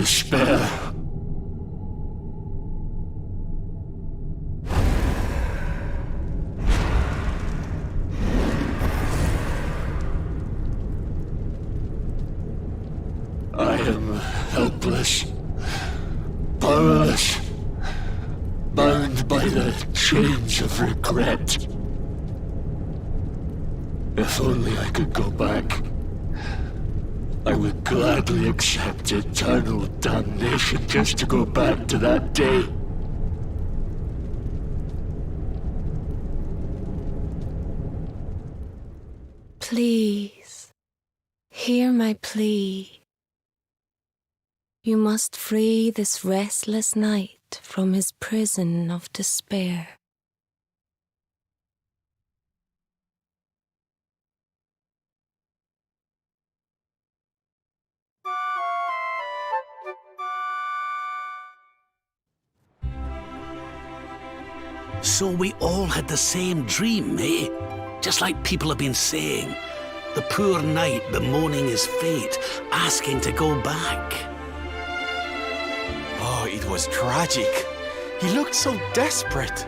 despair. I am helpless, powerless, bound by the chains of regret. If only I could go back, I would gladly accept eternal damnation just to go back to that day. Please, hear my plea. You must free this restless knight from his prison of despair. So we all had the same dream, eh? Just like people have been saying. The poor knight bemoaning his fate, asking to go back. Oh, it was tragic. He looked so desperate.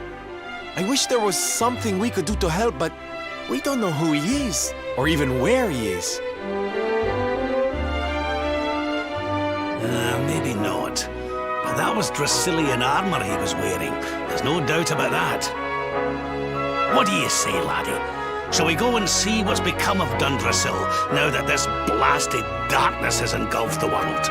I wish there was something we could do to help, but we don't know who he is, or even where he is. Maybe not. But that was Dracilian armor he was wearing. There's no doubt about that. What do you say, laddie? Shall we go and see what's become of Dundrasil now that this blasted darkness has engulfed the world?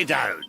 down.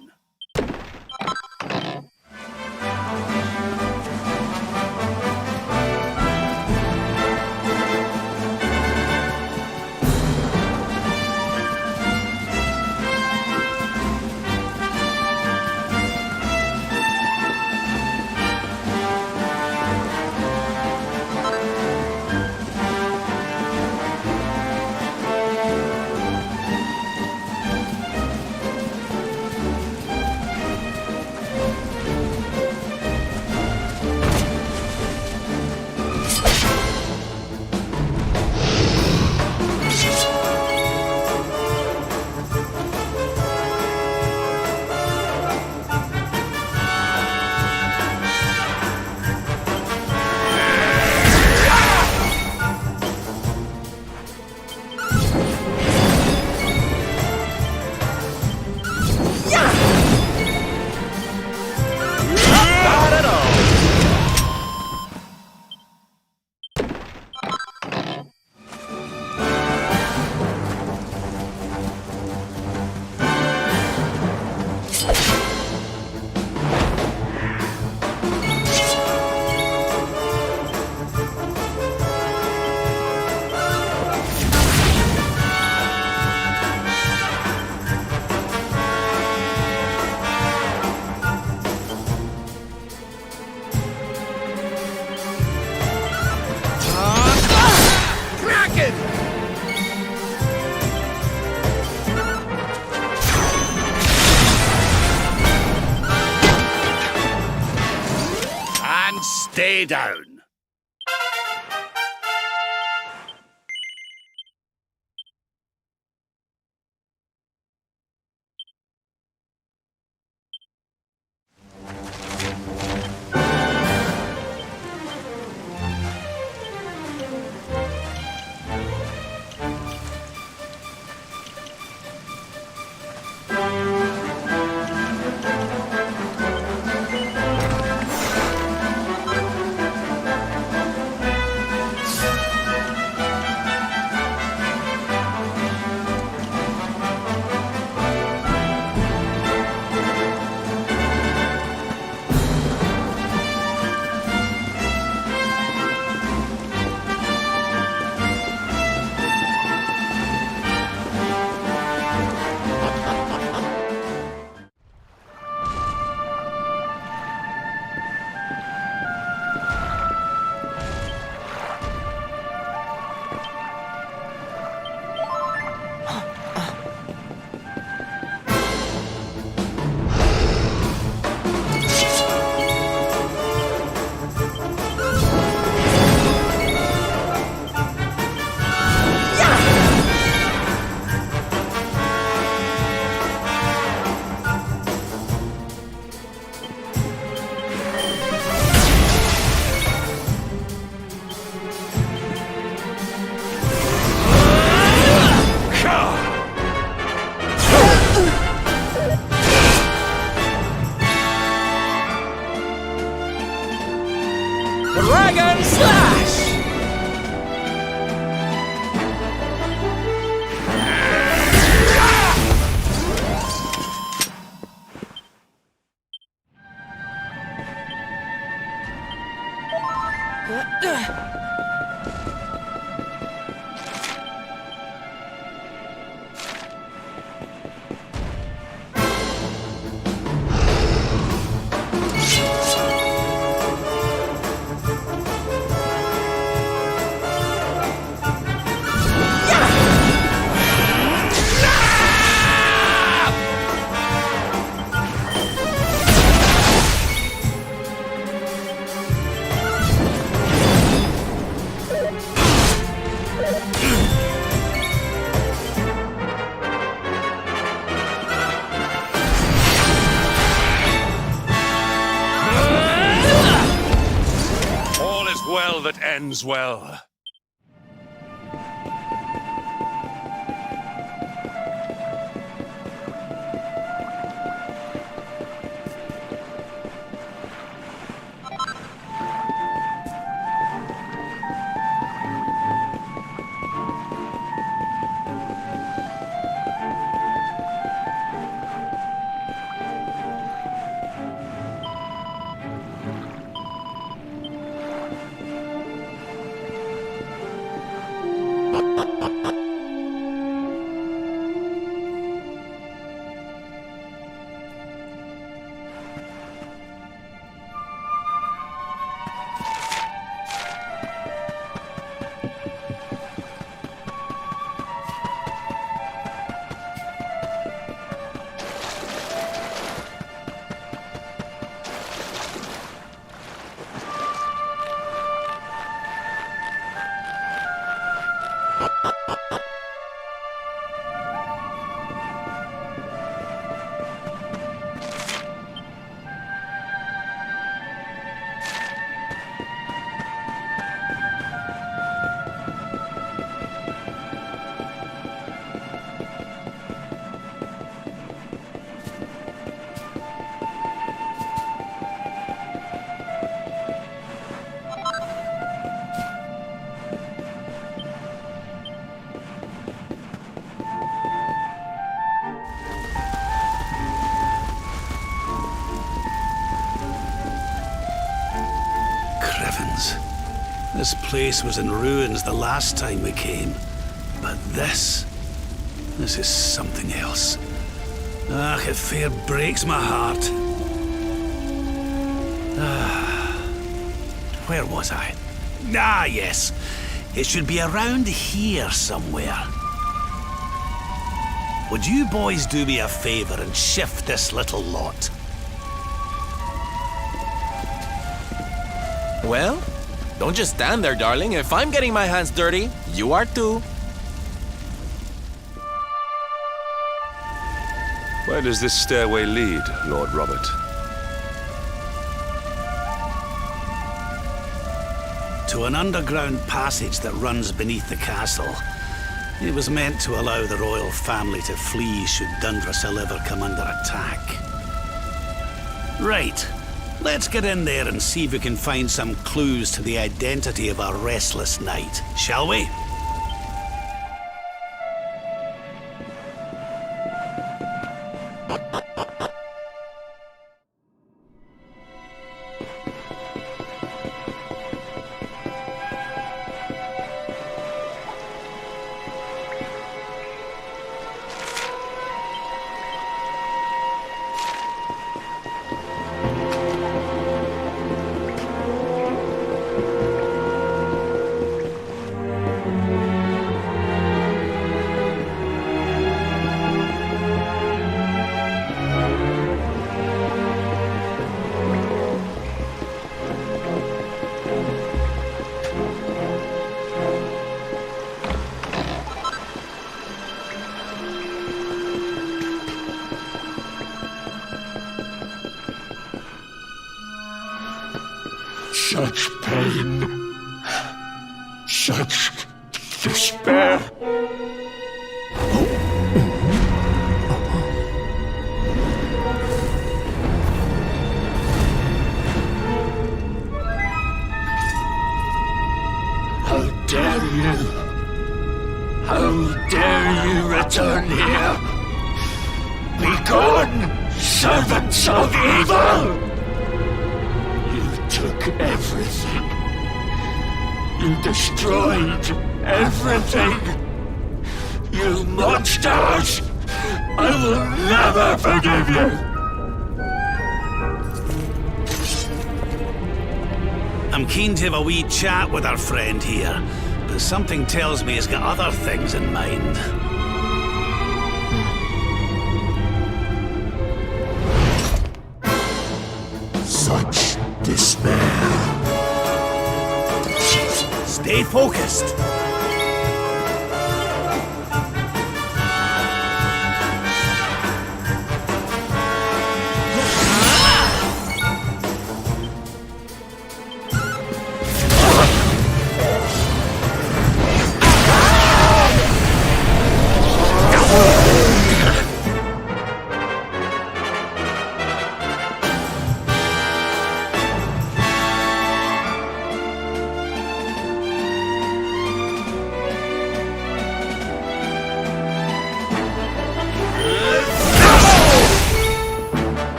Stay down. Dragon Slash! Well that ends well. heavens. This place was in ruins the last time we came. But this is something else. It fair breaks my heart. Where was I? Yes. It should be around here somewhere. Would you boys do me a favor and shift this little lot? Well, don't just stand there, darling. If I'm getting my hands dirty, you are too. Where does this stairway lead, Lord Robert? To an underground passage that runs beneath the castle. It was meant to allow the royal family to flee should Dundrasil ever come under attack. Right. Let's get in there and see if we can find some clues to the identity of our restless knight, shall we? Such pain, such despair. How dare you? How dare you return here? Begone, servants of evil! Took everything. You destroyed everything. You monsters! I will never forgive you! I'm keen to have a wee chat with our friend here, but something tells me he's got other things in mind. Such despair. Stay focused.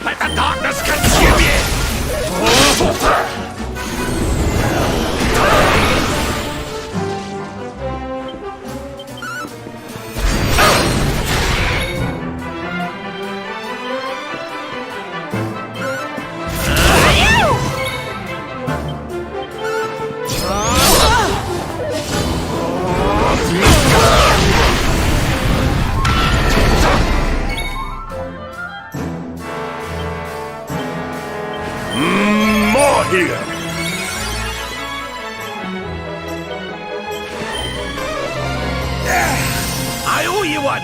Let the darkness consume you! Here! I owe you one!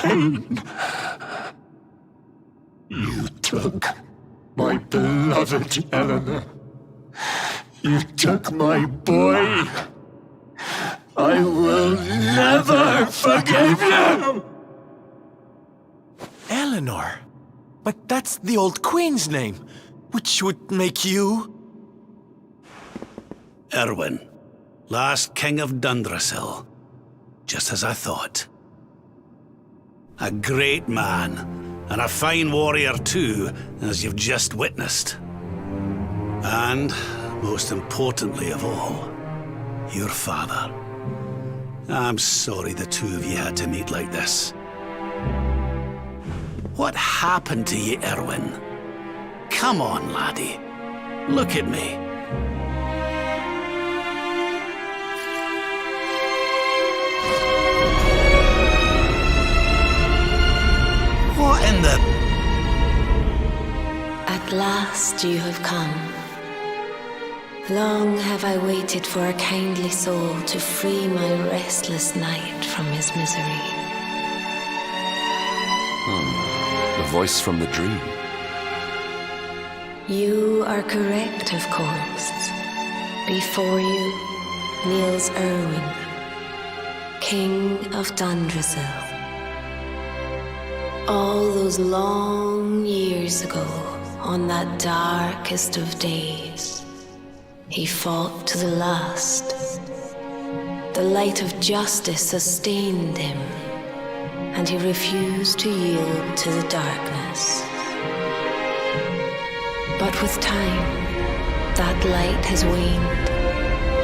pain. You took my beloved Eleanor. You took my boy. I will never forgive you! Eleanor? But that's the old queen's name, which would make you... Erwin, last king of Dundrasil. Just as I thought. A great man, and a fine warrior too, as you've just witnessed. And, most importantly of all, your father. I'm sorry the two of you had to meet like this. What happened to you, Erwin? Come on, laddie. Look at me. What in the... At last you have come. Long have I waited for a kindly soul to free my restless night from his misery. The voice from the dream. You are correct, of course. Before you kneels Erwin, King of Dundrasil. All those long years ago, on that darkest of days, he fought to the last. The light of justice sustained him, and he refused to yield to the darkness. But with time, that light has waned,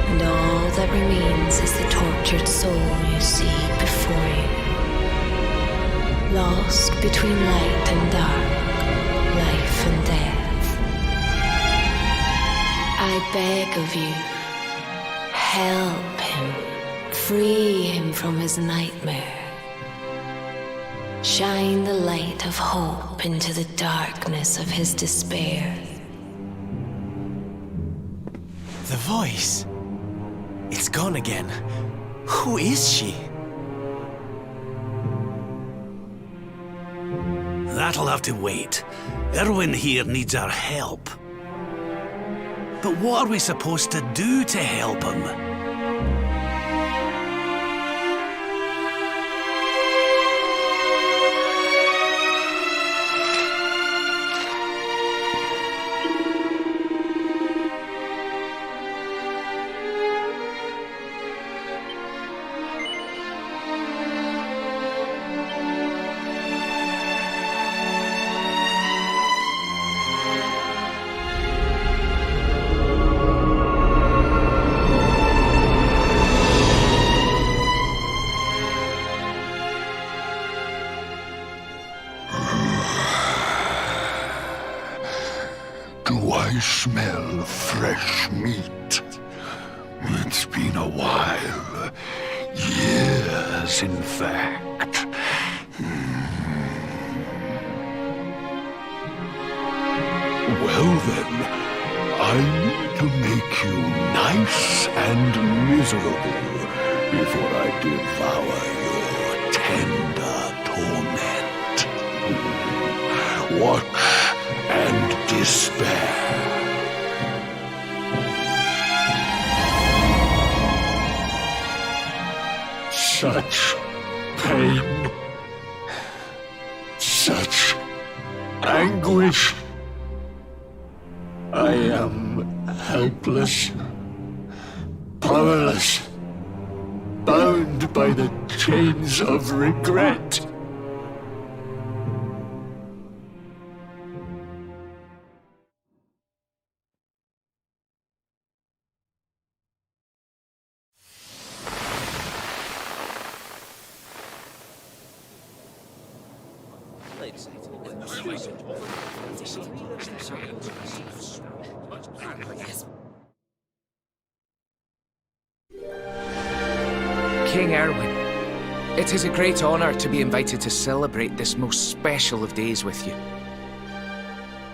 and all that remains is the tortured soul you see before you. Lost between light and dark, life and death. I beg of you, help him, free him from his nightmare. Shine the light of hope into the darkness of his despair. The voice. It's gone again. Who is she? That'll have to wait. Erwin here needs our help. But what are we supposed to do to help him? Do I smell fresh meat? It's been a while. Years, in fact. Well then, I need to make you nice and miserable before I devour your tender torment. Watch and despair. Such pain, such anguish. I am helpless, powerless, bound by the chains of regret. King Erwin, it is a great honor to be invited to celebrate this most special of days with you.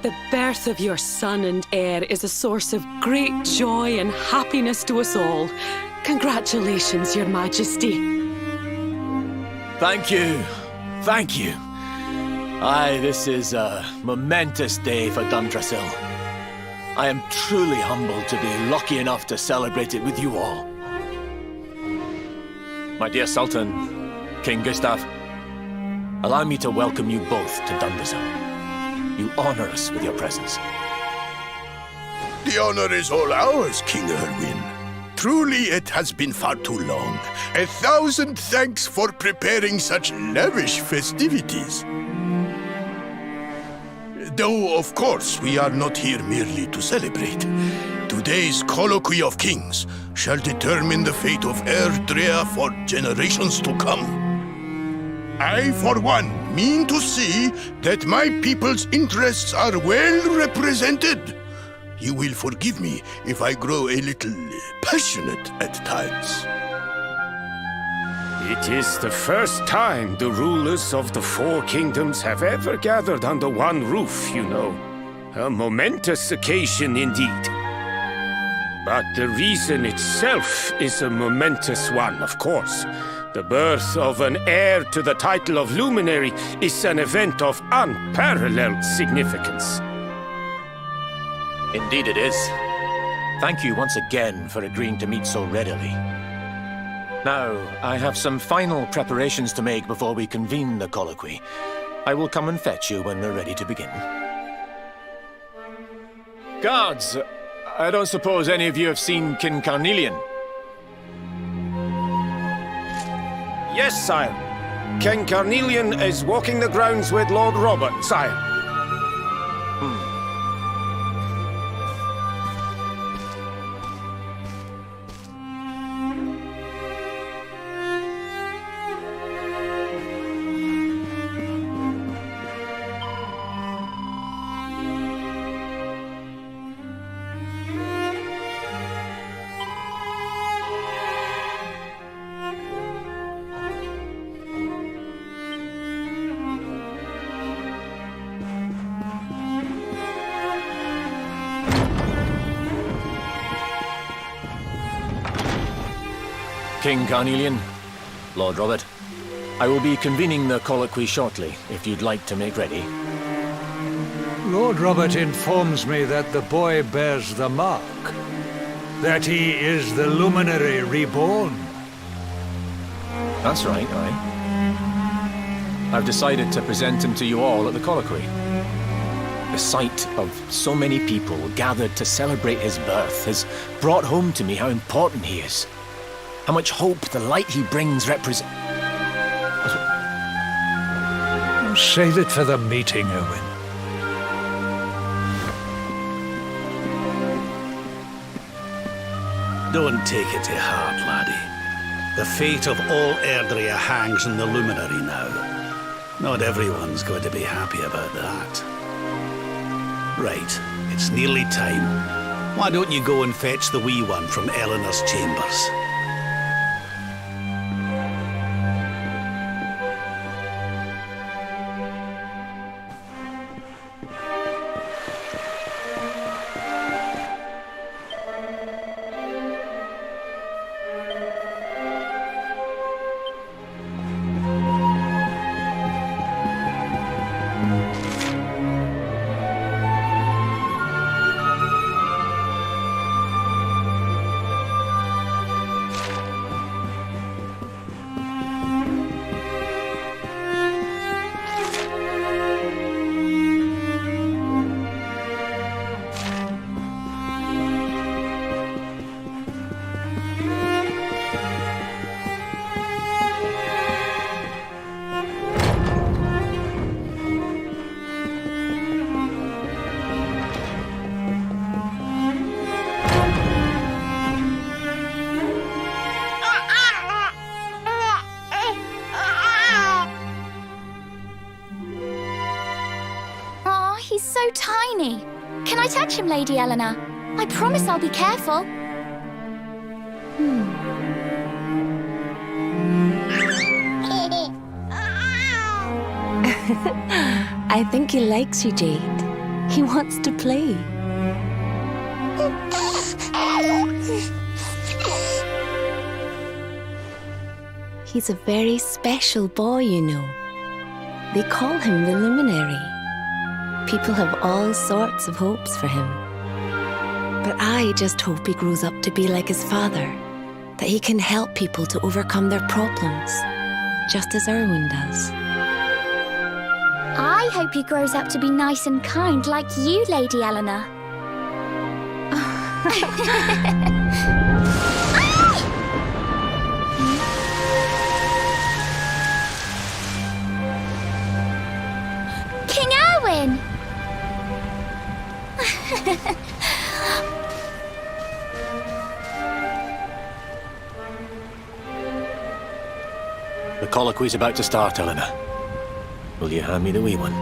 The birth of your son and heir is a source of great joy and happiness to us all. Congratulations, Your Majesty. Thank you. Thank you. Aye, this is a momentous day for Dumdrasil. I am truly humbled to be lucky enough to celebrate it with you all. My dear Sultan, King Gustav, allow me to welcome you both to Dumdrasil. You honor us with your presence. The honor is all ours, King Erwin. Truly, it has been far too long. 1,000 thanks for preparing such lavish festivities. Though, of course, we are not here merely to celebrate. Today's colloquy of kings shall determine the fate of Erdrea for generations to come. I, for one, mean to see that my people's interests are well represented. You will forgive me if I grow a little passionate at times. It is the first time the rulers of the four kingdoms have ever gathered under one roof, you know. A momentous occasion indeed. But the reason itself is a momentous one, of course. The birth of an heir to the title of luminary is an event of unparalleled significance. Indeed it is. Thank you once again for agreeing to meet so readily. Now, I have some final preparations to make before we convene the colloquy. I will come and fetch you when we're ready to begin. Guards, I don't suppose any of you have seen King Carnelian? Yes, sire. King Carnelian is walking the grounds with Lord Robert, sire. King Carnelian, Lord Robert, I will be convening the colloquy shortly, if you'd like to make ready. Lord Robert informs me that the boy bears the mark. That he is the luminary reborn. That's right, aye. I've decided to present him to you all at the colloquy. The sight of so many people gathered to celebrate his birth has brought home to me how important he is. How much hope the light he brings represents. Save it for the meeting, Owen. Don't take it to heart, laddie. The fate of all Erdrea hangs in the luminary now. Not everyone's going to be happy about that. Right, it's nearly time. Why don't you go and fetch the wee one from Eleanor's chambers? He's so tiny. Can I touch him, Lady Eleanor? I promise I'll be careful. I think he likes you, Jade. He wants to play. He's a very special boy, you know. They call him the Luminary. People have all sorts of hopes for him. But I just hope he grows up to be like his father, that he can help people to overcome their problems, just as Erwin does. I hope he grows up to be nice and kind like you, Lady Eleanor. King Erwin! The colloquy's about to start, Eleanor. Will you hand me the wee one?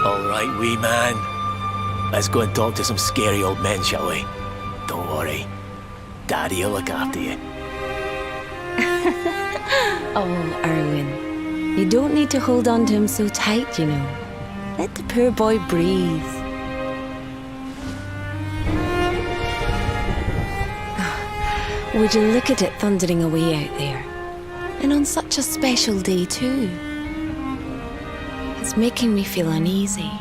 All right, wee man. Let's go and talk to some scary old men, shall we? Don't worry. Daddy will look after you. Oh, Erwin. You don't need to hold on to him so tight, you know. Let the poor boy breathe. Would you look at it thundering away out there? And on such a special day, too. It's making me feel uneasy.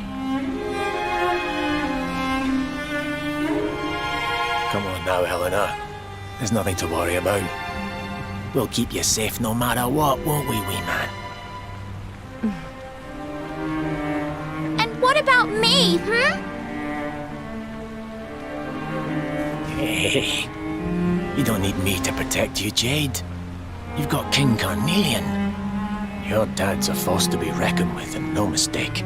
Come on now, Eleanor. There's nothing to worry about. We'll keep you safe no matter what, won't we, wee man? And what about me, Hey, you don't need me to protect you, Jade. You've got King Carnelian. Your dad's a force to be reckoned with, and no mistake.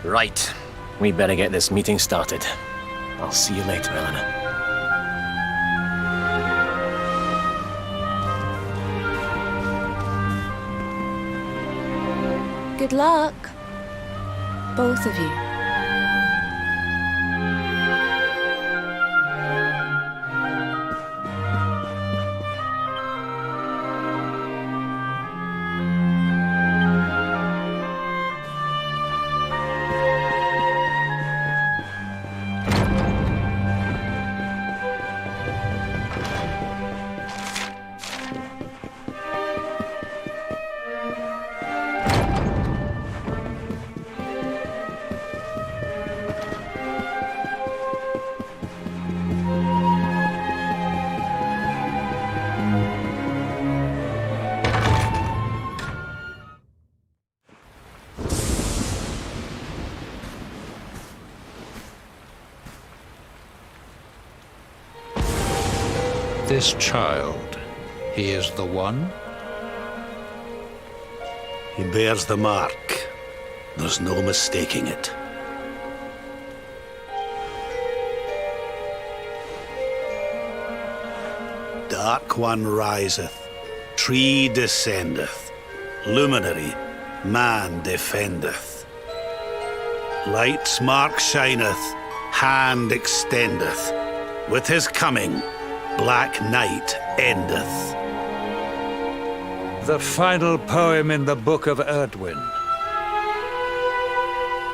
Right. We better get this meeting started. I'll see you later, Eleanor. Good luck. Both of you. This child, he is the one? He bears the mark. There's no mistaking it. Dark One riseth, tree descendeth, luminary, man defendeth. Light's mark shineth, hand extendeth. With his coming, black night endeth. The final poem in the Book of Erdwin.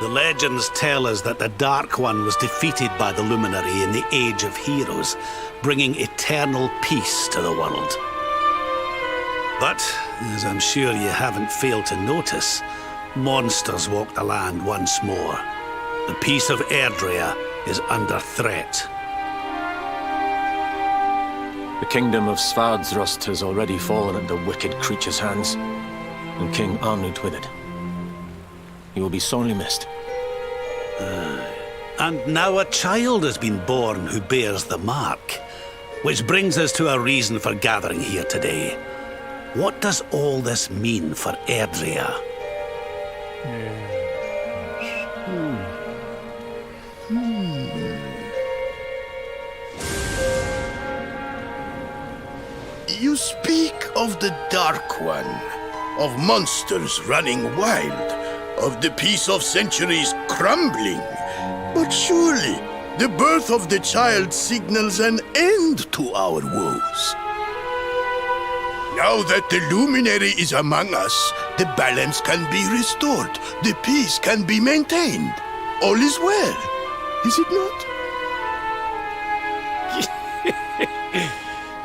The legends tell us that the Dark One was defeated by the Luminary in the Age of Heroes, bringing eternal peace to the world. But, as I'm sure you haven't failed to notice, monsters walk the land once more. The peace of Erdrea is under threat. The kingdom of Svardsrust has already fallen into wicked creatures' hands, and King Arnut with it. He will be sorely missed. And now a child has been born who bears the mark, which brings us to a reason for gathering here today. What does all this mean for Erdrea? You speak of the Dark One, of monsters running wild, of the peace of centuries crumbling. But surely, the birth of the child signals an end to our woes. Now that the luminary is among us, the balance can be restored, the peace can be maintained. all is well, is it not?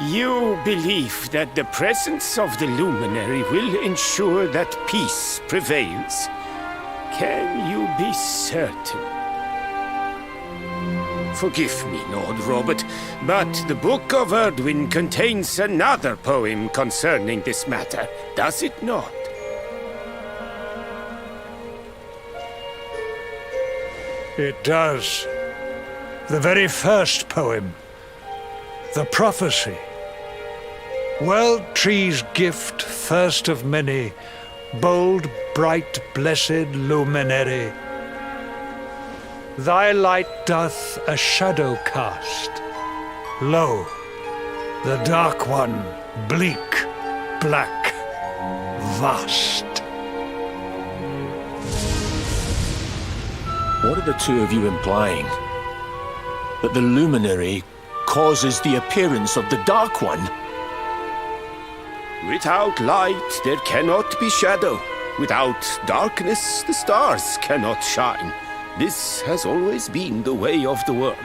You believe that the presence of the luminary will ensure that peace prevails. Can you be certain? Forgive me, Lord Robert, but the Book of Erdwin contains another poem concerning this matter, does it not? It does. The very first poem. The prophecy. World tree's gift, first of many, bold, bright, blessed luminary. Thy light doth a shadow cast. Lo, the dark one, bleak, black, vast. What are the two of you implying? That the luminary causes the appearance of the Dark One? Without light, there cannot be shadow. Without darkness, the stars cannot shine. This has always been the way of the world.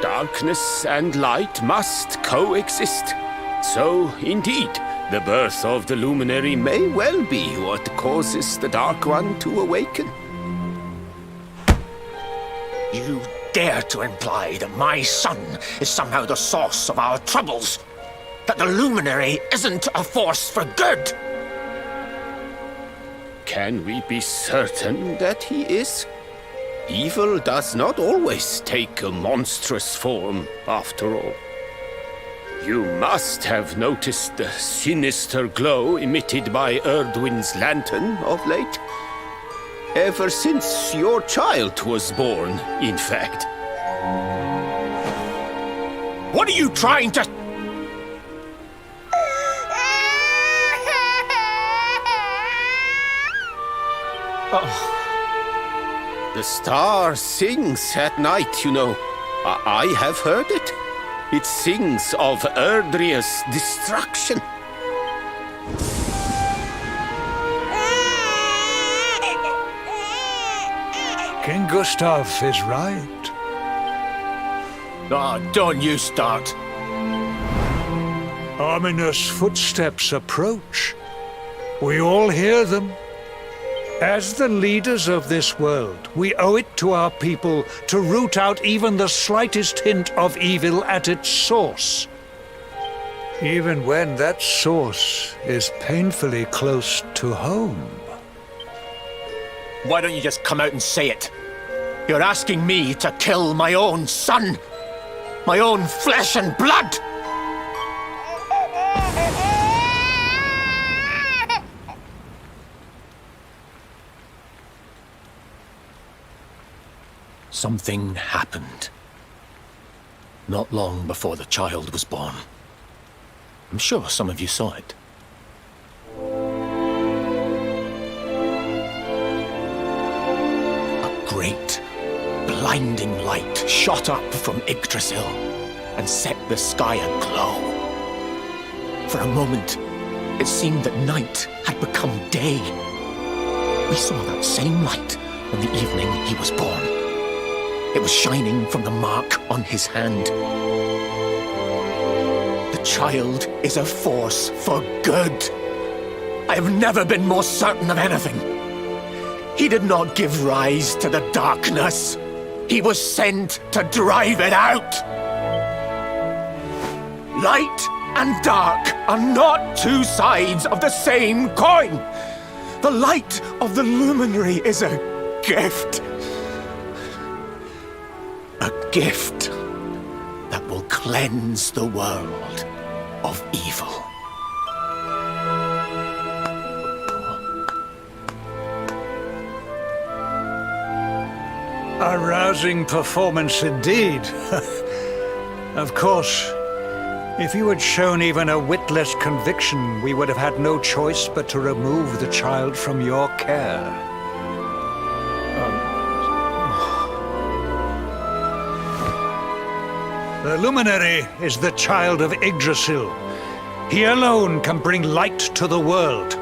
Darkness and light must coexist. So, indeed, the birth of the luminary may well be what causes the Dark One to awaken. You dare to imply that my son is somehow the source of our troubles? That the luminary isn't a force for good? Can we be certain that he is? Evil does not always take a monstrous form, after all. You must have noticed the sinister glow emitted by Erdwin's lantern of late. Ever since your child was born, in fact. What are you trying to... Oh. The star sings at night, you know. I have heard it. It sings of Erdria's destruction. King Gustav is right. Oh, don't you start. Ominous footsteps approach. We all hear them. As the leaders of this world, we owe it to our people to root out even the slightest hint of evil at its source. Even when that source is painfully close to home. Why don't you just come out and say it? You're asking me to kill my own son. My own flesh and blood. Something happened. Not long before the child was born. I'm sure some of you saw it. A great, blinding light shot up from Yggdrasil and set the sky aglow. For a moment, it seemed that night had become day. We saw that same light on the evening he was born. It was shining from the mark on his hand. The child is a force for good. I have never been more certain of anything. He did not give rise to the darkness. He was sent to drive it out. Light and dark are not two sides of the same coin. The light of the luminary is a gift. A gift that will cleanse the world of evil. A rousing performance indeed. Of course, if you had shown even a whit less conviction, we would have had no choice but to remove the child from your care. The luminary is the child of Yggdrasil. He alone can bring light to the world.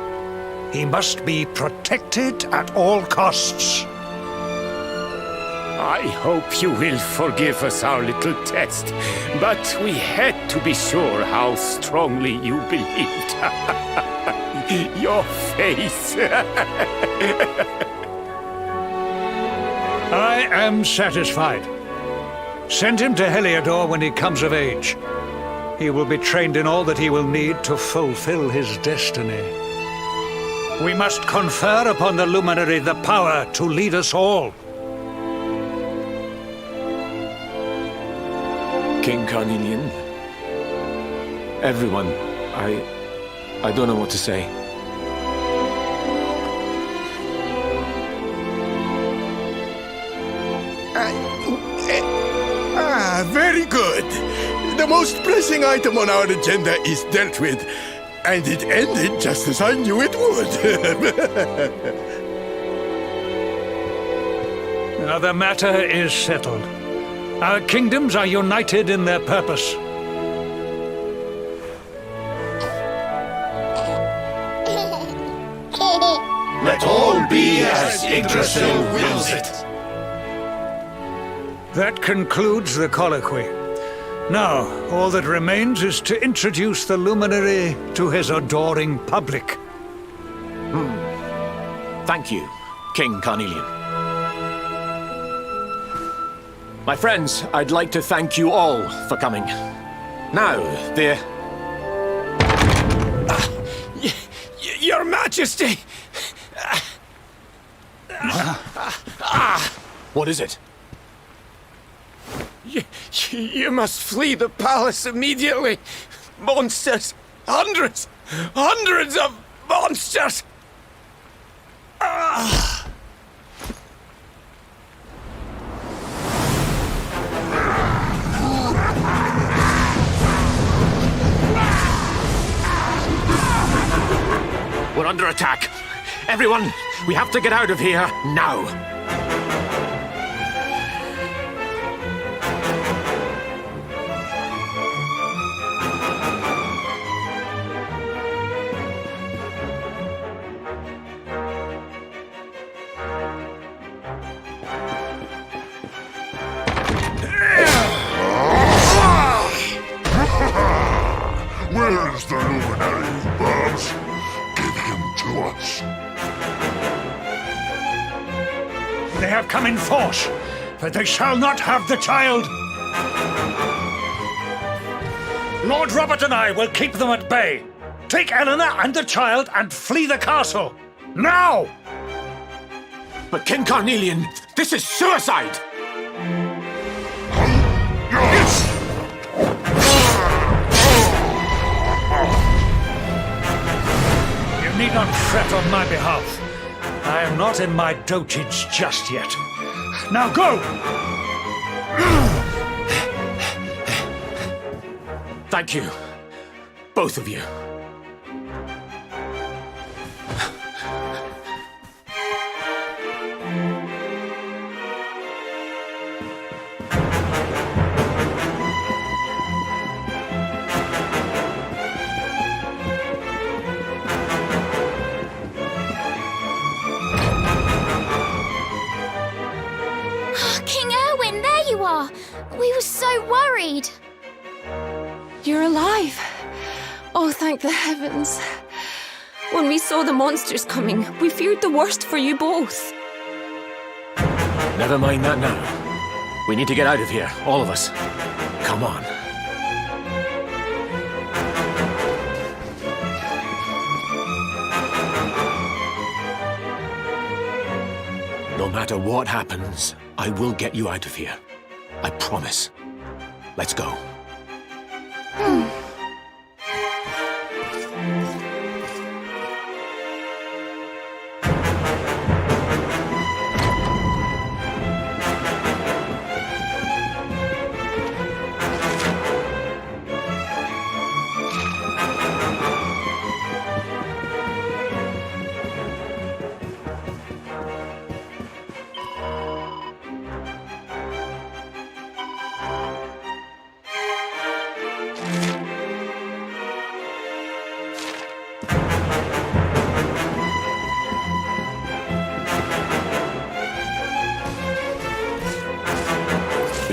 He must be protected at all costs. I hope you will forgive us our little test, but we had to be sure how strongly you believed. Your face. I am satisfied. Send him to Heliodor when he comes of age. He will be trained in all that he will need to fulfill his destiny. We must confer upon the luminary the power to lead us all. King Carnelian, everyone, I don't know what to say. Very good. The most pressing item on our agenda is dealt with, and it ended just as I knew it would. Now the matter is settled. Our kingdoms are united in their purpose. Let all be as Yggdrasil wills it. That concludes the colloquy. Now, all that remains is to introduce the luminary to his adoring public. Thank you, King Carnelian. My friends, I'd like to thank you all for coming. Now, Your Majesty! what is it? You must flee the palace immediately. Monsters! Hundreds of monsters! We're under attack. Everyone, we have to get out of here now. Where's the luminary, Babs? Give him to us. They have come in force, but they shall not have the child. Lord Robert and I will keep them at bay. Take Eleanor and the child and flee the castle. Now! But King Carnelian, this is suicide! You need not fret on my behalf. I am not in my dotage just yet. Now go! Thank you, both of you. King Erwin, there you are! We were so worried. You're alive. Oh, thank the heavens. When we saw the monsters coming, we feared the worst for you both. Never mind that now. We need to get out of here, all of us. Come on. No matter what happens, I will get you out of here. I promise. Let's go.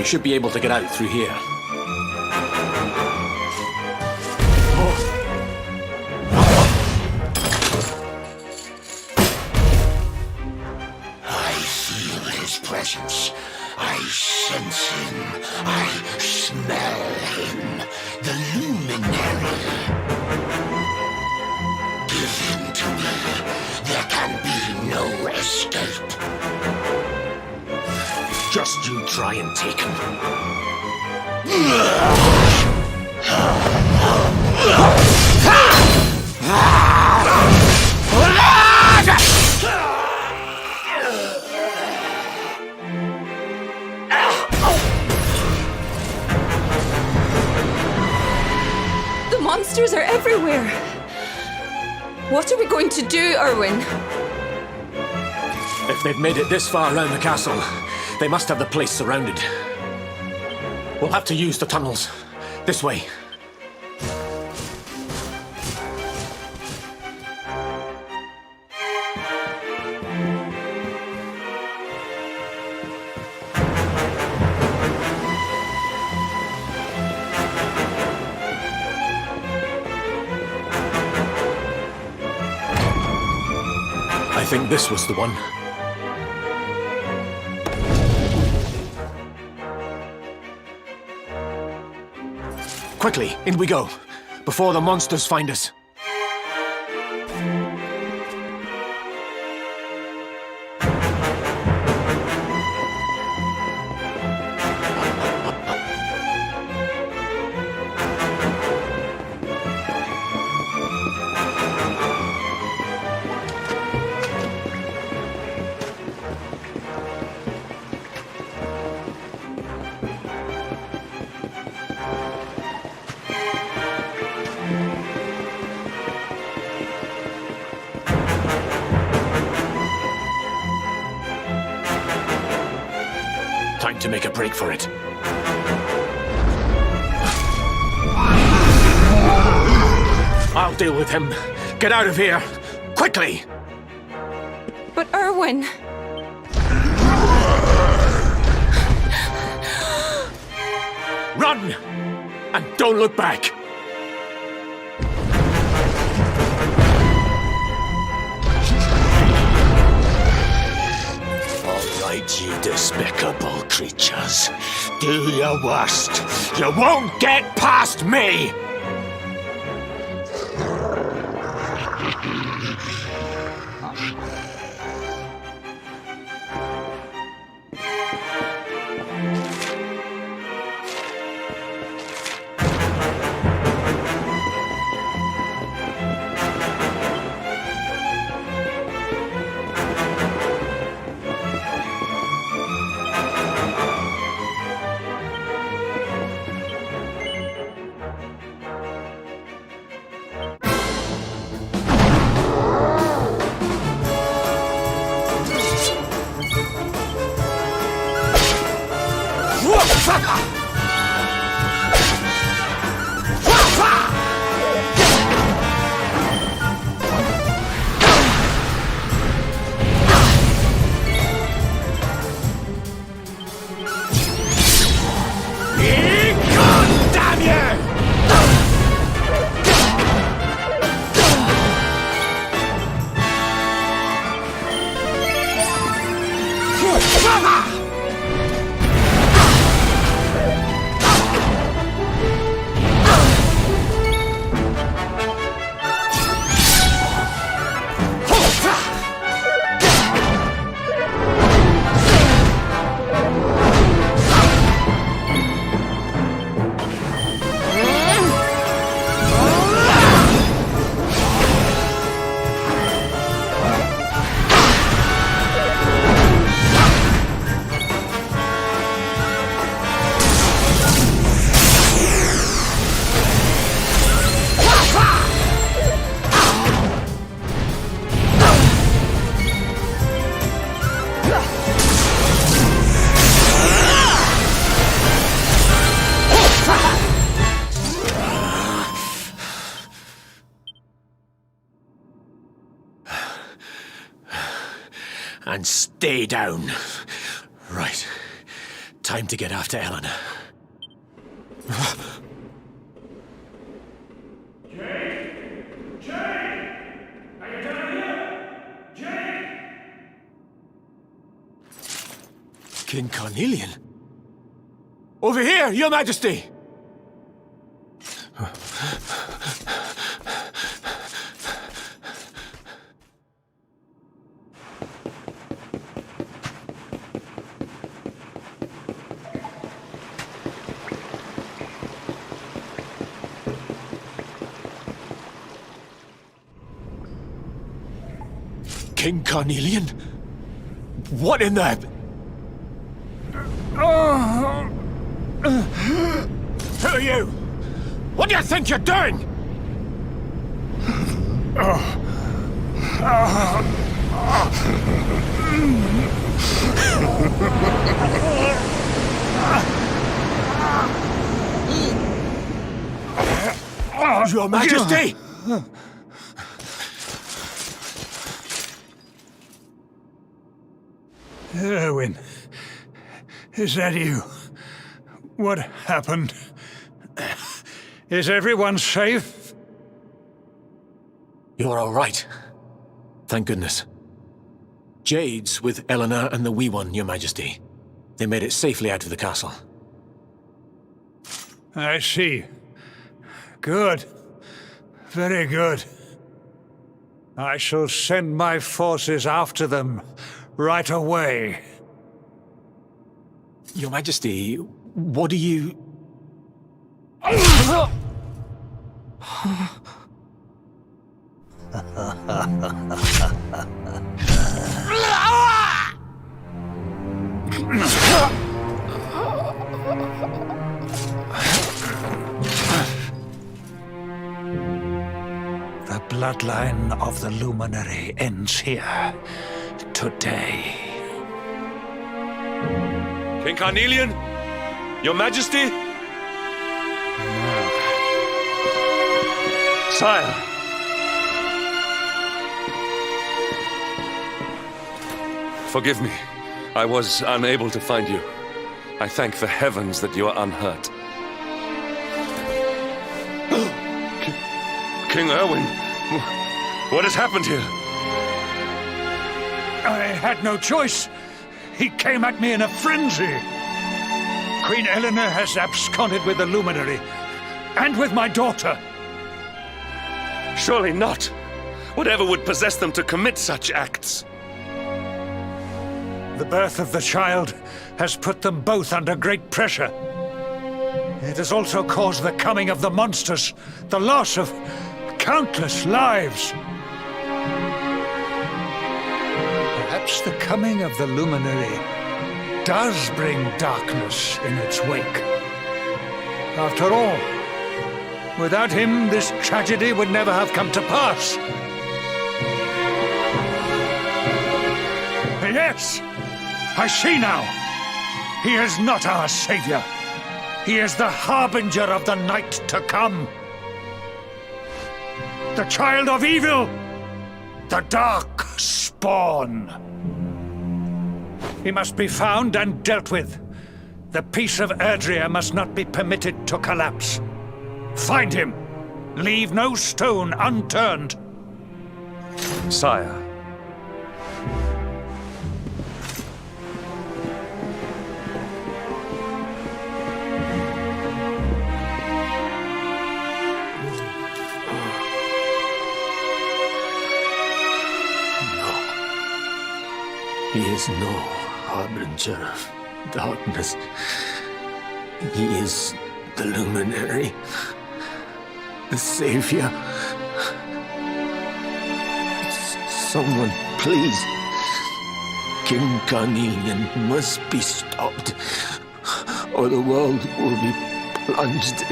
We should be able to get out through here. I feel his presence. I sense him. I smell him. The luminary. Give him to me. There can be no escape. Just you try and take him. The monsters are everywhere. What are we going to do, Erwin? If they've made it this far around the castle, they must have the place surrounded. We'll have to use the tunnels. This way. I think this was the one. Quickly, in we go, before the monsters find us. Time to make a break for it. I'll deal with him. Get out of here! Quickly! But Erwin... Run! And don't look back! Alright, you despicable creatures. Do your worst. You won't get past me! And stay down. Right. Time to get after Eleanor. King Carnelian? Over here, Your Majesty! King Carnelian? What in the... Who are you? What do you think you're doing? Your Majesty! Erwin, is that you? What happened? Is everyone safe? You're all right. Thank goodness. Jade's with Eleanor and the wee one, Your Majesty. They made it safely out of the castle. I see. Good. Very good. I shall send my forces after them right away. Your Majesty, what do you... The bloodline of the Luminary ends here today. King Carnelian? Your Majesty? Sire! Forgive me. I was unable to find you. I thank the heavens that you are unhurt. King Erwin, what has happened here? I had no choice. He came at me in a frenzy. Queen Eleanor has absconded with the Luminary, and with my daughter. Surely not. Whatever would possess them to commit such acts? The birth of the child has put them both under great pressure. It has also caused the coming of the monsters, the loss of countless lives. Perhaps the coming of the Luminary does bring darkness in its wake. After all, without him, this tragedy would never have come to pass. Yes, I see now. He is not our savior. He is the harbinger of the night to come. The child of evil, the dark spawn. He must be found and dealt with. The peace of Erdrea must not be permitted to collapse. Find him. Leave no stone unturned. Sire. He is no harbinger of darkness. He is the Luminary, the Savior. Someone, please. King Carnelian must be stopped, or the world will be plunged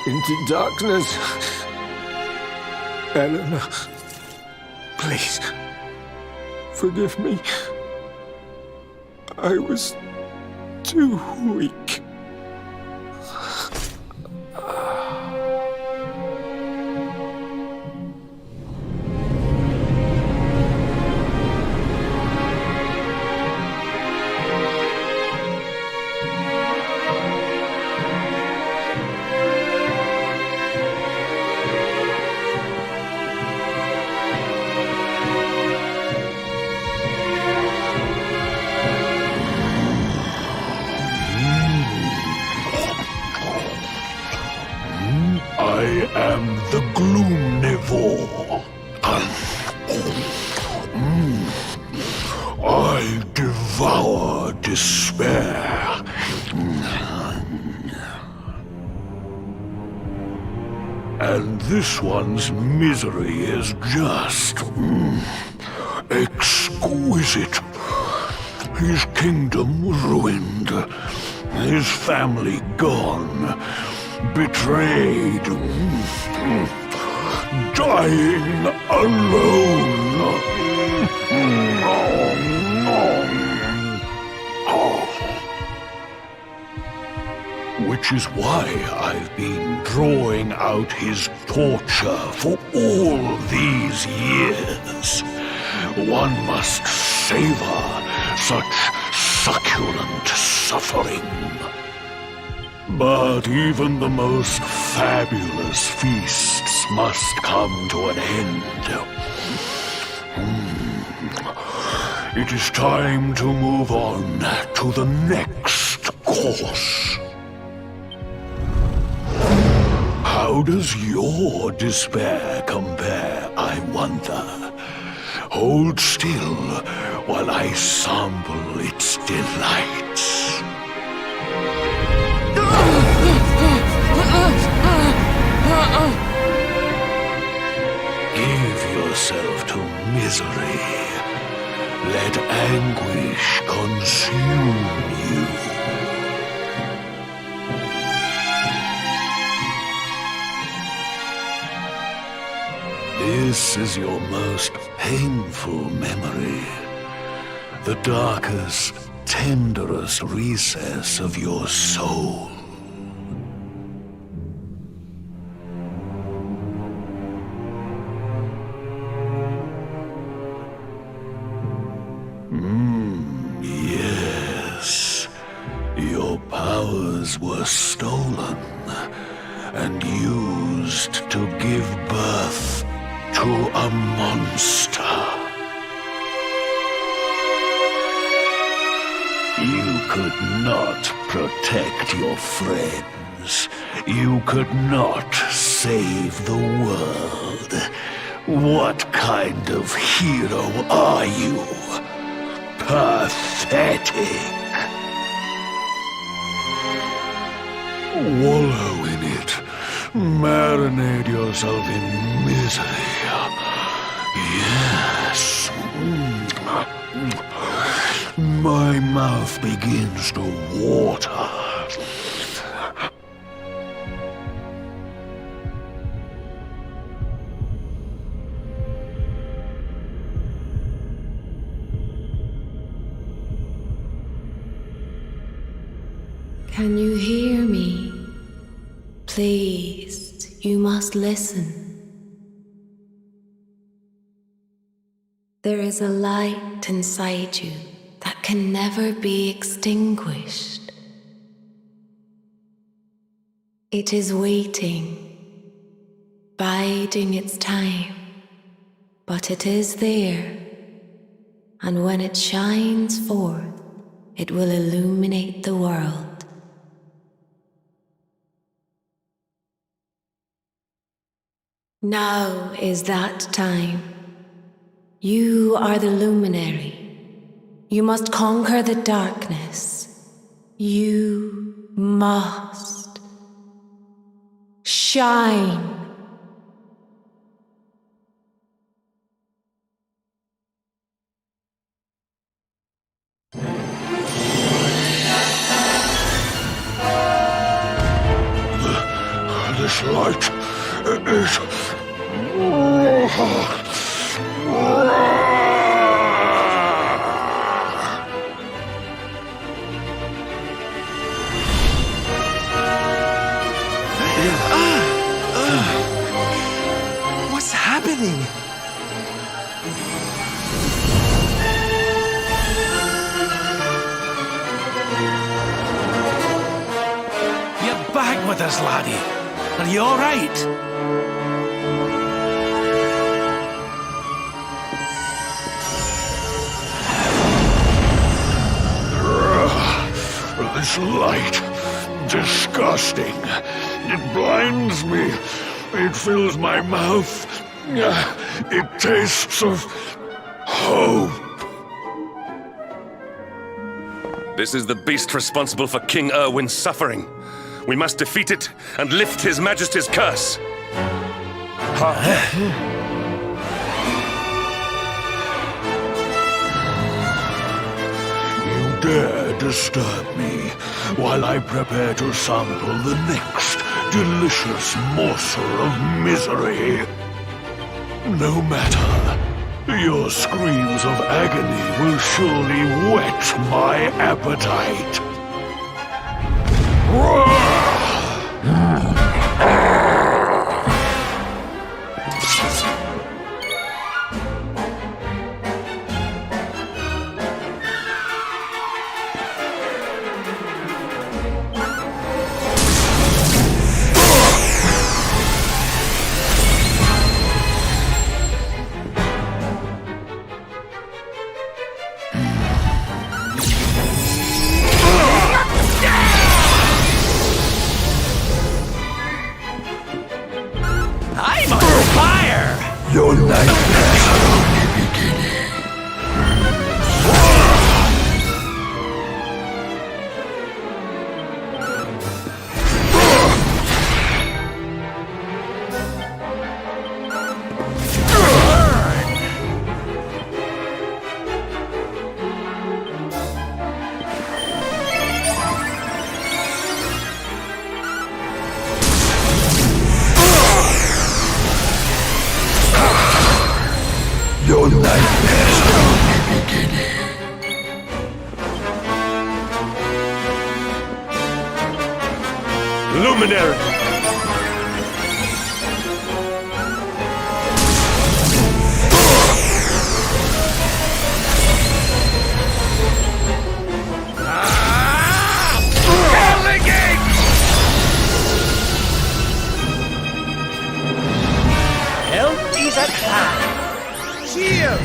into darkness. Eleanor, please. Forgive me. I was too weak. devour despair. And this one's misery is just exquisite. His kingdom ruined, his family gone, betrayed, dying alone. Which is why I've been drawing out his torture for all these years. One must savor such succulent suffering. But even the most fabulous feasts must come to an end. It is time to move on to the next course. How does your despair compare, I wonder? Hold still while I sample its delights. Give yourself to misery. Let anguish consume you. This is your most painful memory, the darkest, tenderest recess of your soul. Yes, your powers were stolen and used to give birth to a monster. You could not protect your friends. You could not save the world. What kind of hero are you? Pathetic. Wallow in it. Marinate yourself in misery. Yes. My mouth begins to water. Can you hear me? Please, you must listen. There is a light inside you that can never be extinguished. It is waiting, biding its time, but it is there, and when it shines forth, it will illuminate the world. Now is that time. You are the luminary. You must conquer the darkness. You must shine. This light is... What's happening? You're back with us, laddie. Are you all right? This light, disgusting. It blinds me. It fills my mouth. It tastes of hope. This is the beast responsible for King Erwin's suffering. We must defeat it and lift His Majesty's curse. You dare disturb me while I prepare to sample the next delicious morsel of misery. No matter. Your screams of agony will surely whet my appetite. I'm on fire! Your nightmares are only beginning. Your nightmares are only beginning. Luminary! Help is at hand. Shield!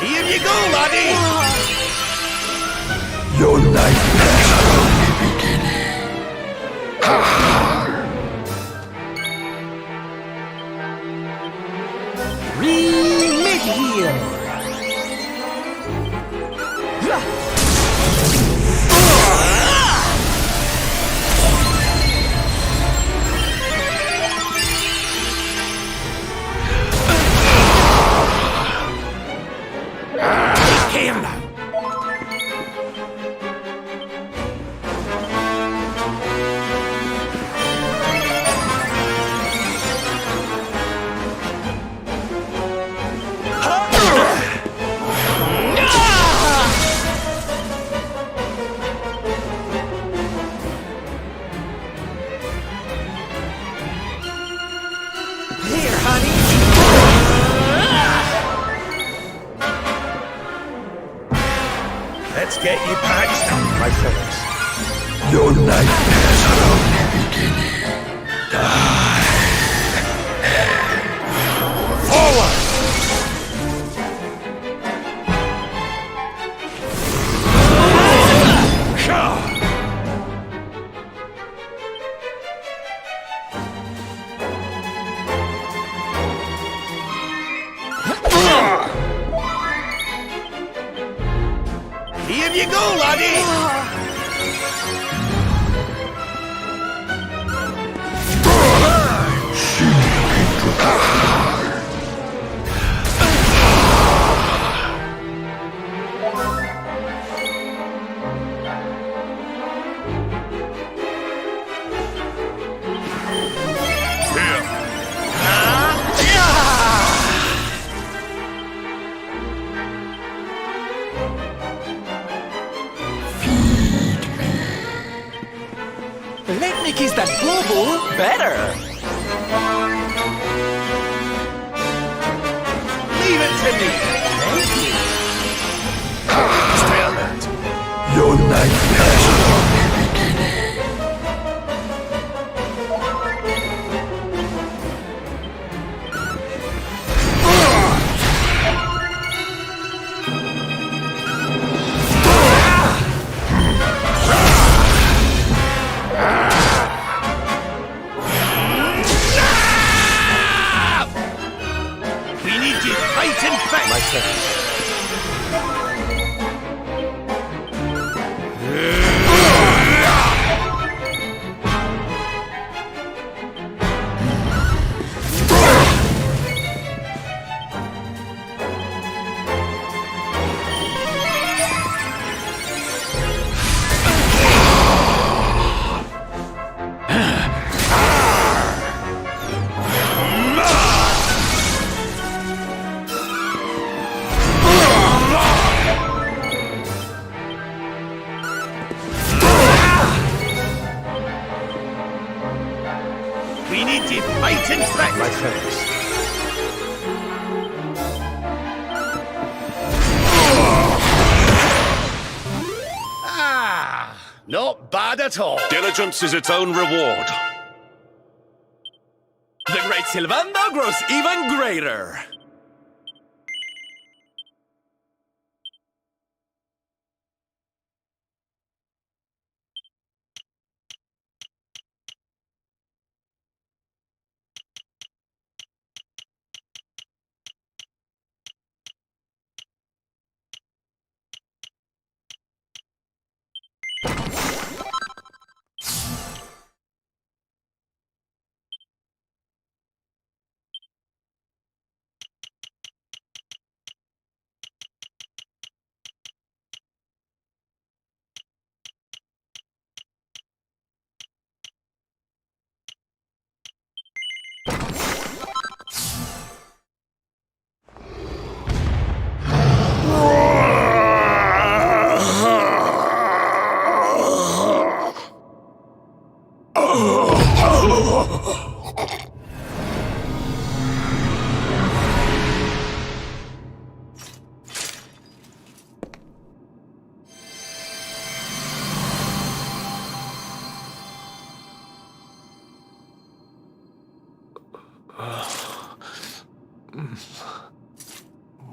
Here you go, laddie! Your nightmares are only beginning. Remake heal! Take care now! Here, honey! Let's get you patched up, my fellows. Your nightmares are only beginning. Die. Forward! Here you go, laddie! Let me kiss that boo-boo better. Leave it to me. Thank you. Not bad at all. Diligence is its own reward. The great Silvando grows even greater.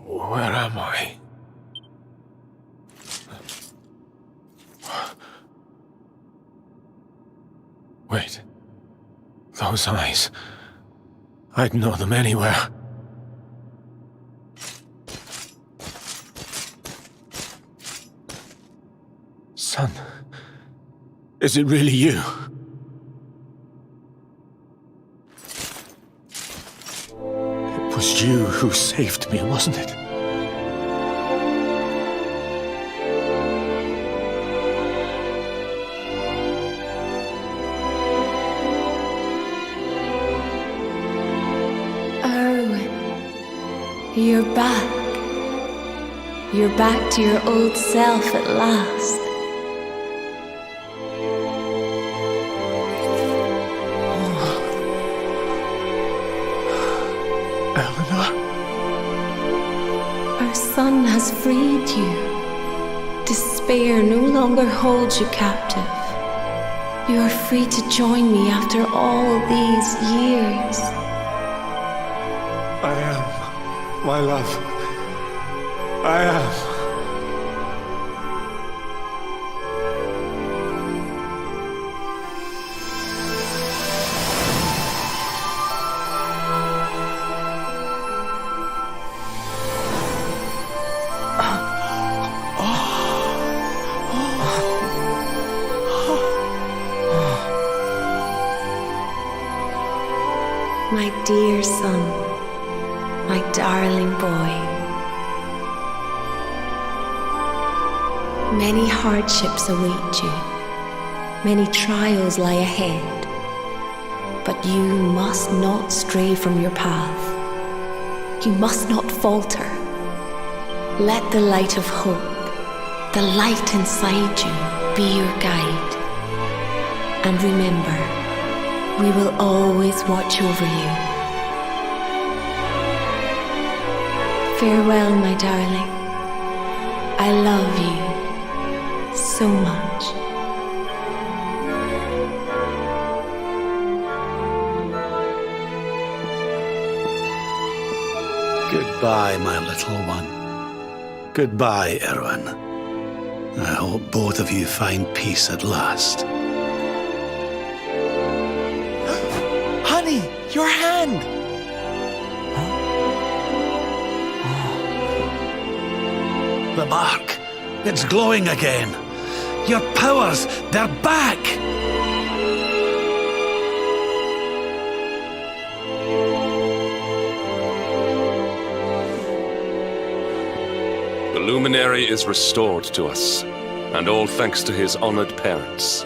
Where am I? Wait. Those eyes. I'd know them anywhere. Son, is it really you? It was you who saved me, wasn't it? You're back. You're back to your old self at last. Eleanor? Our son has freed you. Despair no longer holds you captive. You are free to join me after all these years. I am. My love, I am. My dear son. My darling boy. Many hardships await you. Many trials lie ahead. But you must not stray from your path. You must not falter. Let the light of hope, the light inside you, be your guide. And remember, we will always watch over you. Farewell, my darling. I love you so much. Goodbye, my little one. Goodbye, Erwin. I hope both of you find peace at last. Honey, your hand! The bark, it's glowing again. Your powers, they're back! The luminary is restored to us, and all thanks to his honored parents.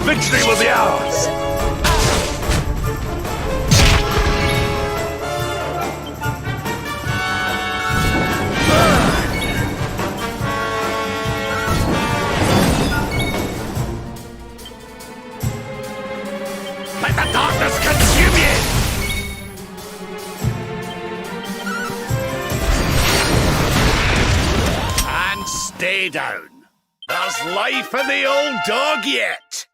Victory will be ours! Let the darkness consume you! And stay down. There's life in the old dog yet.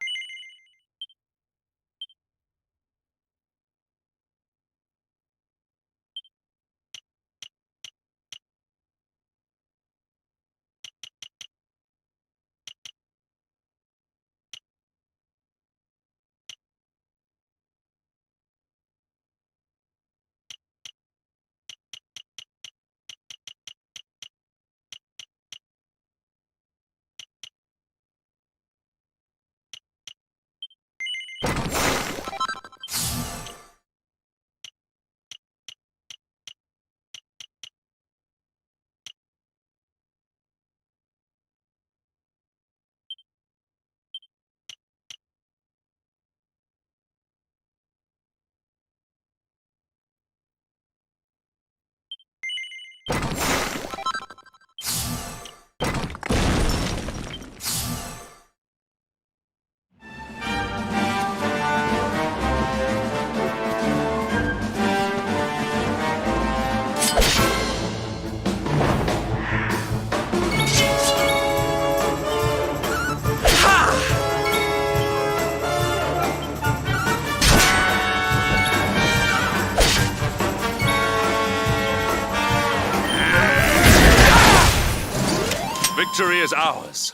Victory is ours.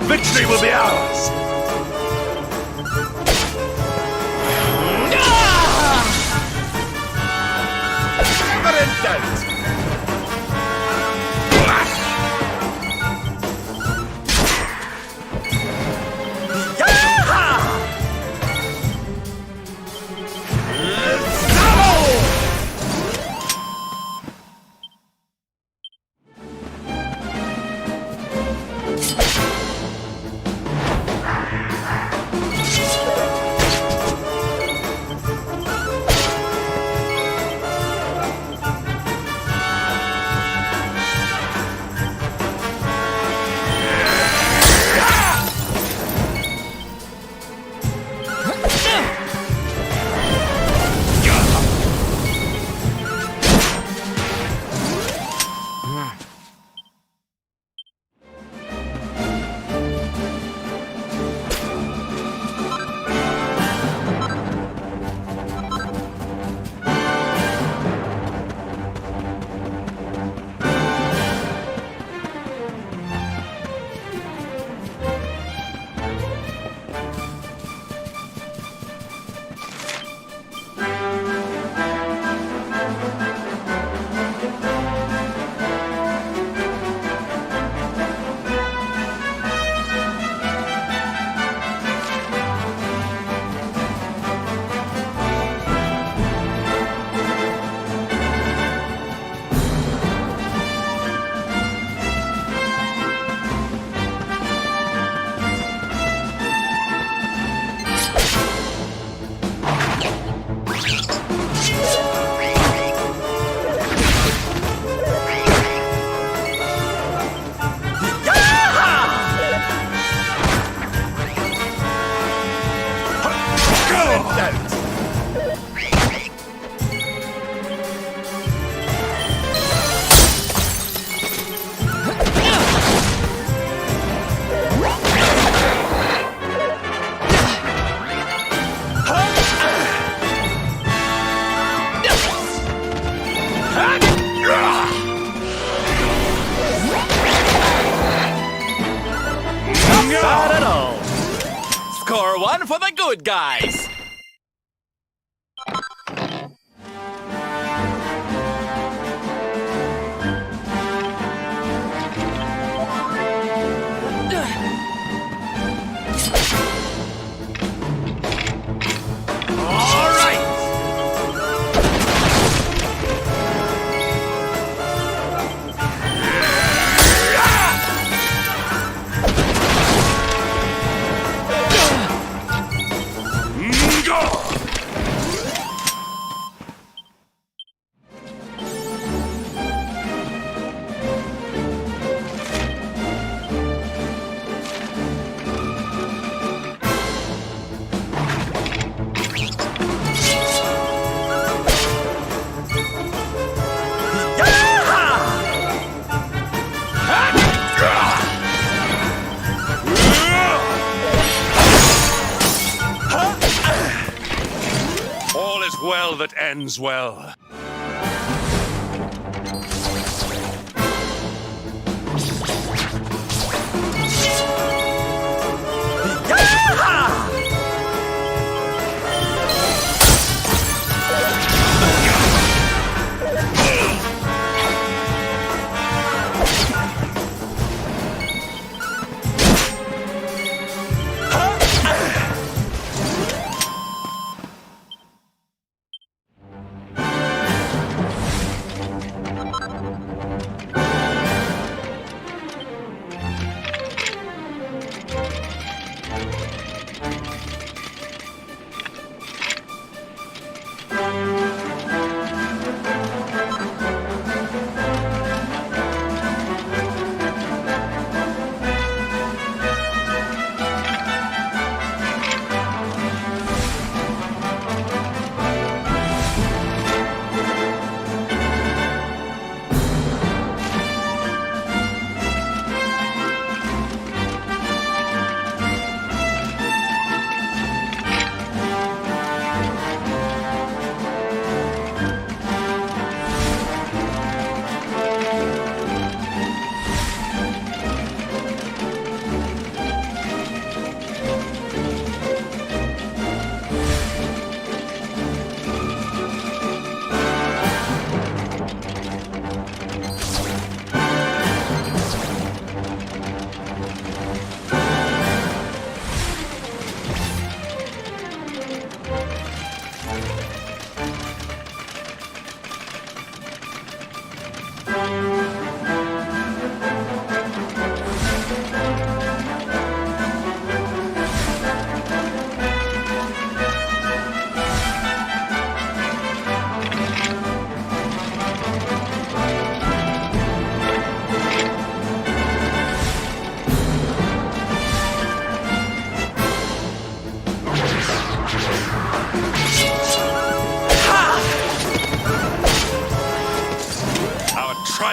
Victory will be ours! Never in doubt! Not at all. Score one for the good guys. All right. All is well that ends well.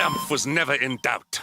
triumph was never in doubt.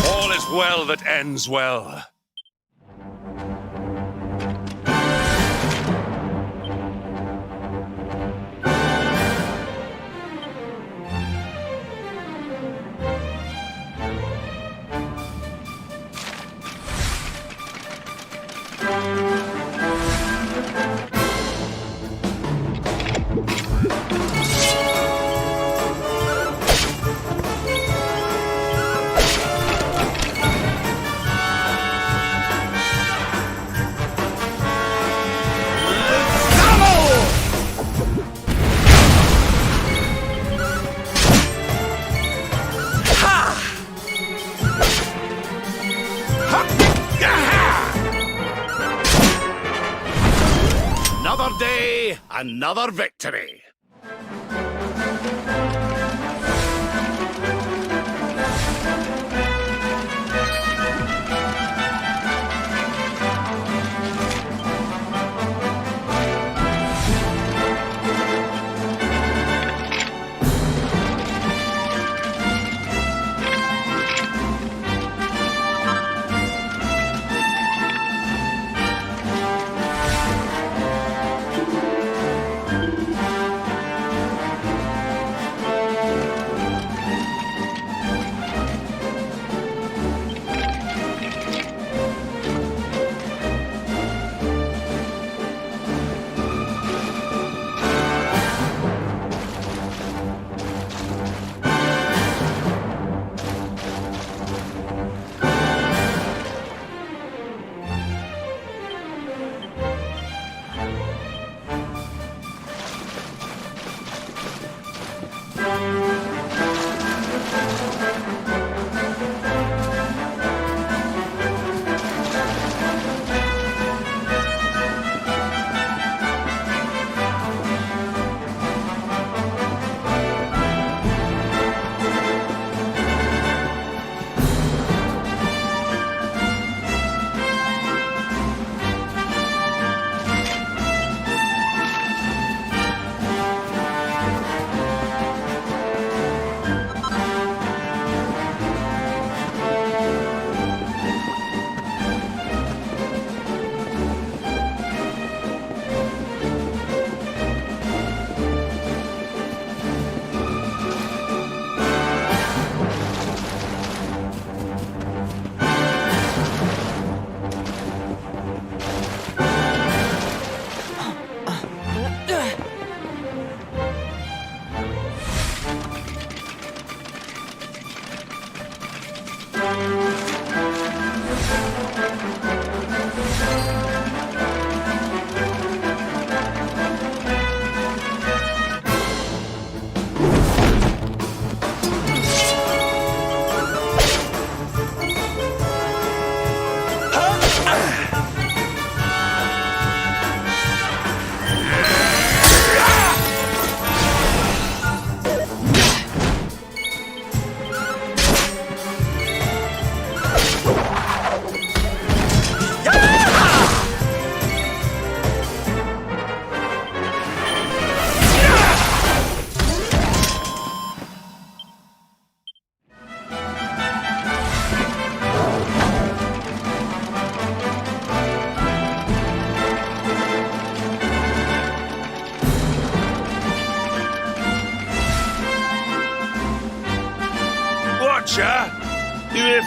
All is well that ends well. Another day, another victory.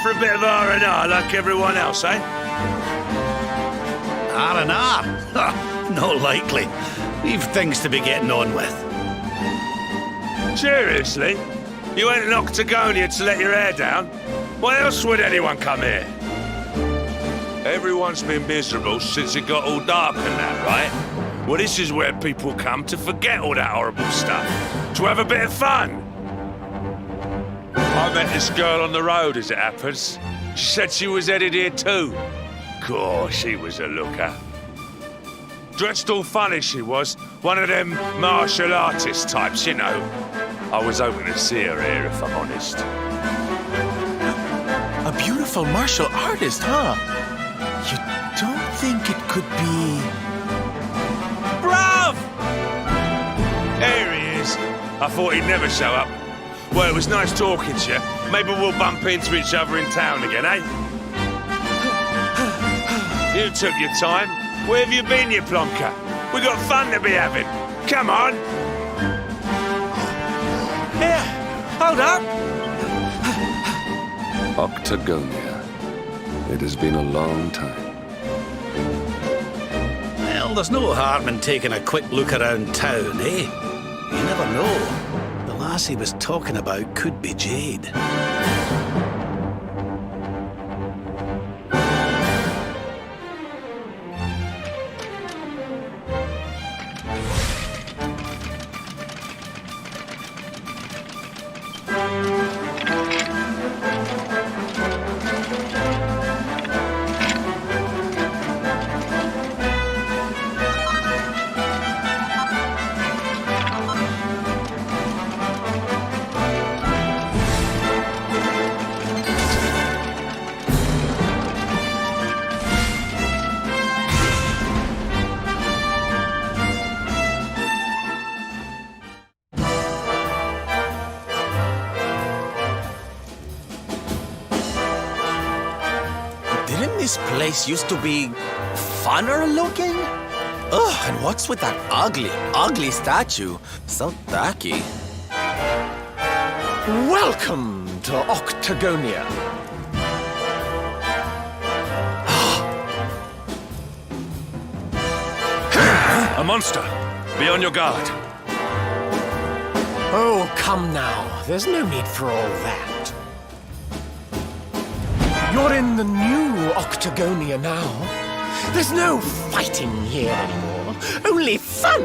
for a bit of R&R like everyone else, eh? R&R? Not likely. We've things to be getting on with. Seriously? You went to Octagonia to let your hair down? Why else would anyone come here? Everyone's been miserable since it got all dark and that, right? Well, this is where people come to forget all that horrible stuff. To have a bit of fun. I met this girl on the road, as it happens. She said she was headed here too. Gosh, she was a looker. Dressed all funny, she was. One of them martial artist types, you know. I was hoping to see her here, if I'm honest. A beautiful martial artist, huh? You don't think it could be... Bruv! There he is. I thought he'd never show up. Well, it was nice talking to you. Maybe we'll bump into each other in town again, eh? You took your time. Where have you been, you plonker? We got fun to be having. Come on. Here, hold up. Octagonia. It has been a long time. Well, there's no harm in taking a quick look around town, eh? You never know. The lass he was talking about could be Jade. This place used to be funner looking? Ugh, and what's with that ugly statue? So tacky. Welcome to Octagonia. A monster! Be on your guard. Oh, come now. There's no need for all that. You're in the new Octagonia now. There's no fighting here anymore. Only fun.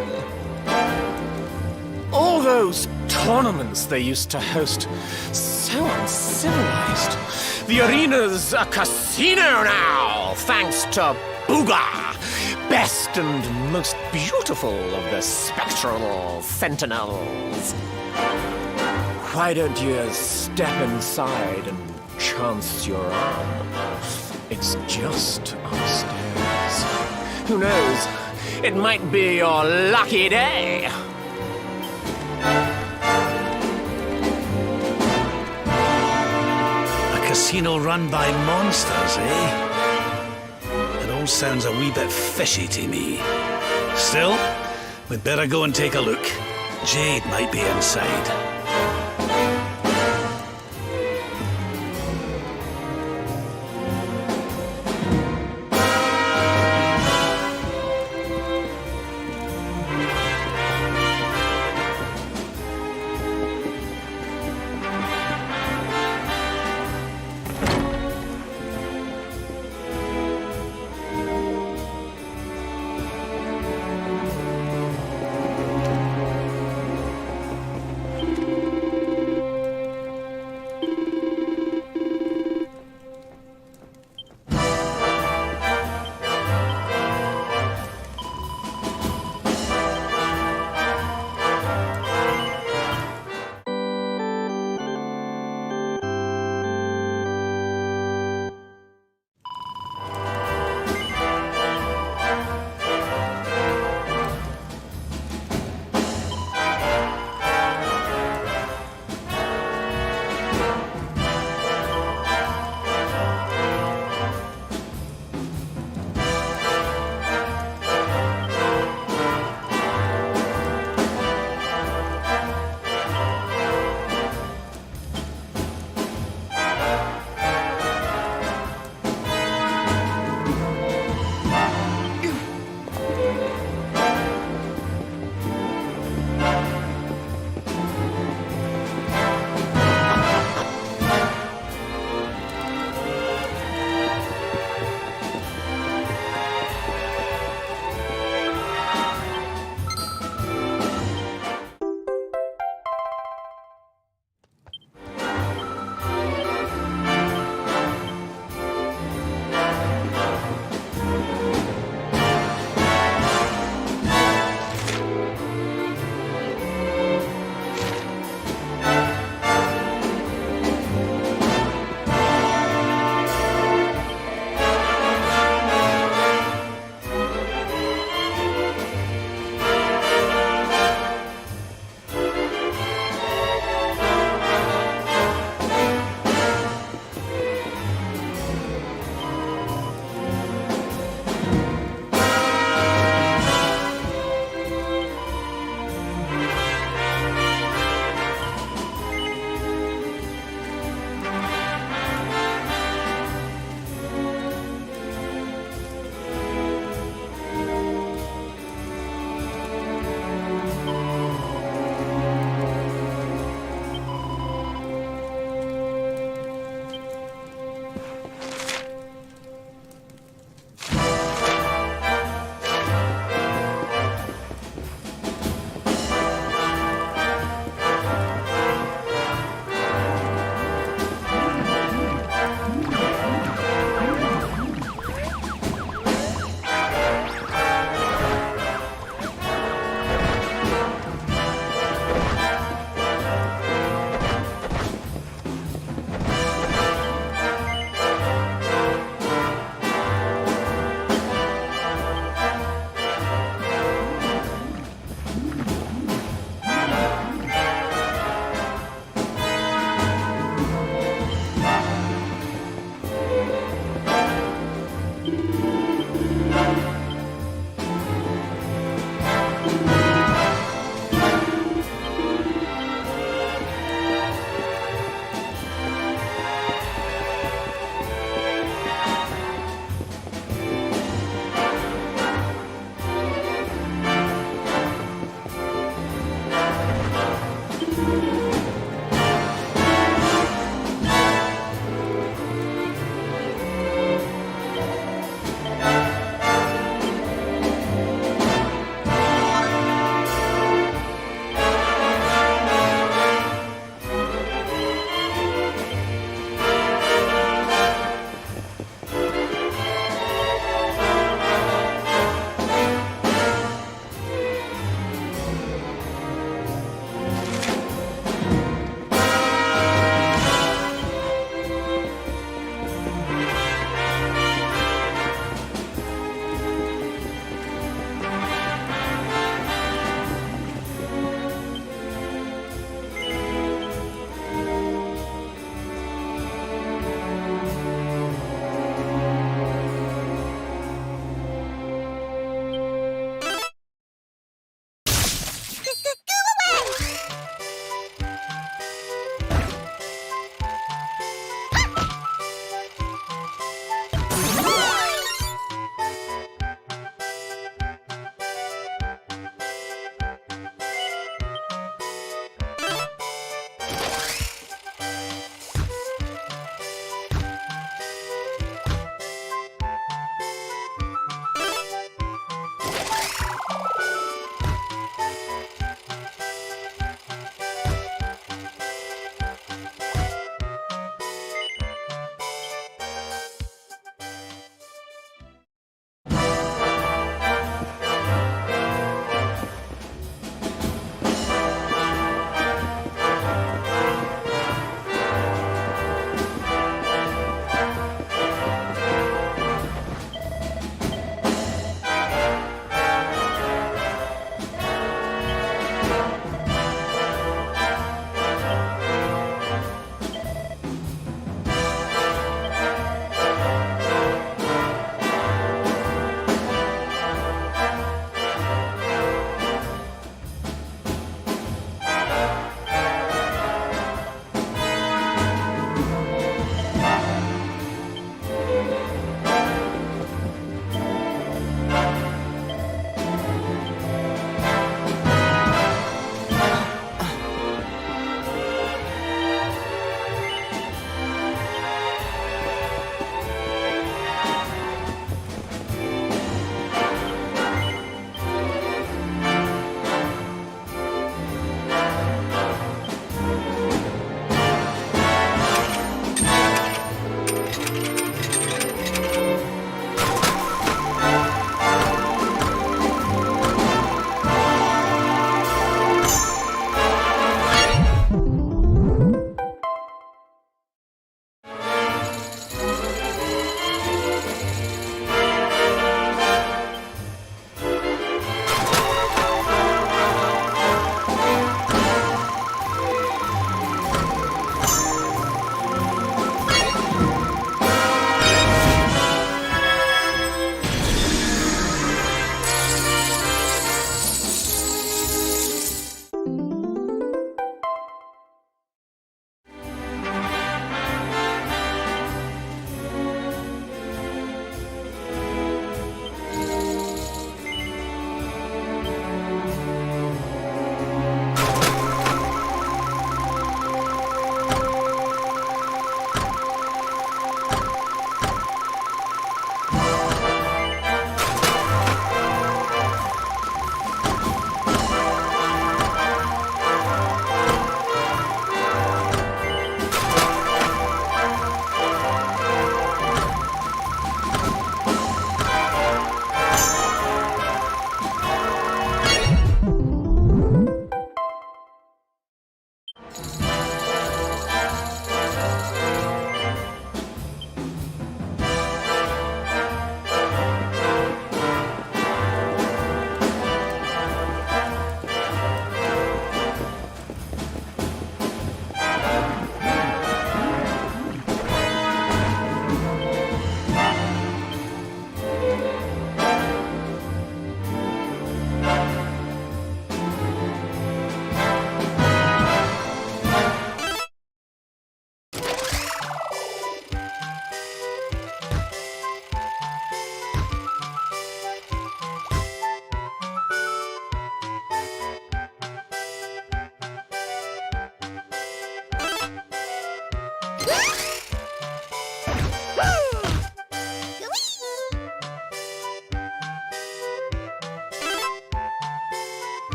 All those tournaments they used to host, so uncivilized. The arena's a casino now, thanks to Booga, best and most beautiful of the spectral sentinels. Why don't you step inside and chance your arm? It's just upstairs. Who knows? It might be your lucky day. A casino run by monsters, eh? It all sounds a wee bit fishy to me. Still, we'd better go and take a look. Jade might be inside.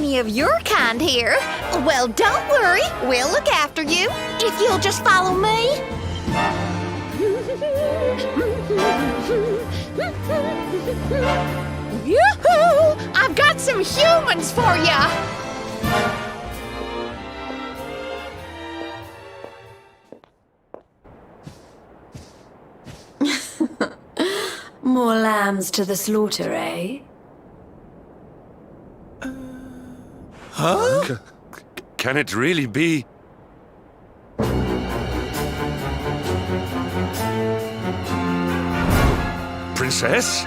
any of your kind here. Well, don't worry. We'll look after you if you'll just follow me. Yoo-hoo! I've got some humans for ya! More lambs to the slaughter, eh? Huh? Can it really be? Princess?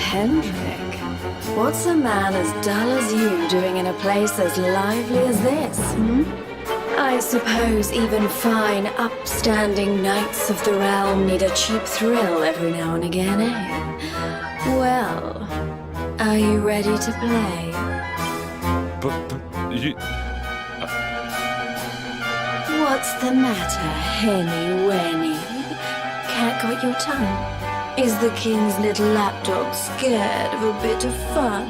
Hendrik, what's a man as dull as you doing in a place as lively as this, I suppose even fine, upstanding knights of the realm need a cheap thrill every now and again, eh? Well, are you ready to play? But you... What's the matter, Henny Wenny? Cat got your tongue? Is the king's little lapdog scared of a bit of fun?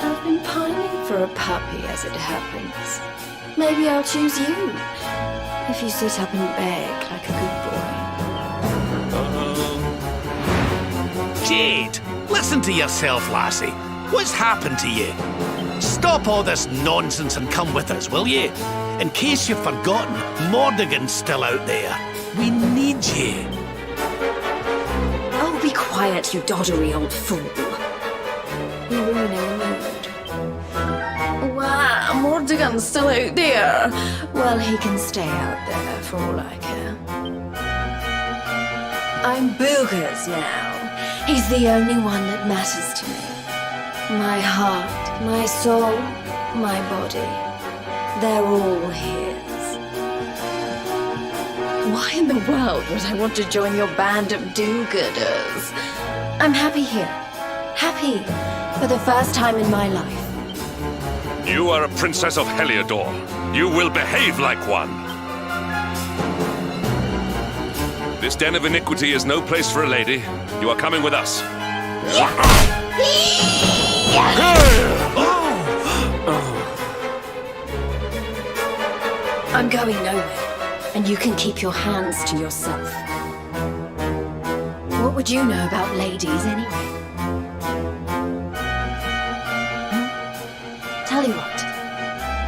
I've been pining for a puppy as it happens. Maybe I'll choose you, if you sit up and beg like a good boy. Jade, listen to yourself, lassie. What's happened to you? Stop all this nonsense and come with us, will you? In case you've forgotten, Mordigan's still out there. We need you. Oh, be quiet, you doddery old fool. You're ruining the mood. Wow, Mordigan's still out there. Well, he can stay out there for all I care. I'm Boogers now. He's the only one that matters to me. My heart, my soul, my body. They're all his. Why in the world would I want to join your band of do-gooders? I'm happy here. Happy for the first time in my life. You are a princess of Heliodor. You will behave like one. This den of iniquity is no place for a lady. You are coming with us. I'm going nowhere, and you can keep your hands to yourself. What would you know about ladies anyway? Tell you what,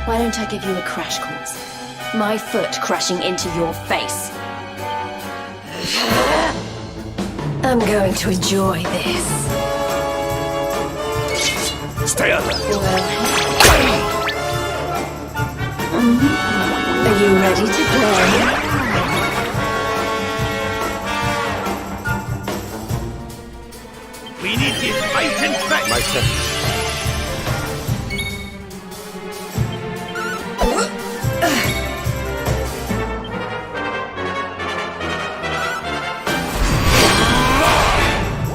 why don't I give you a crash course? My foot crashing into your face. I'm going to enjoy this. Stay up. Are you ready to play? We need you fighting fit. My turn.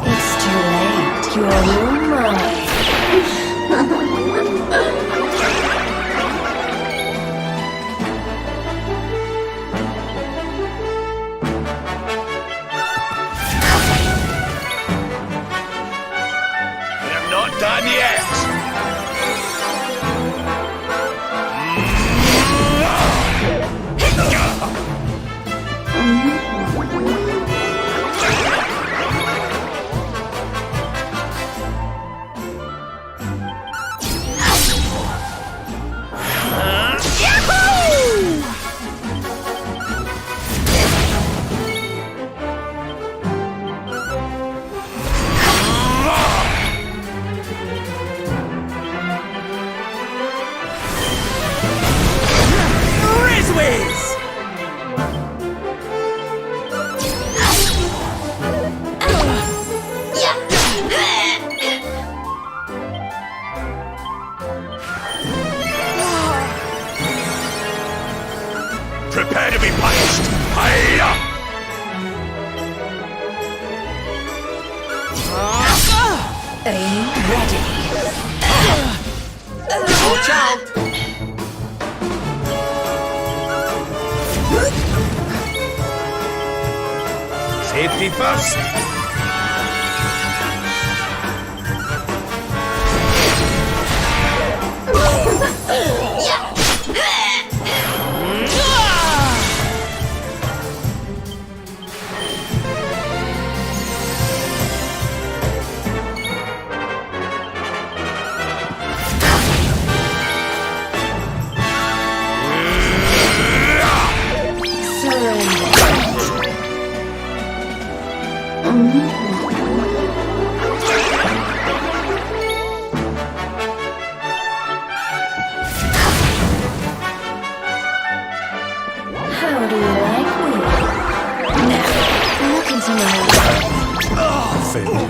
It's too late. You're mine. Done yet! Prepare to be punished! Hiya! Are you ready? Watch out! Safety first! How do you like me? Now, look into my eyes. Failure.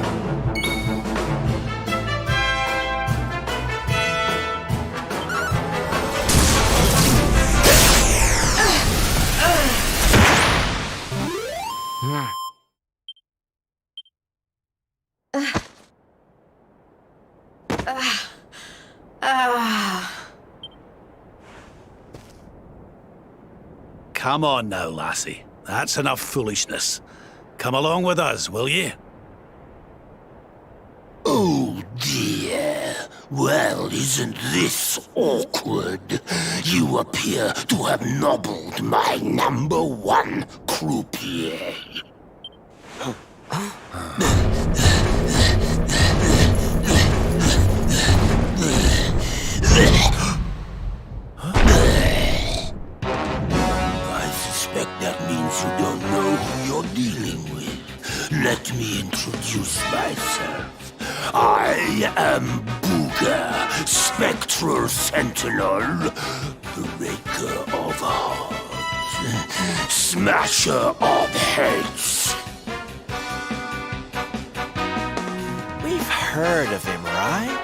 Come on now, lassie. That's enough foolishness. Come along with us, will you? Oh dear. Well, isn't this awkward? You appear to have nobbled my #1 croupier. I suspect that means you don't know who you're dealing with. Let me introduce myself. I am Booga, Spectral Sentinel, Breaker of Hearts, Smasher of Heads. We've heard of him, right?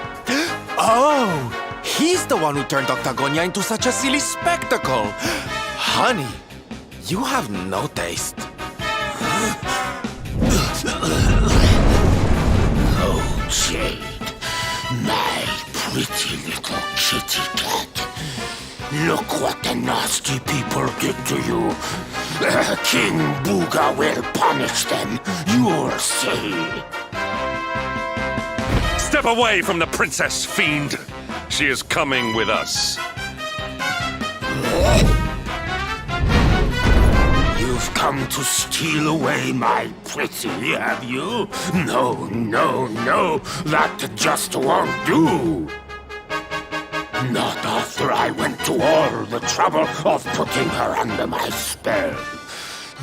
Oh! He's the one who turned Octagonia into such a silly spectacle! Honey, you have no taste. Oh, Jade, my pretty little kitty cat. Look what the nasty people did to you. King Booga will punish them, you'll see. Step away from the princess, fiend! She is coming with us. You've come to steal away my pretty, have you? No, no, no, that just won't do. Not after I went to all the trouble of putting her under my spell.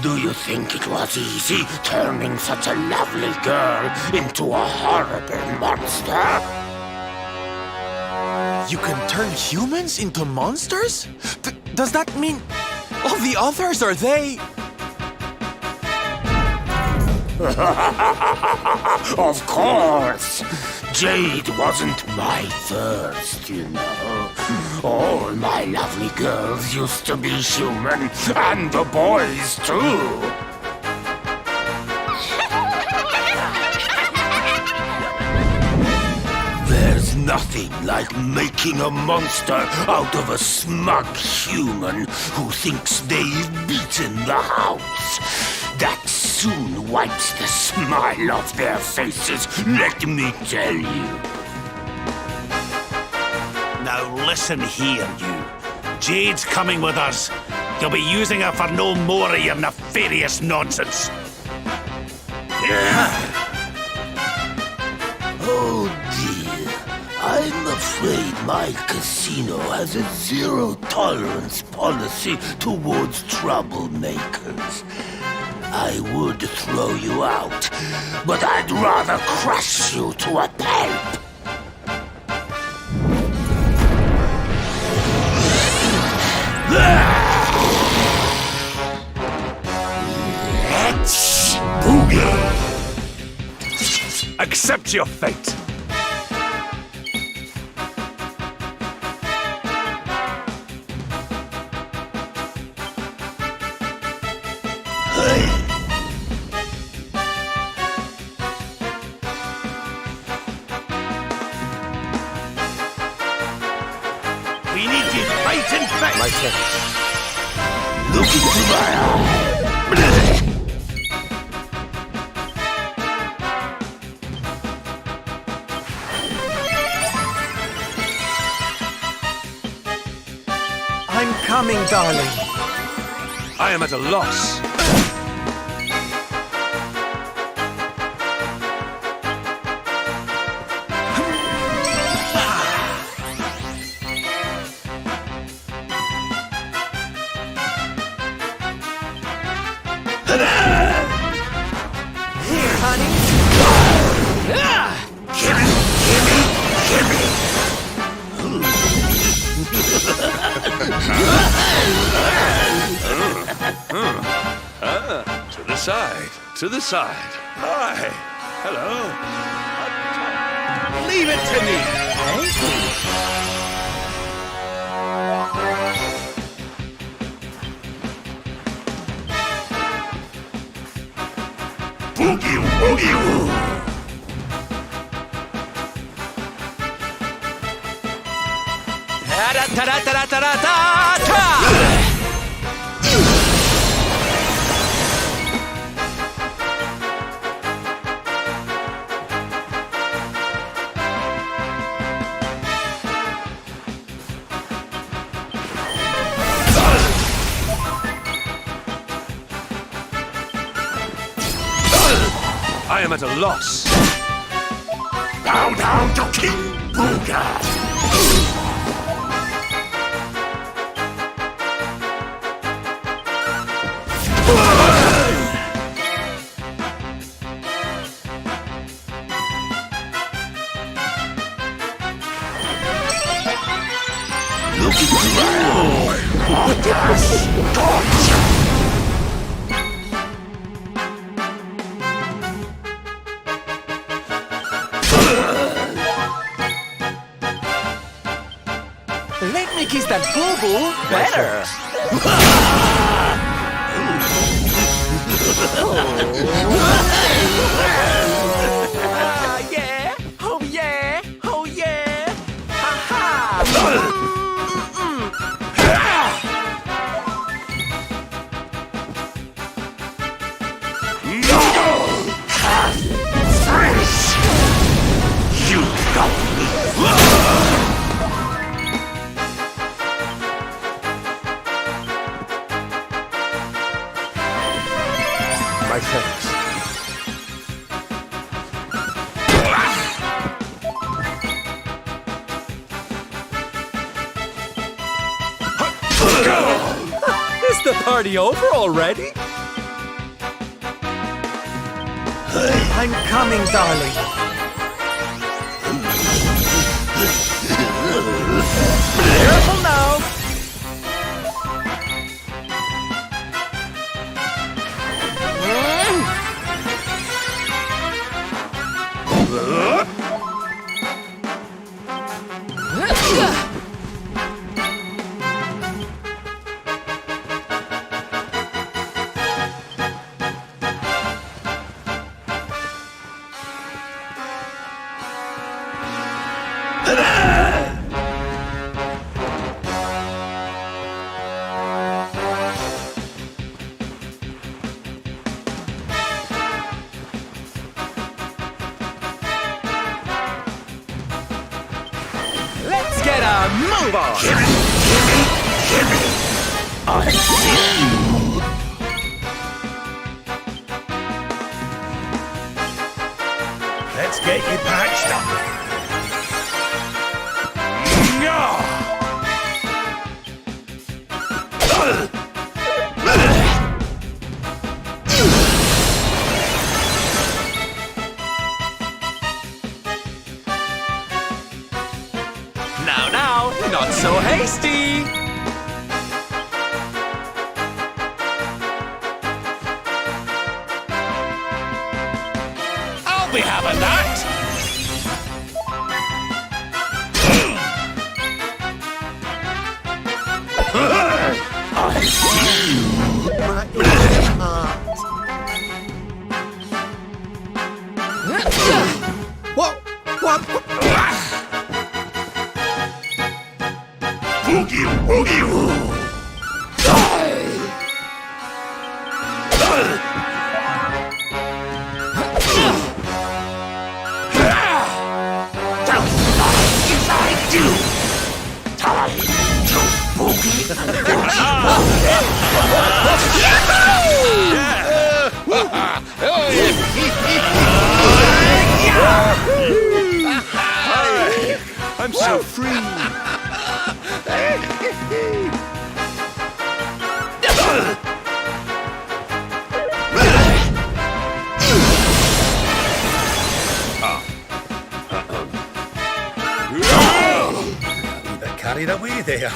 Do you think it was easy turning such a lovely girl into a horrible monster? You can turn humans into monsters? Does that mean all the others are they? Of course! Jade wasn't my first, you know. All my lovely girls used to be human, and the boys too. There's nothing like making a monster out of a smug human who thinks they've beaten the house. That soon wipes the smile off their faces, let me tell you. Now listen here, you. Jade's coming with us. You'll be using her for no more of your nefarious nonsense. Oh dear, I'm afraid my casino has a zero-tolerance policy towards troublemakers. I would throw you out, but I'd rather crush you to a pulp. Let's boogie! Accept your fate! We need you fight and fight! My turn. Look into my eye! I'm coming, darling. I am at a loss. Here, honey. To the side. To the side. Hi. Hello. Leave it to me. Boogie woogie woo. I am at a loss. Bow down to King Booga. Looking around. Torture. Let me kiss that boo-boo better. Yeah. Oh, yeah. Oh, yeah. Ha-ha. You got me. My thanks. Is the party over already? I'm coming, darling. Careful now. Let's get a move on. I see you. Let's get you patched up. Now, not so hasty. I'll be having that. I see you. What? Boogie woogie woo. As I do. Time to boogie. I'm so free. carried away there.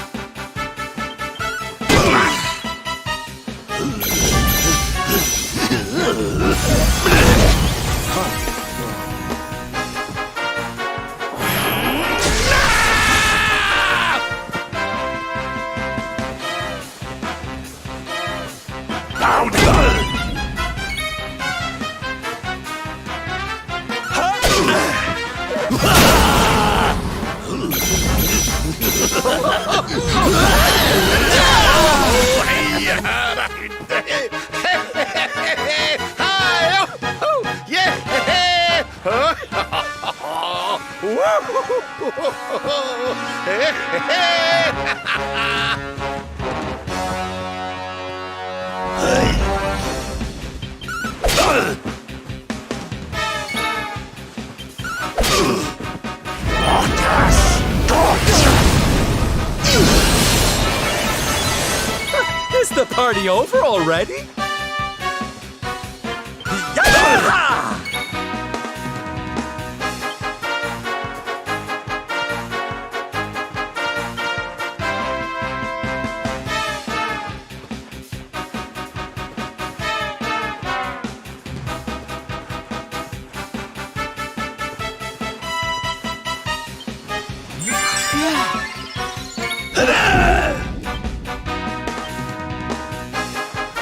Is the party over already?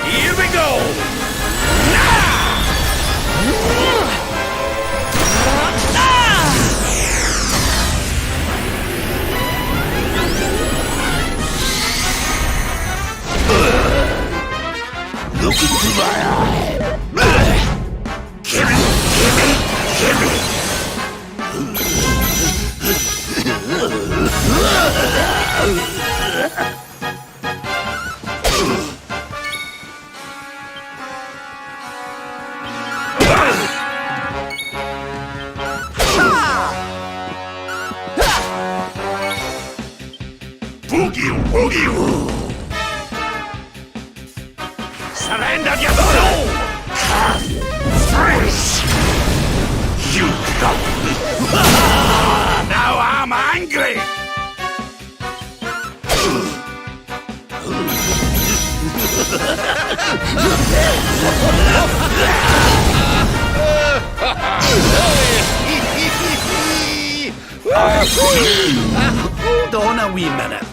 Here we go! Look into my eye! Boogie woogie woo! Surrender your soul! Freeze! You coward! Now I'm angry! Hold on a wee minute.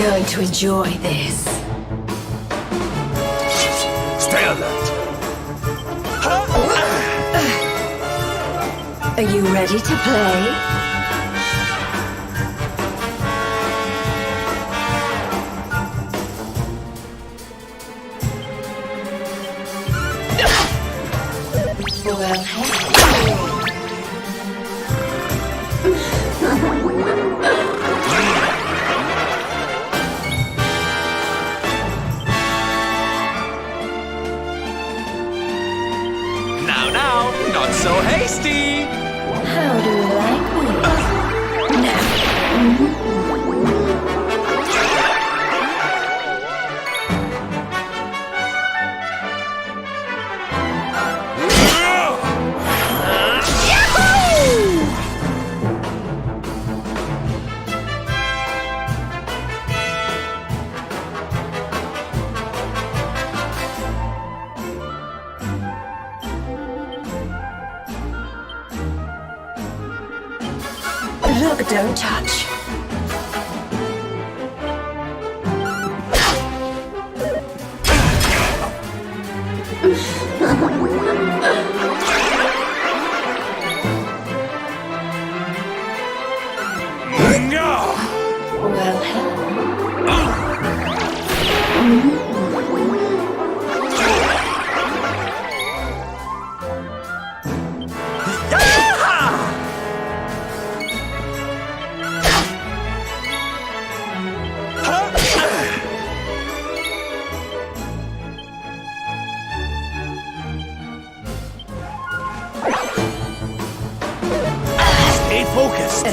going to enjoy this. Stay alert. Are you ready to play? Well, Now, not so hasty. how do you like me? Look, don't touch. Stay focused.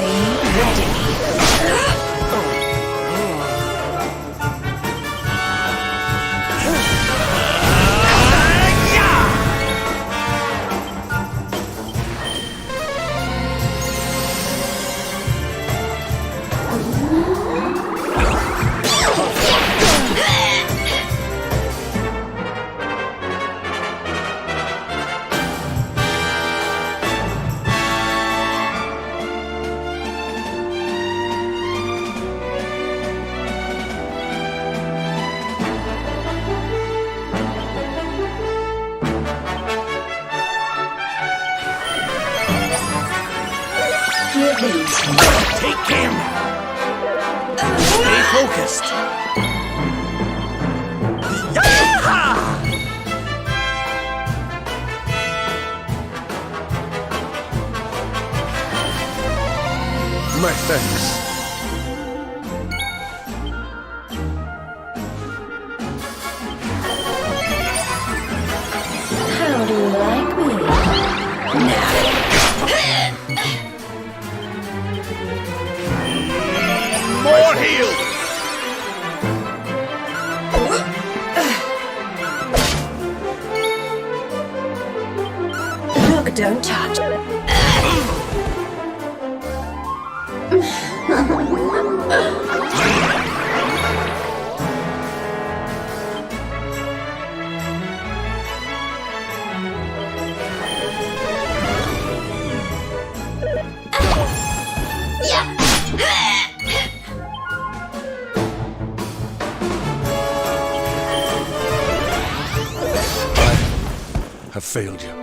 Take care now. Stay focused. My thanks. How do you like me? More heal. Look, don't touch. Have failed you.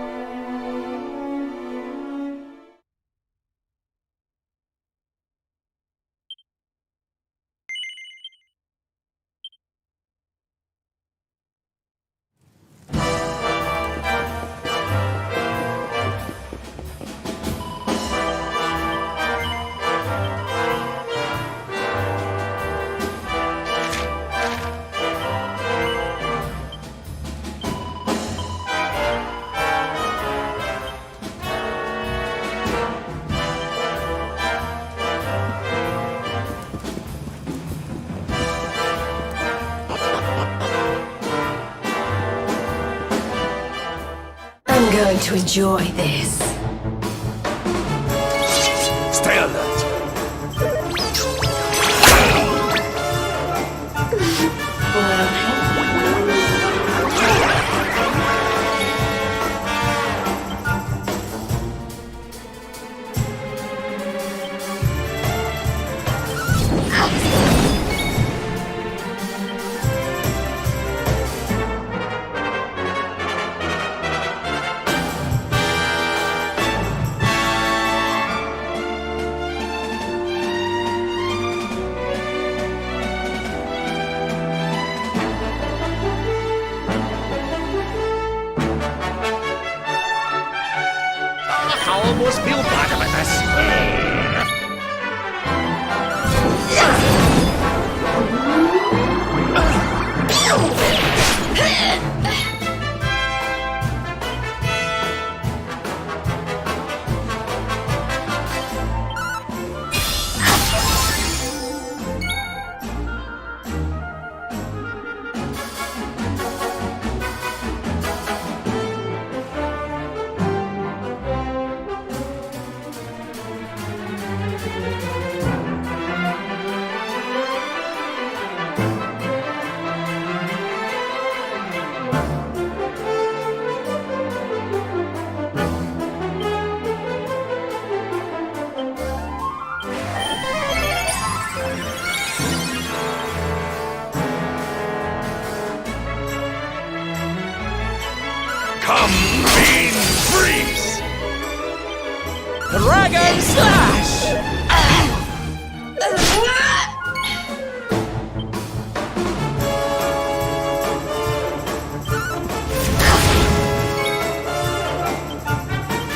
I'm going to enjoy this. Stay alert. almost feel bad about this. Come, Bean, freeze! Dragon Slash!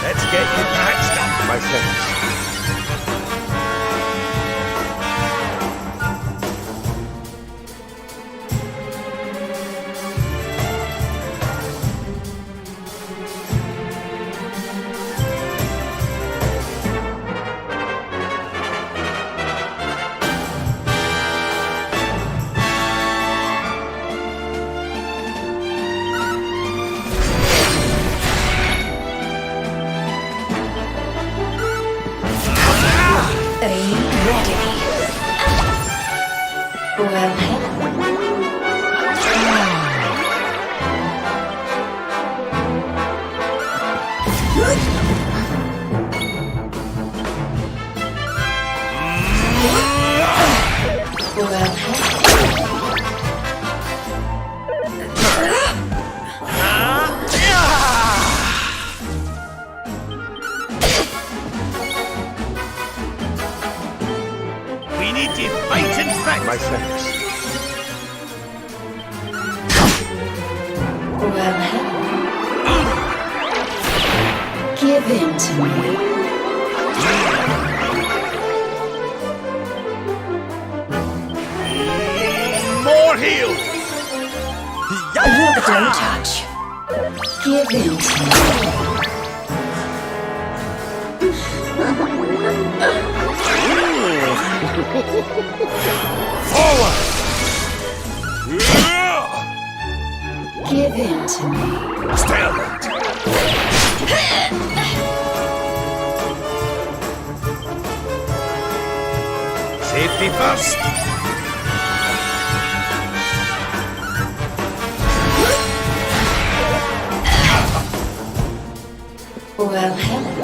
Let's get you patched up, my friends. Are you ready? Well, We need to fight and fight, my friends. give in to me. More heal! Don't touch. Give in to me. Forward! Give in to me. Stay alert! Safety first! Well, hello.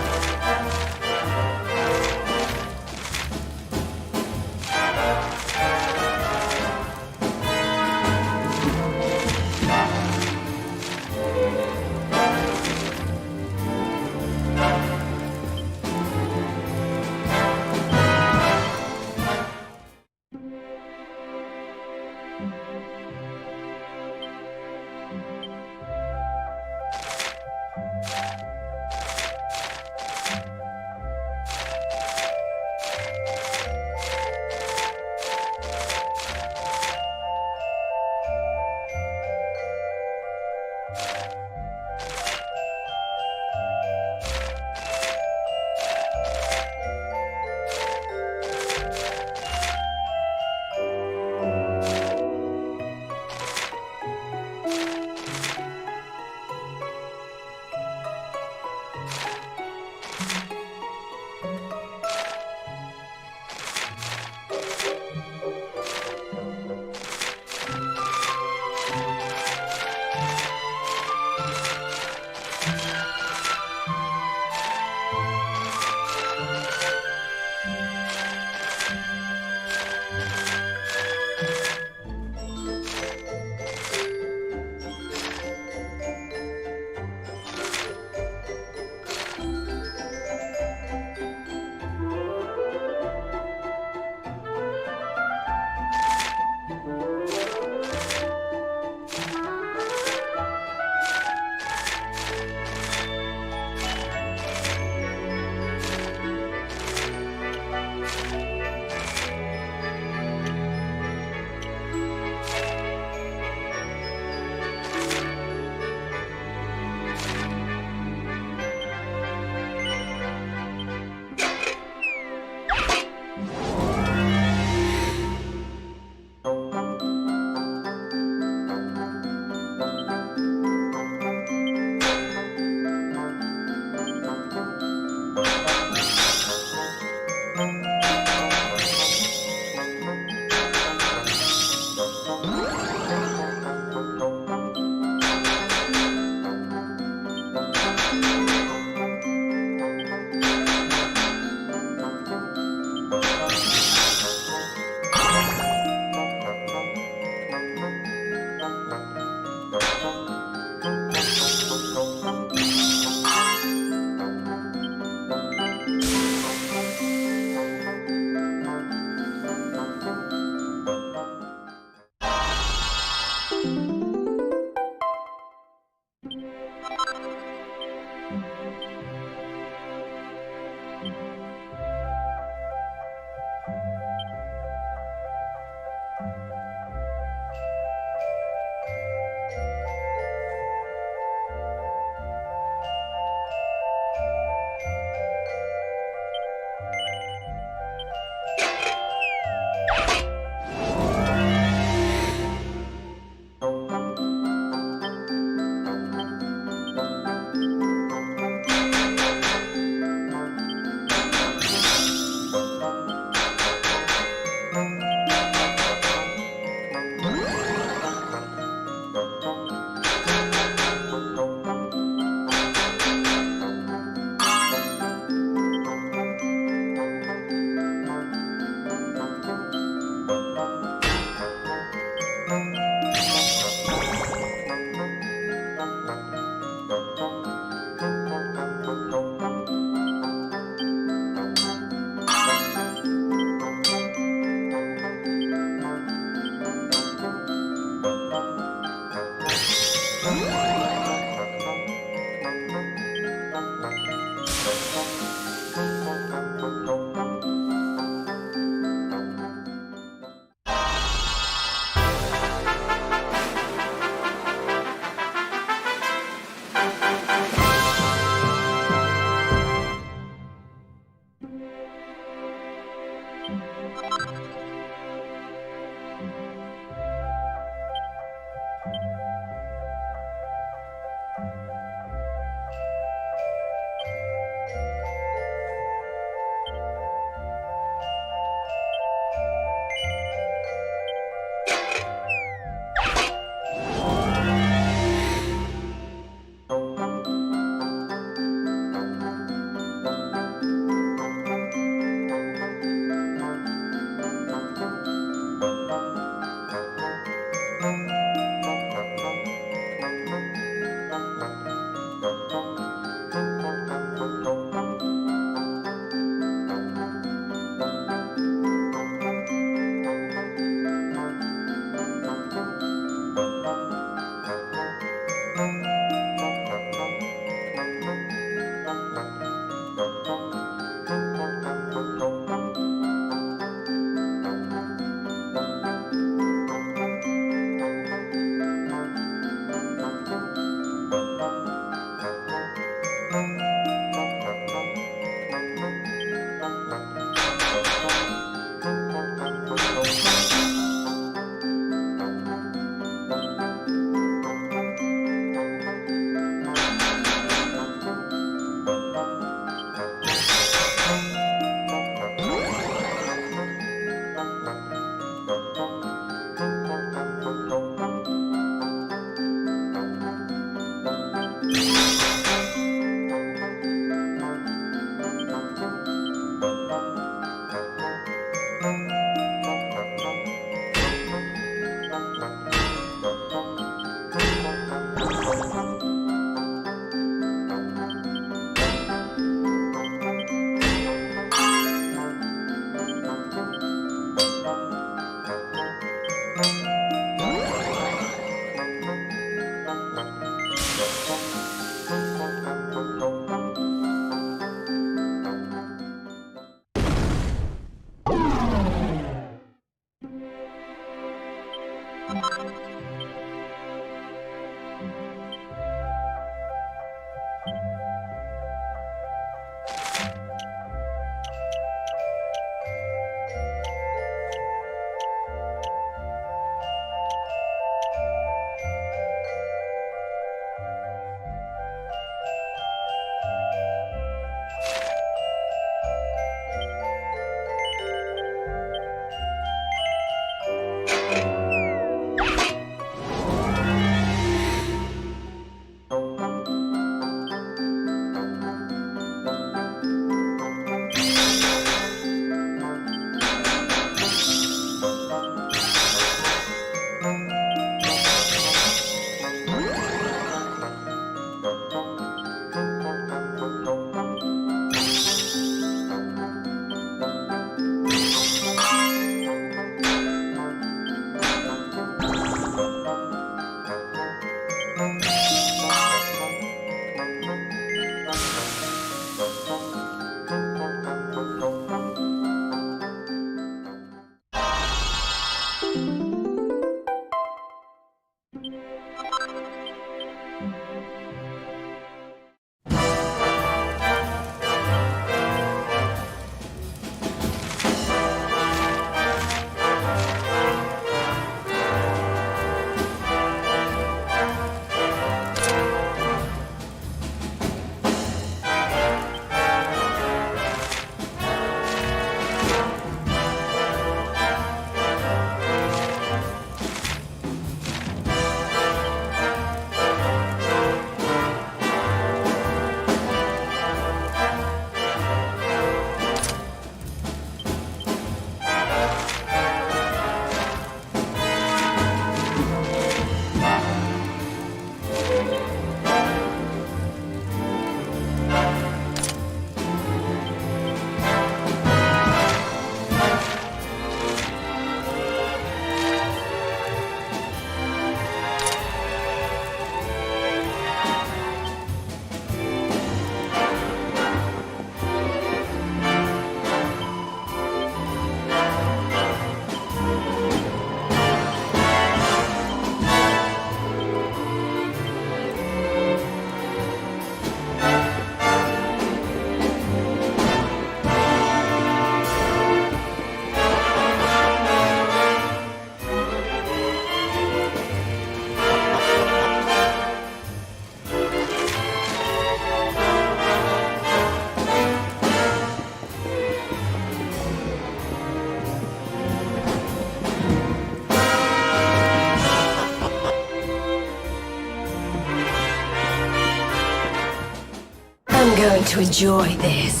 I'm going to enjoy this.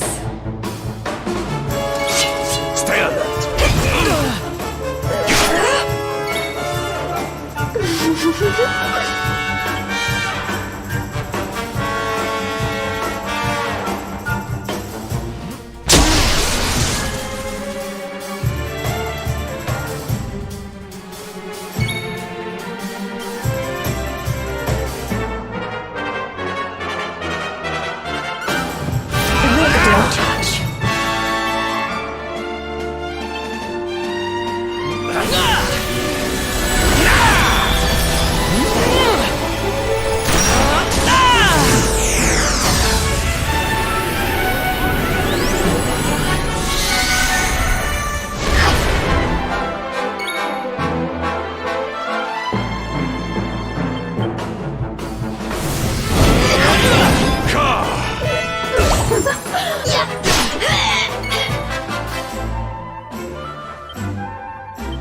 Stay alert. Don't touch.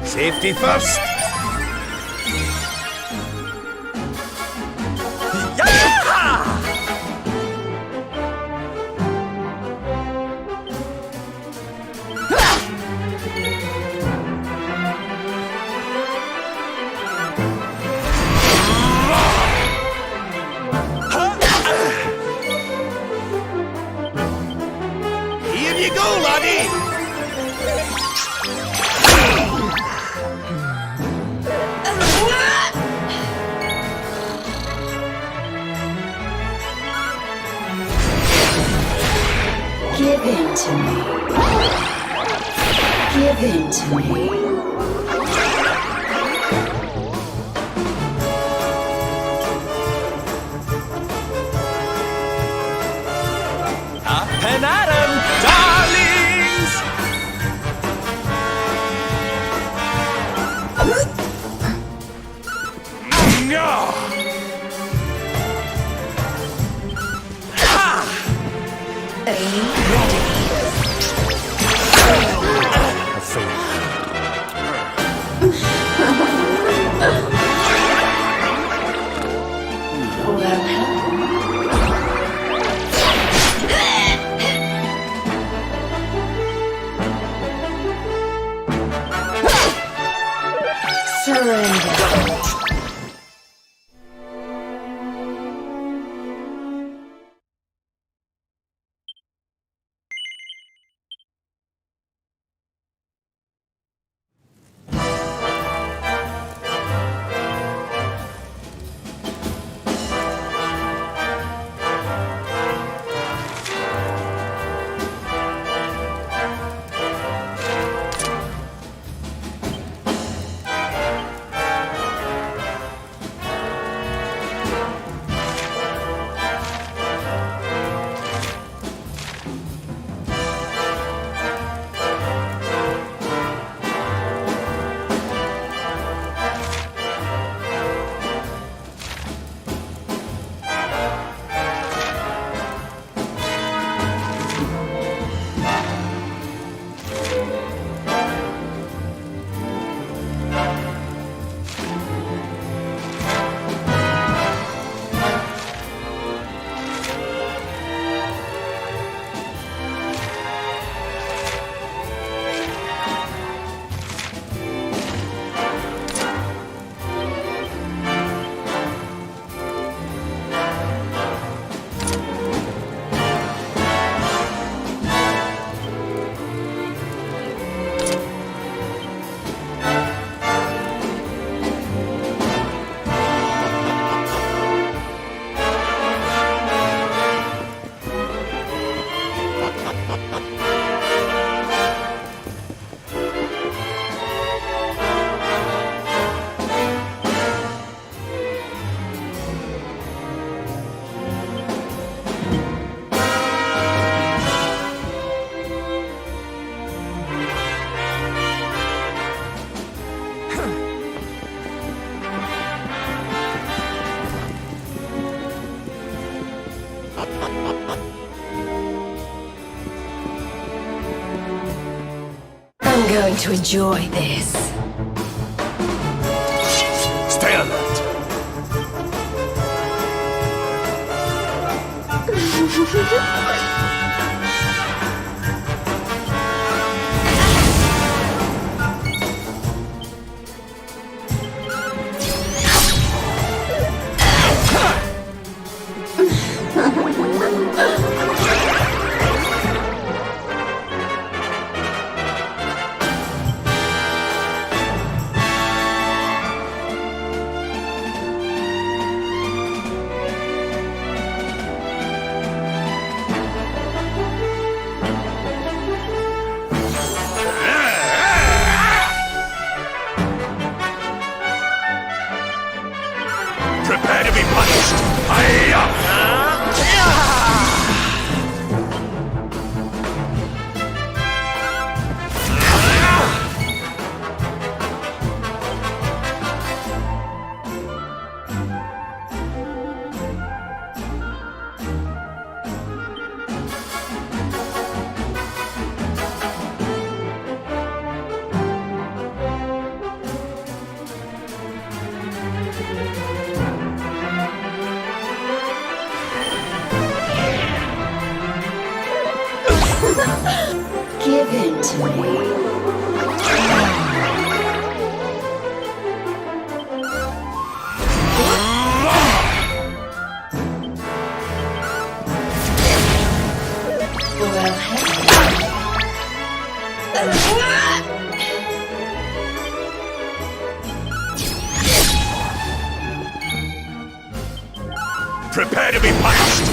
Safety first. Here you go, laddie. Give in to me. Give in to me. I'm going to enjoy this. Stay alert. Prepare to be punished! Give it to me. Prepare to be punished!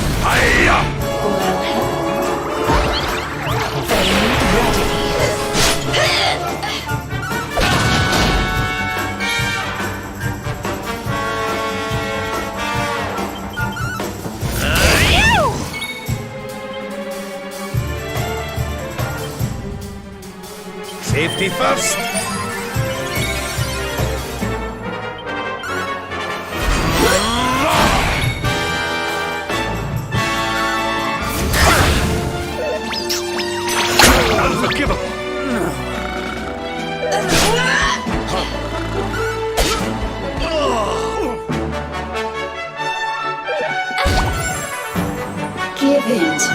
Safety first.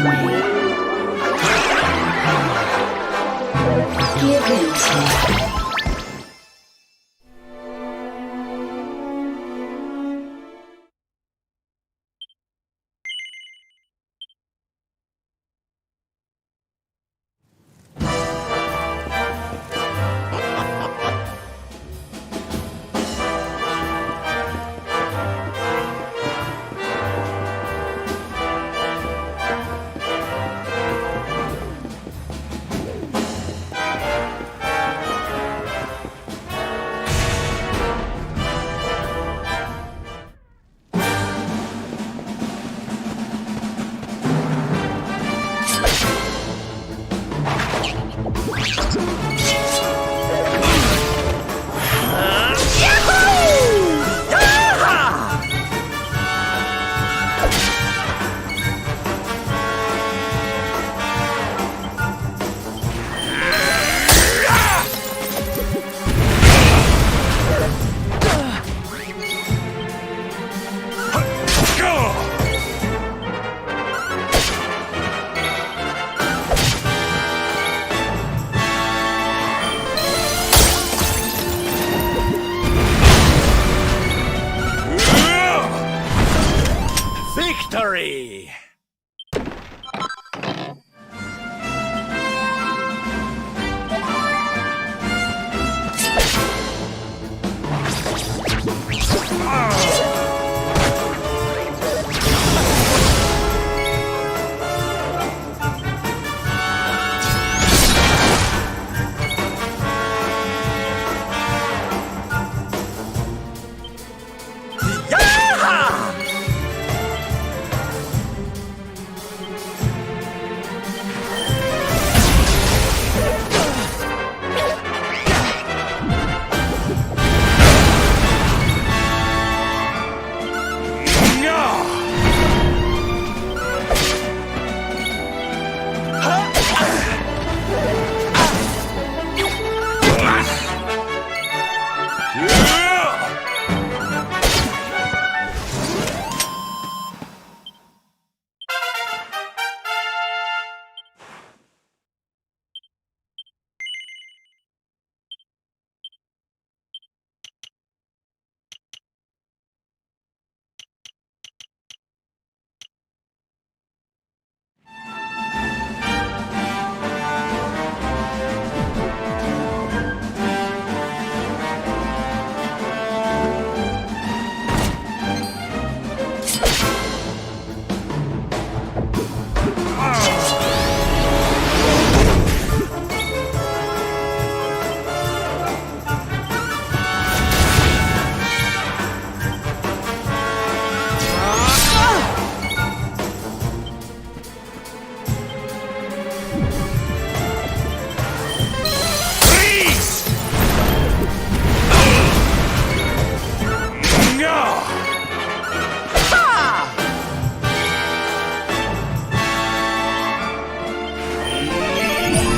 Give in to me. Victory!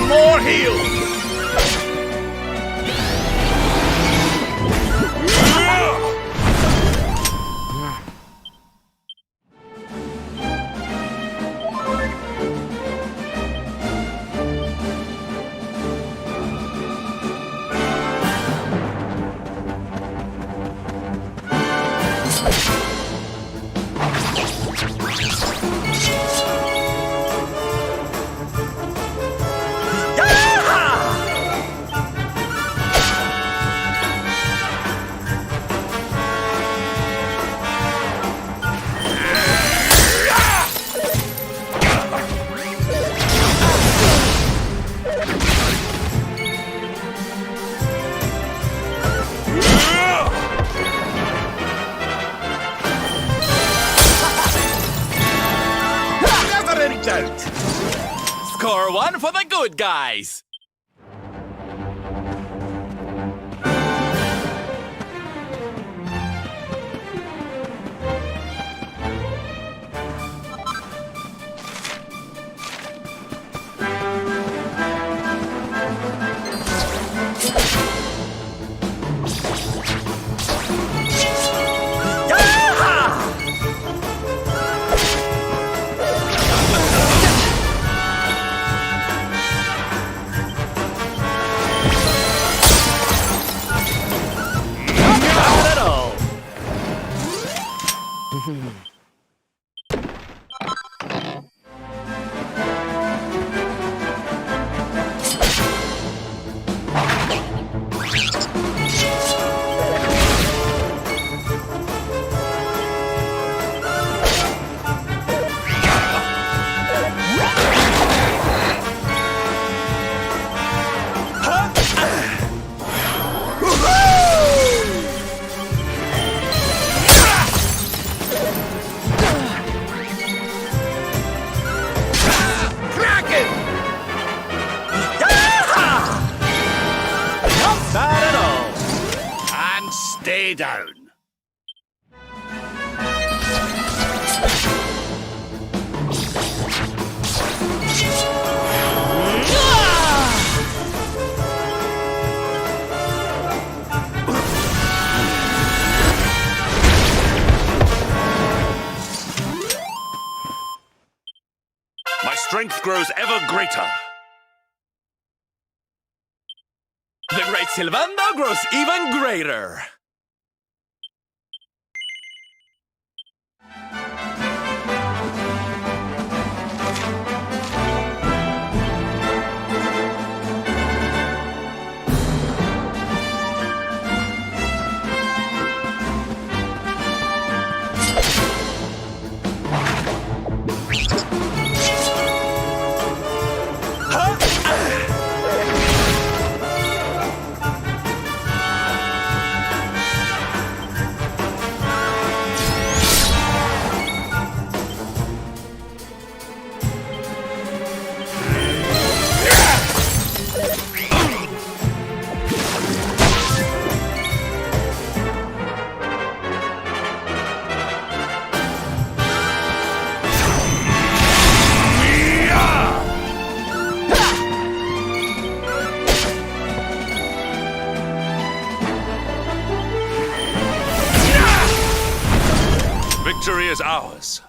More heal! Score one for the good guys! down. My strength grows ever greater. The great Silvando grows even greater. Victory is ours.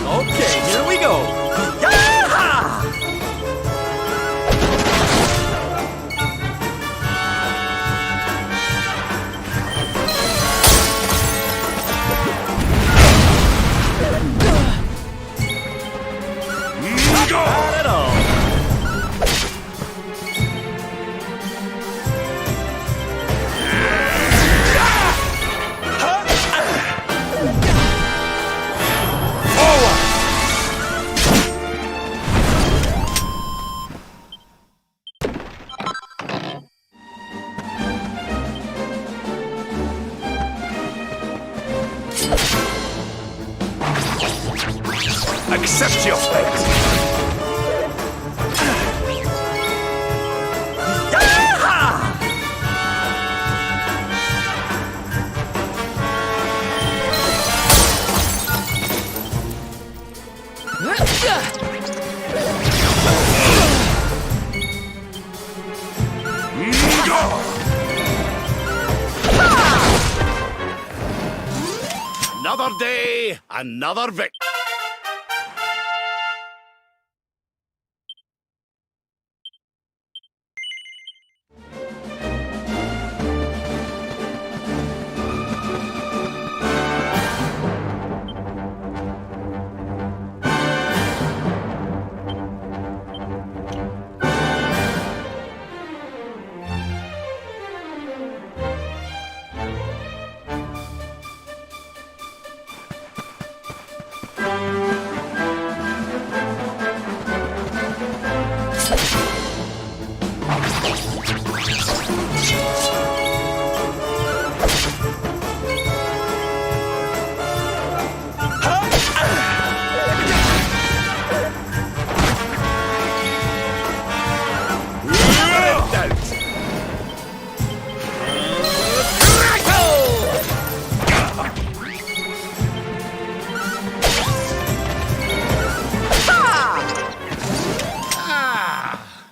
Okay, here we go. Yaha! Not at all. Accept your fate. Another day, another victory.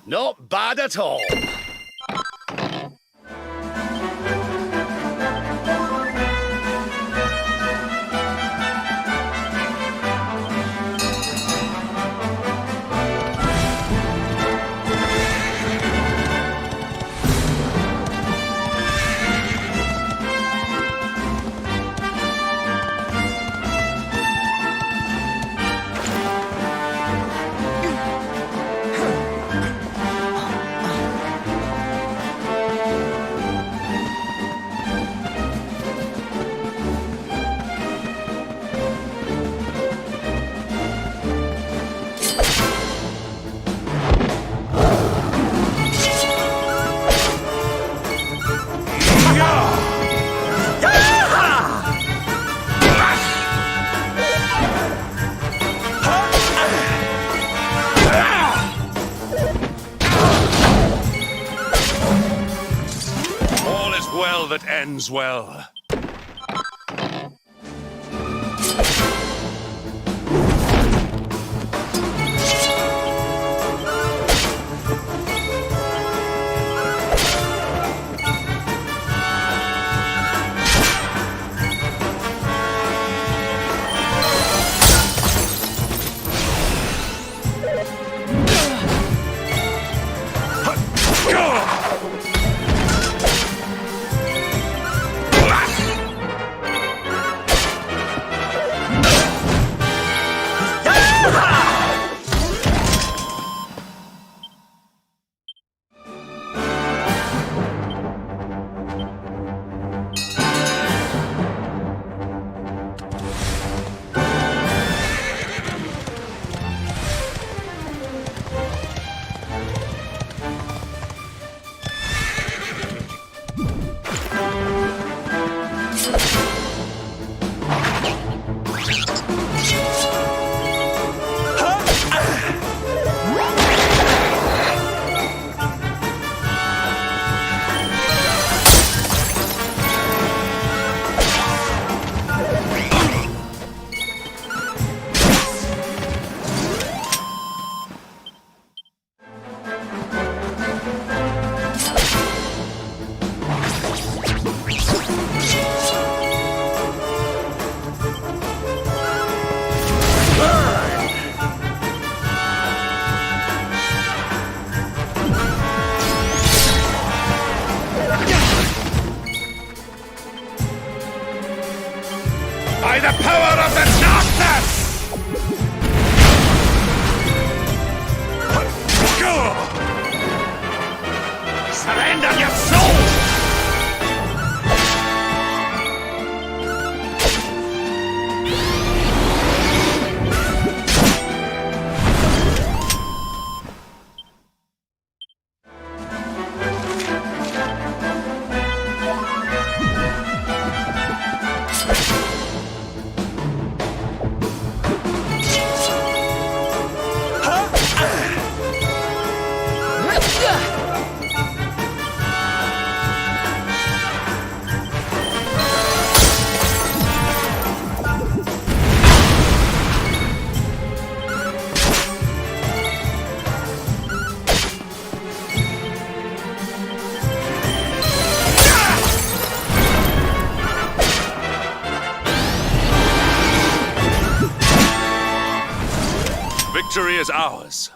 Not bad at all. that ends well. By the power of the darkness! Surrender your soul! Victory is ours.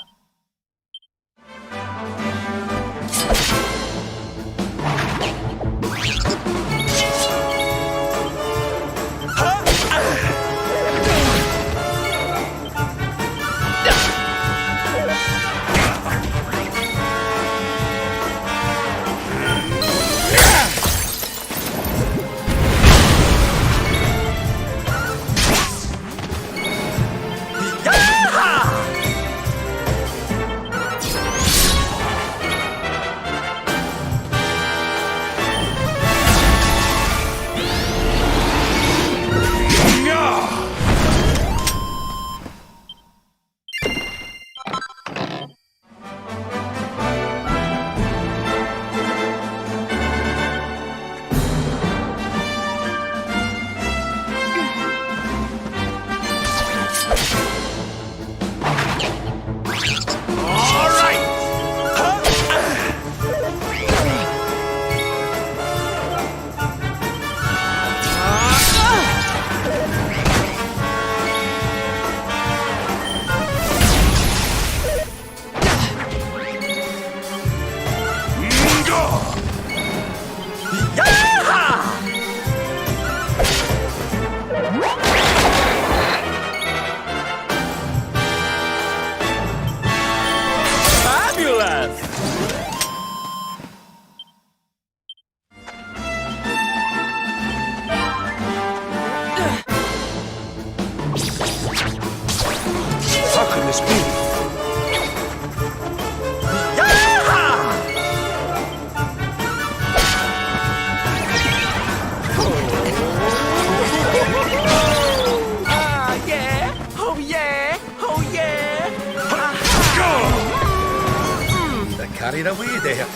Carried away there.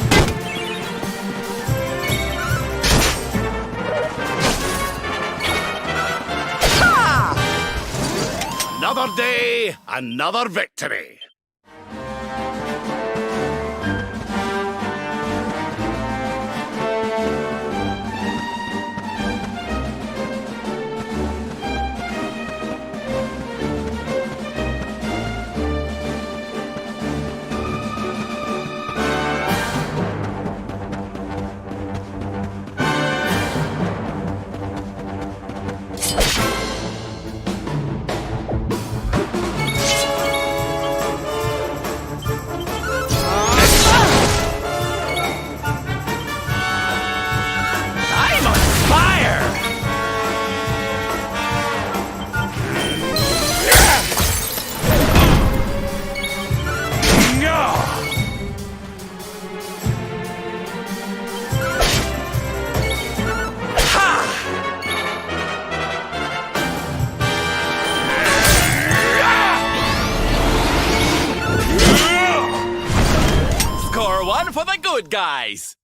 Another day, another victory. I'm on fire! Score one for the good guys.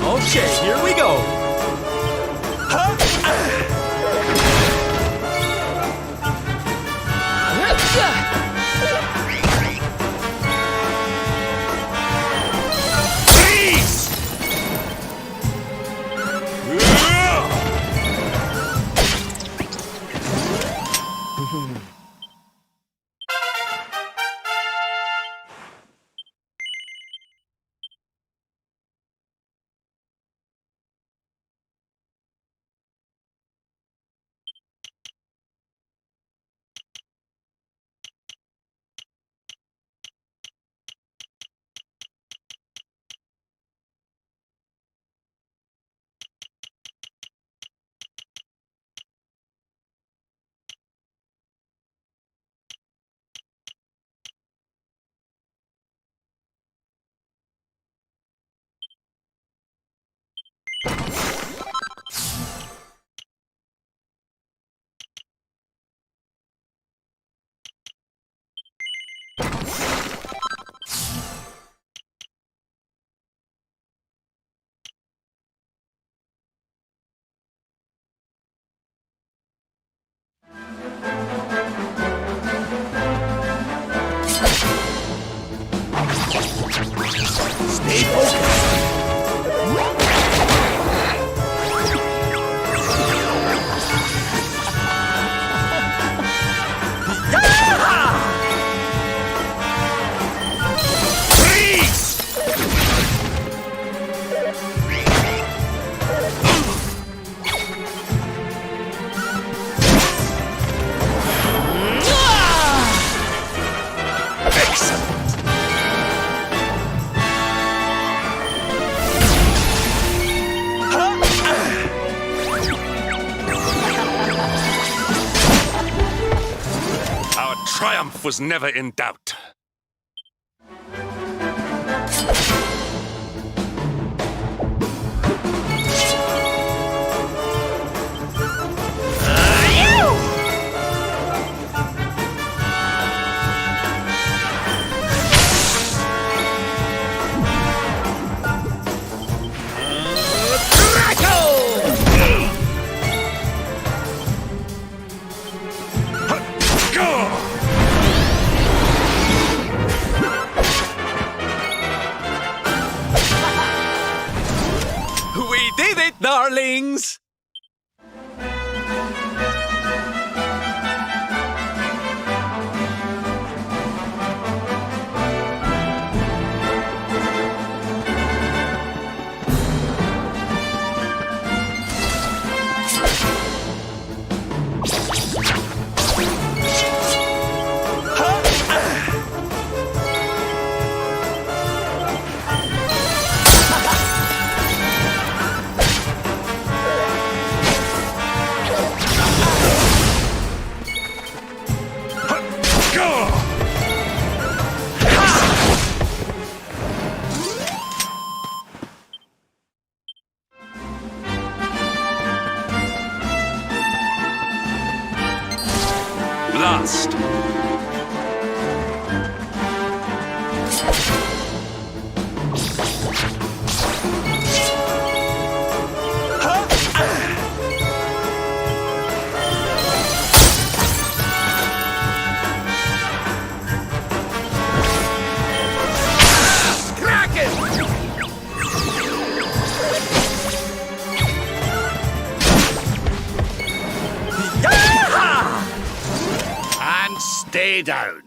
Okay, here we go. Stay focused. Triumph was never in doubt. We did it, darlings! stay down.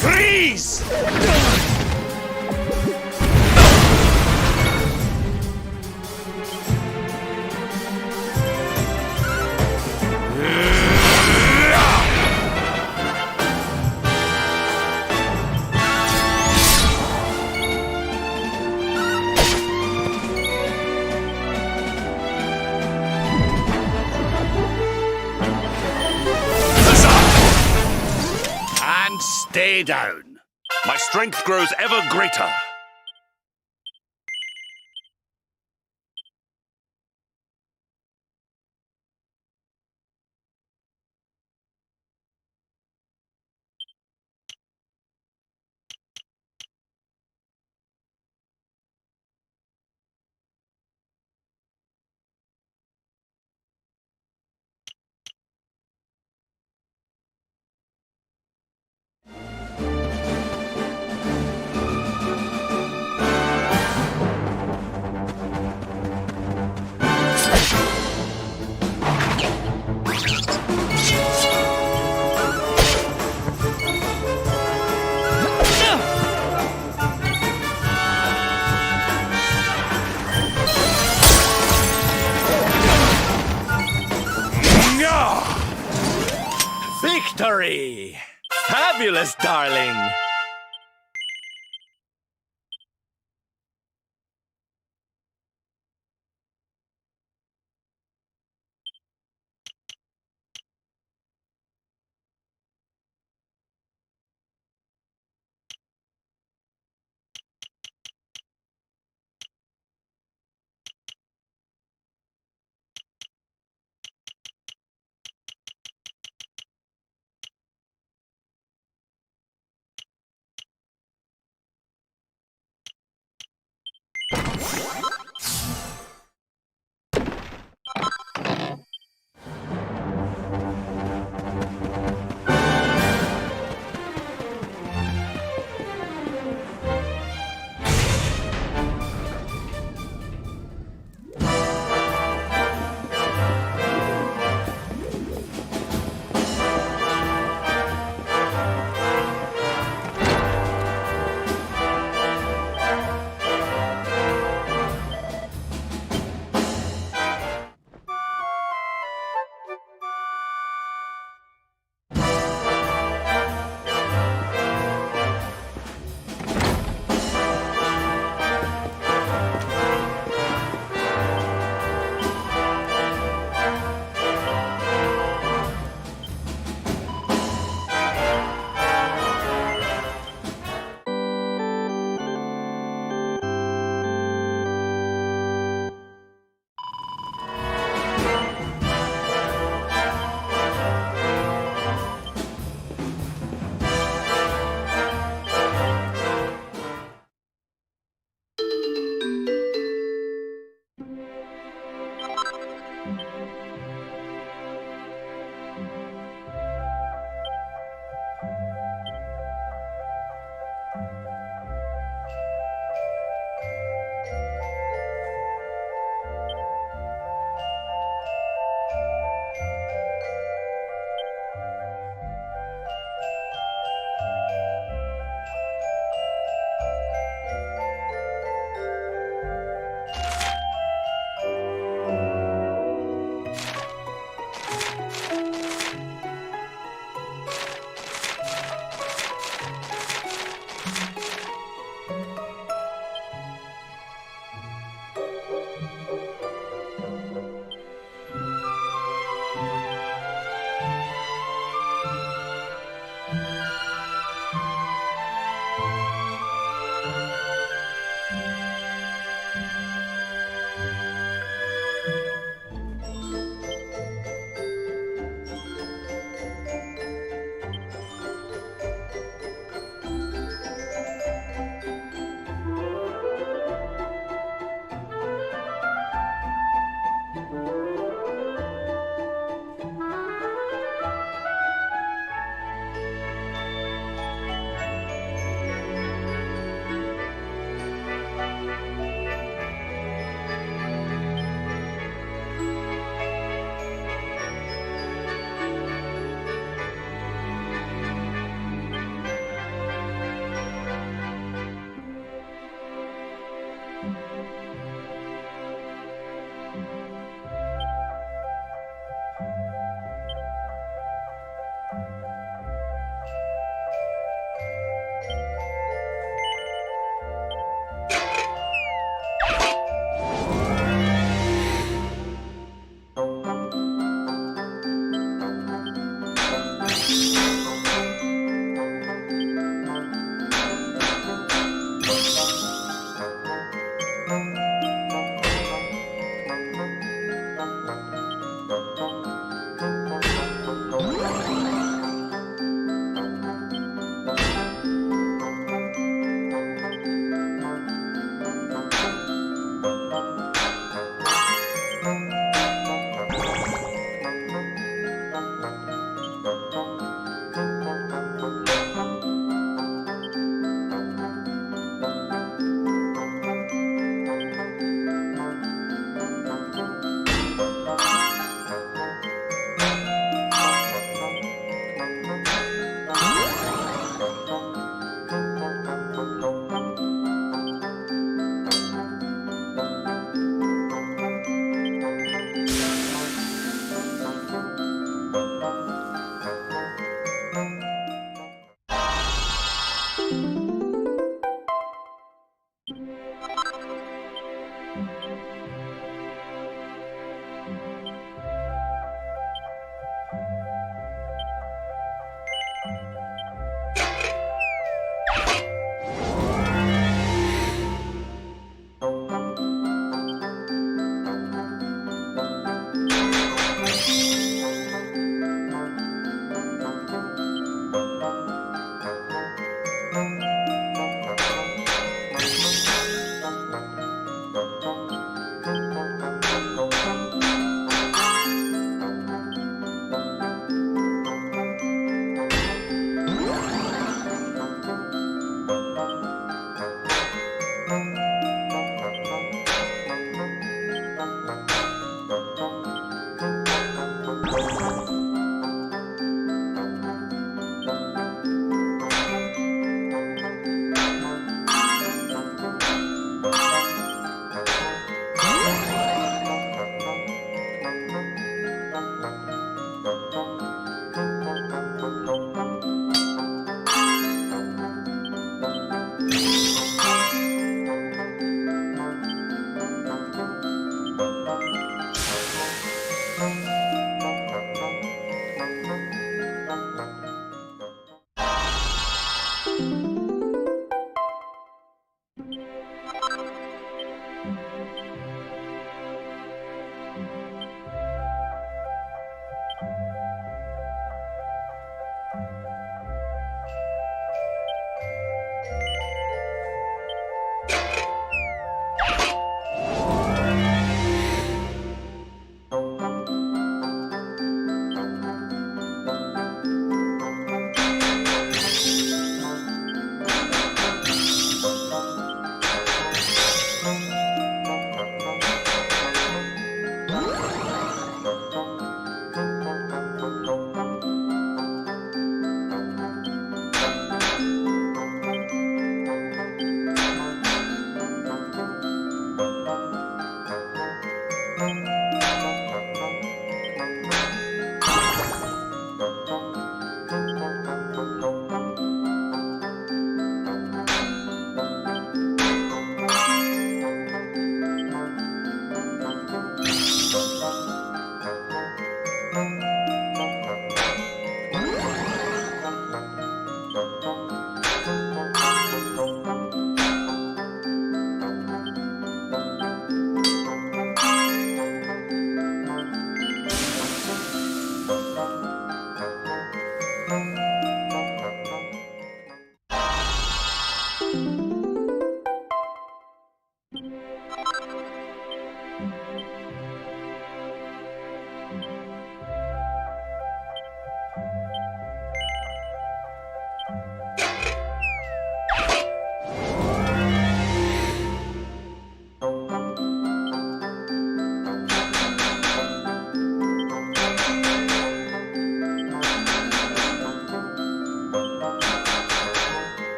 Freeze! And stay down. My strength grows ever greater. Victory! Fabulous, darling!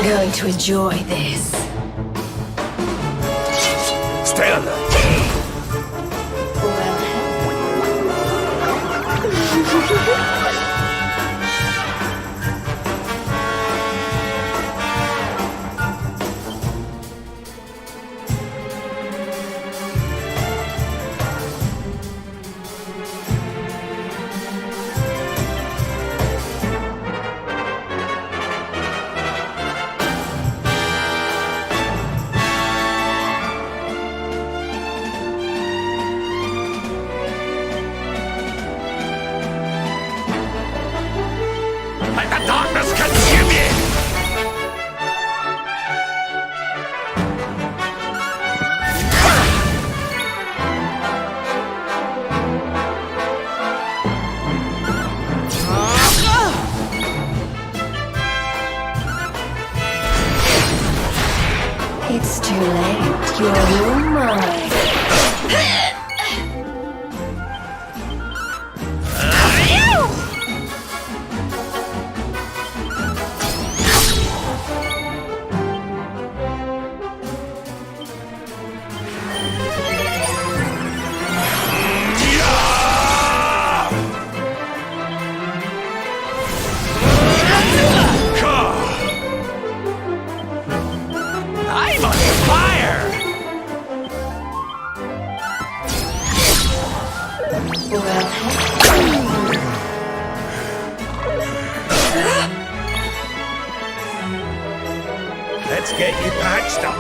going to enjoy this. Stay alert. Let the darkness consume you! It's too late. You're mine. I'm on fire! Let's get you patched up.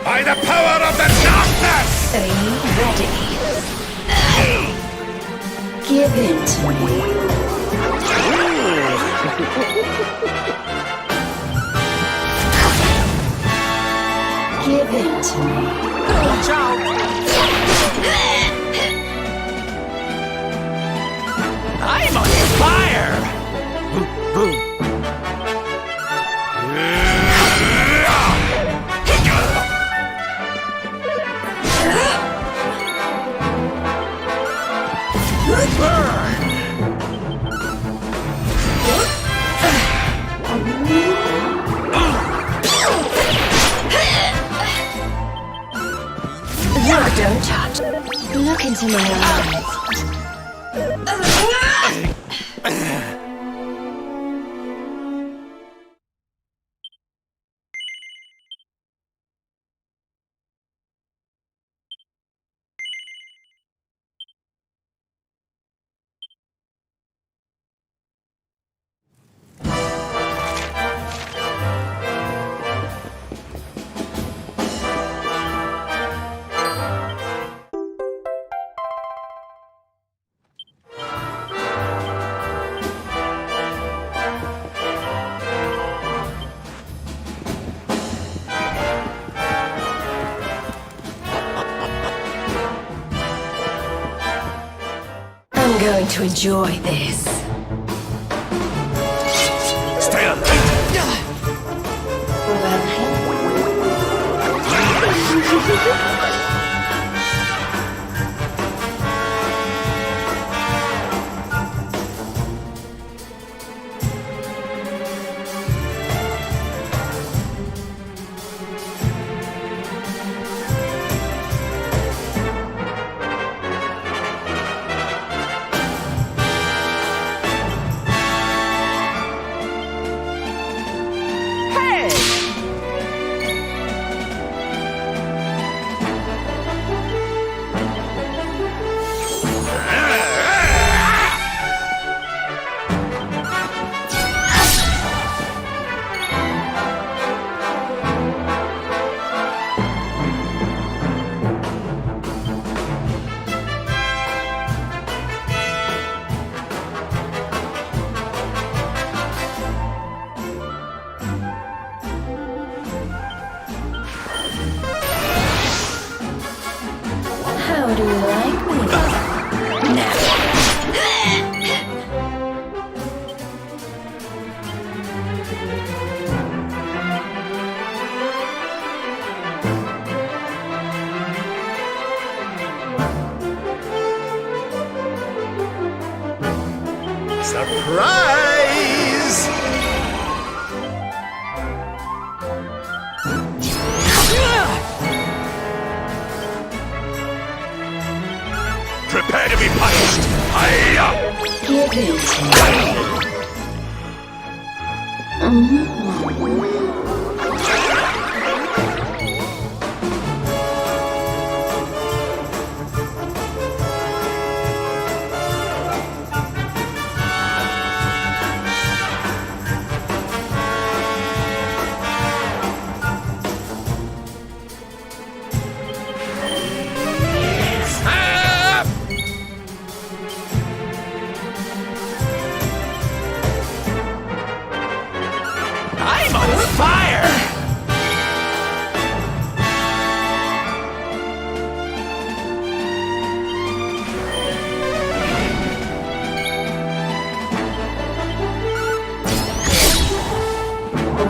By the power of the darkness! Ready. Give in to me. Give in to me. Watch out! I'm on fire! Don't touch. Look into my eyes. I'm going to enjoy this. Stay alert! Surprise! Prepare to be punished! Hiya! Give it to I'm on fire!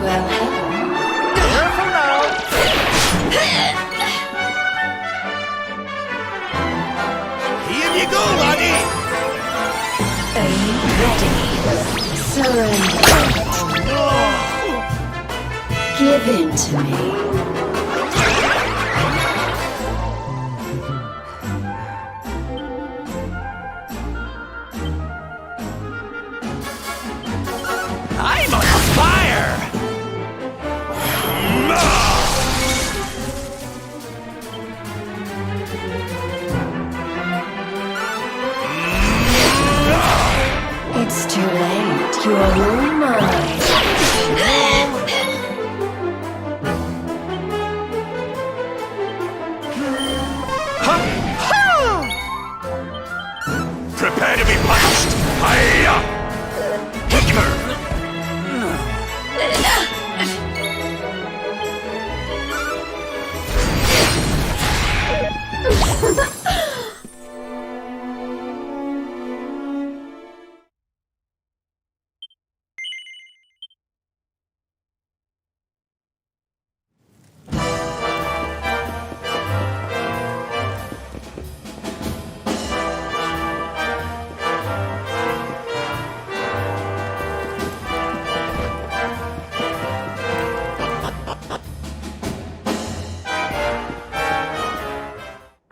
Well, Here you go, laddie! are you ready? Surrender. Give in to me. I'm on fire! It's too late. You are all mine. Prepare to be punished! Hiya!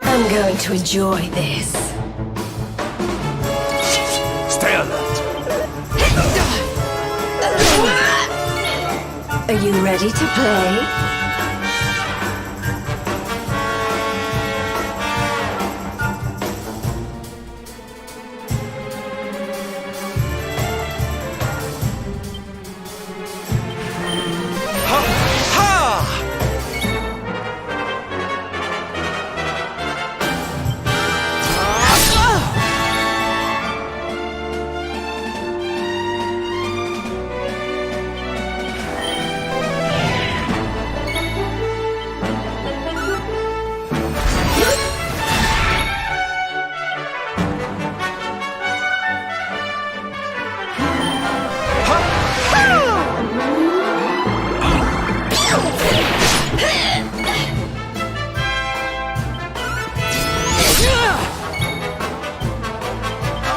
I'm going to enjoy this. Stay alert! Are you ready to play?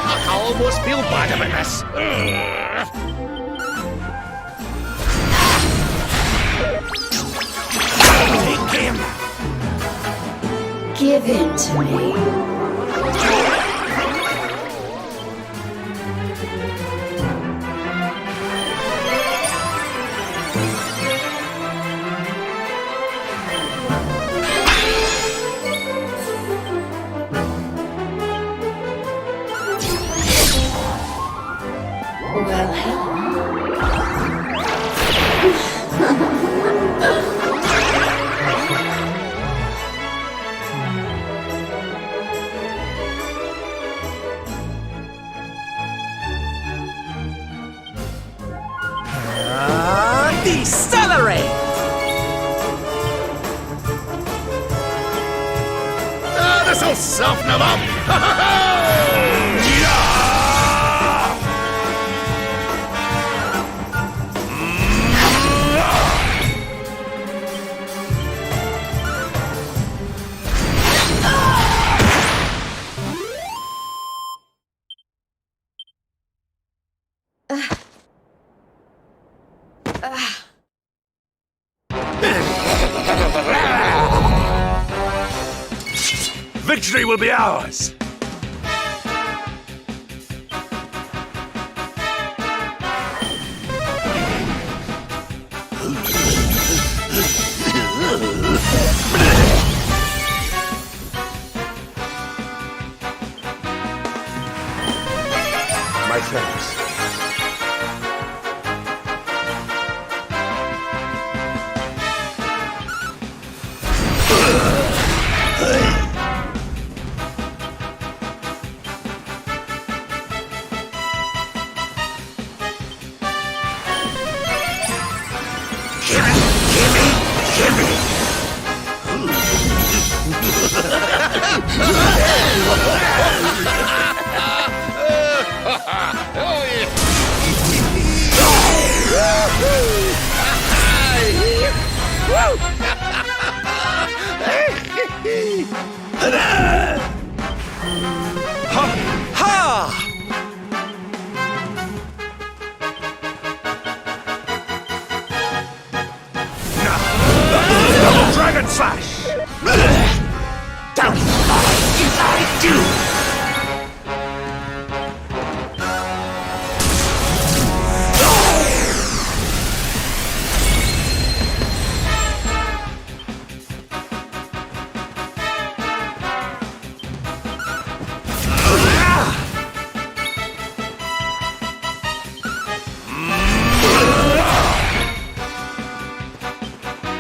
I almost feel bad about this. Take him. Give in to me. Well, Decelerate! This'll soften them up! Victory will be ours! My friends. Dragon Slash! Don't mind if I do!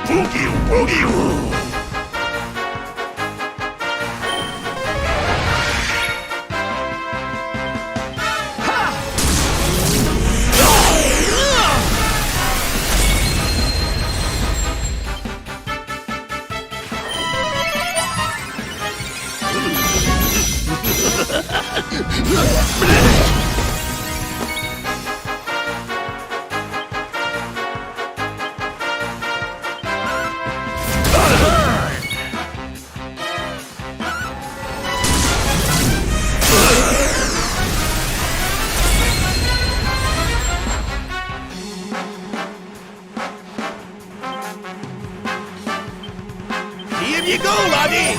Boogie Woogie Woo! Here you go, laddie!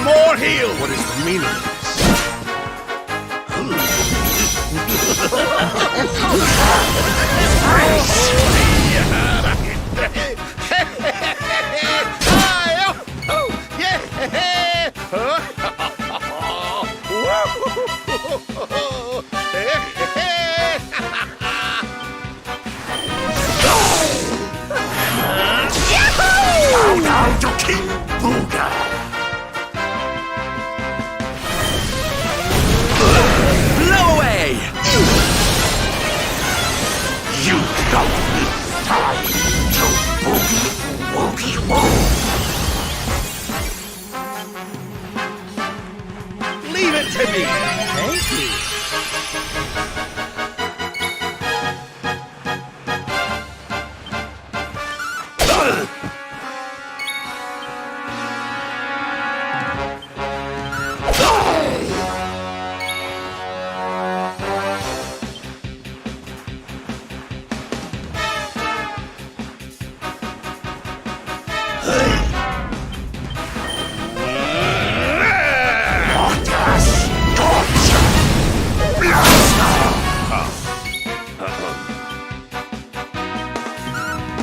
More heal! What is the meaning of Bow down to King Booga! Blow away! You don't need time to boogie woogie woo! Leave it to me! Thank you!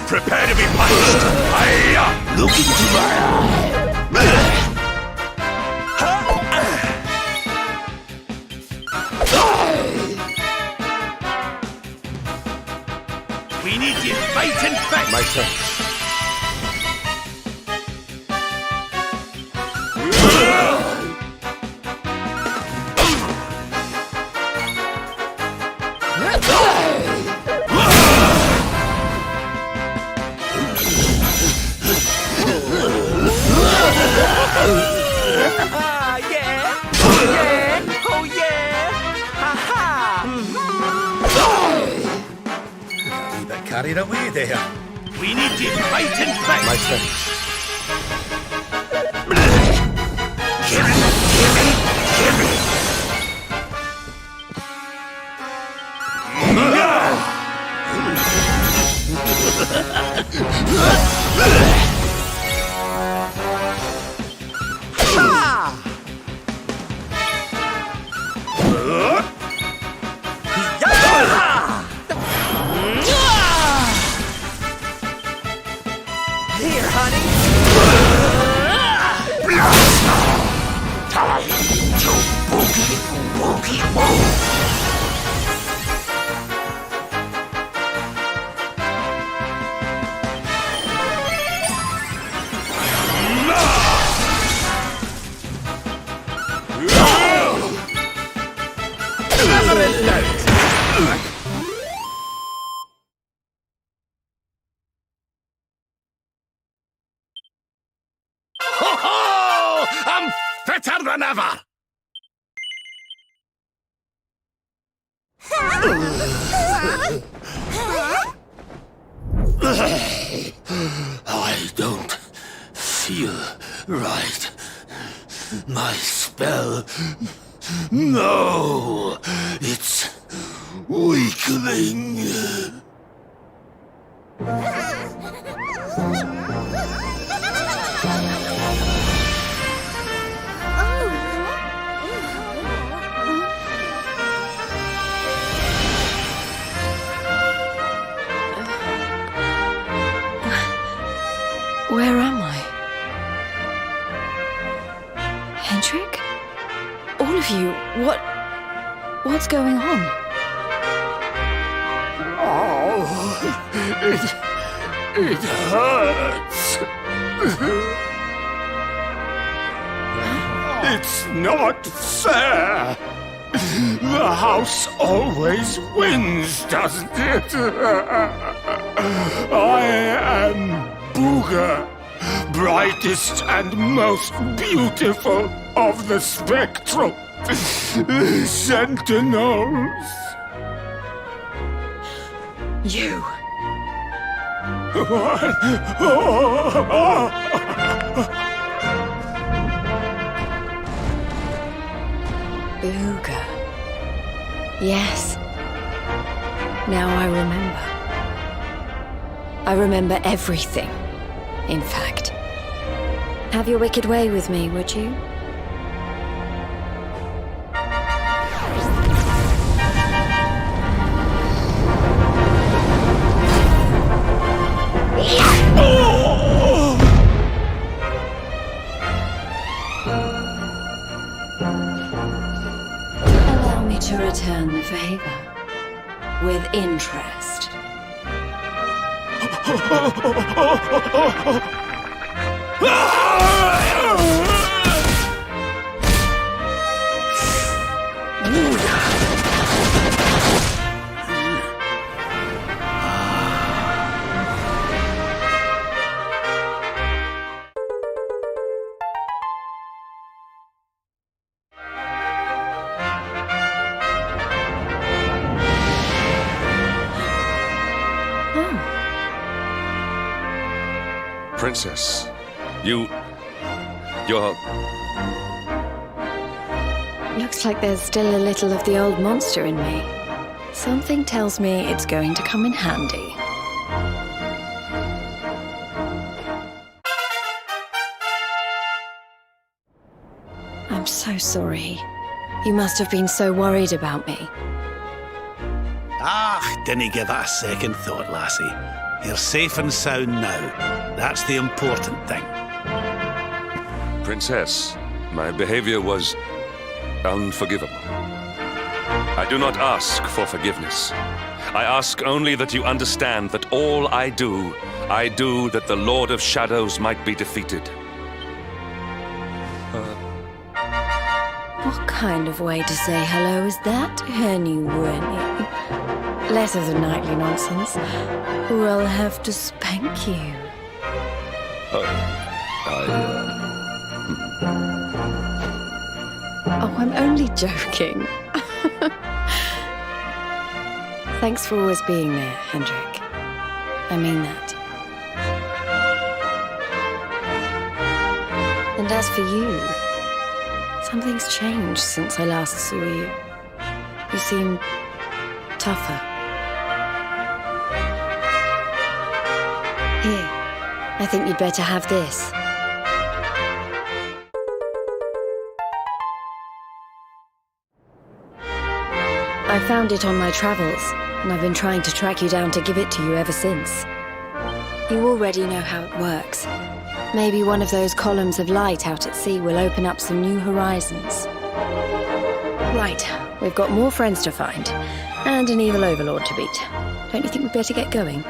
Prepare to be punished! Look into my eye! We need you fighting back! My turn. carried away there. We need to fight and fight. My friend. Here, honey. Time to boogie, boogie, boogie. Ho-ho! I'm fitter than ever! I don't feel right. My spell. No! It's weakling. Where am I? Hendrik? All of you, what's going on? Oh, it hurts. It's not fair. The house always wins, doesn't it? I am Booger, brightest and most beautiful of the spectral sentinels. You. Booger. Yes. Now I remember. I remember everything, in fact. Have your wicked way with me, would you? Allow me to return the favor with interest. Princess, you're... Looks like there's still a little of the old monster in me. Something tells me it's going to come in handy. I'm so sorry. You must have been so worried about me. Ah, didn't give it a second thought, lassie. You're safe and sound now. That's the important thing. Princess, my behavior was unforgivable. I do not ask for forgiveness. I ask only that you understand that all I do that the Lord of Shadows might be defeated. What kind of way to say hello is that, Henny Winnie? Less of the nightly nonsense, or I'll have to spank you. Oh, I'm only joking. Thanks for always being there, Hendrik. I mean that. And as for you, something's changed since I last saw you. You seem tougher. Here, I think you'd better have this. I found it on my travels, and I've been trying to track you down to give it to you ever since. You already know how it works. Maybe one of those columns of light out at sea will open up some new horizons. Right, we've got more friends to find, and an evil overlord to beat. Don't you think we'd better get going?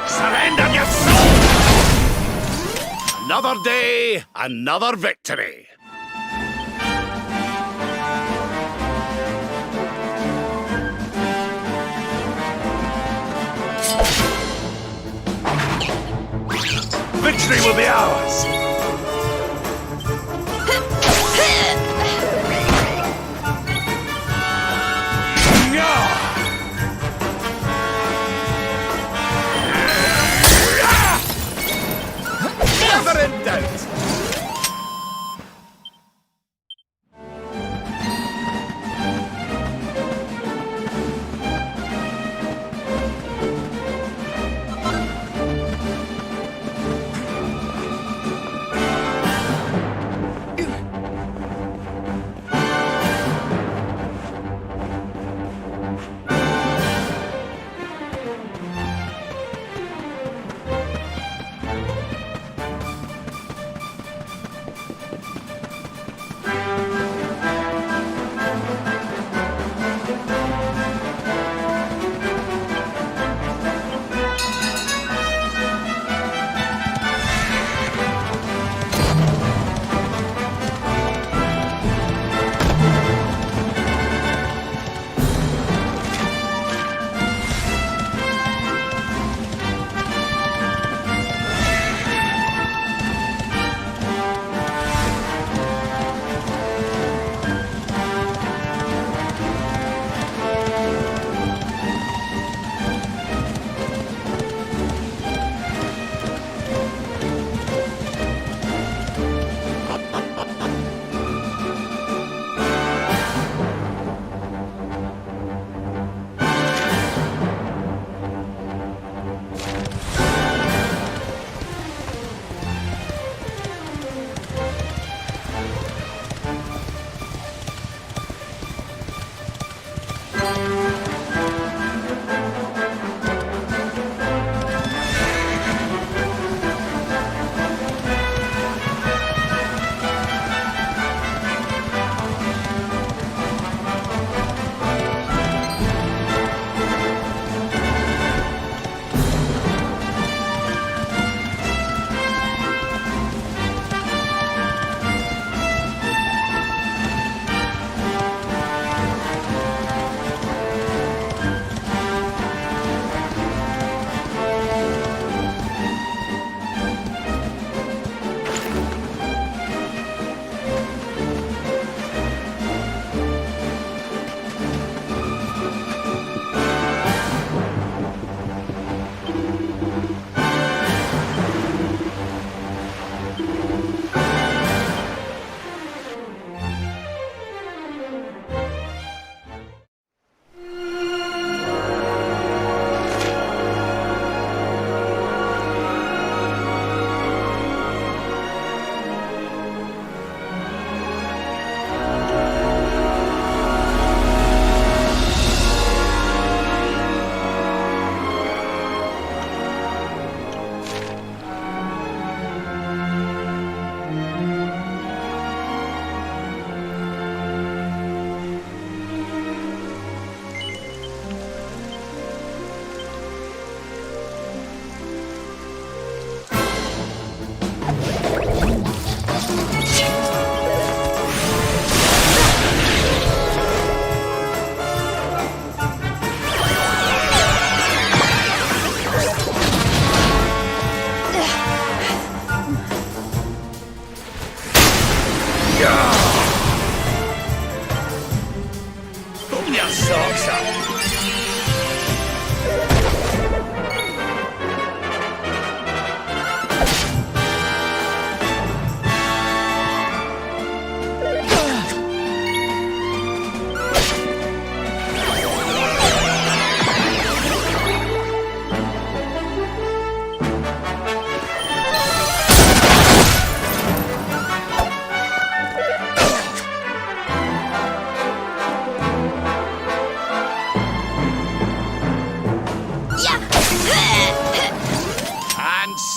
Surrender your soul! Another day, another victory. Victory will be ours. Never in doubt.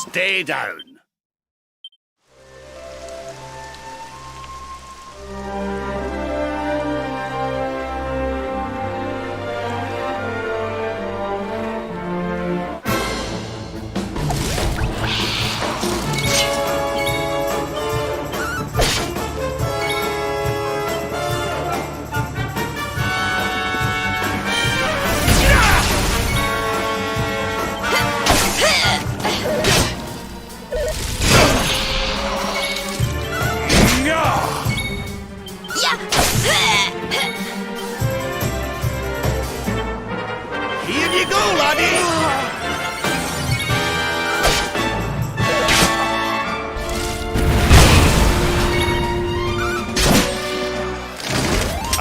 Stay down.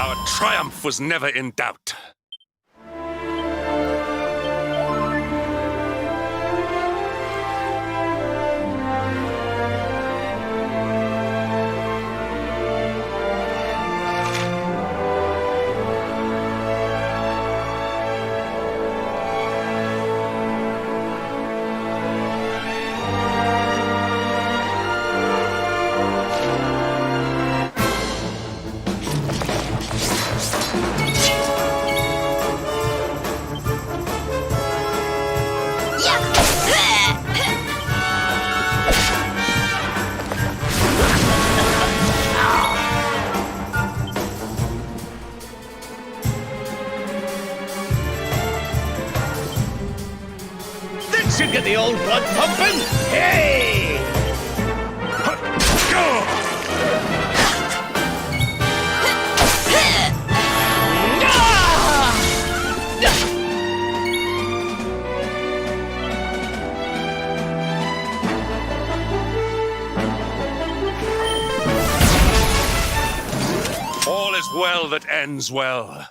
Our triumph was never in doubt. Should get the old blood pumping. Hey! All is well that ends well.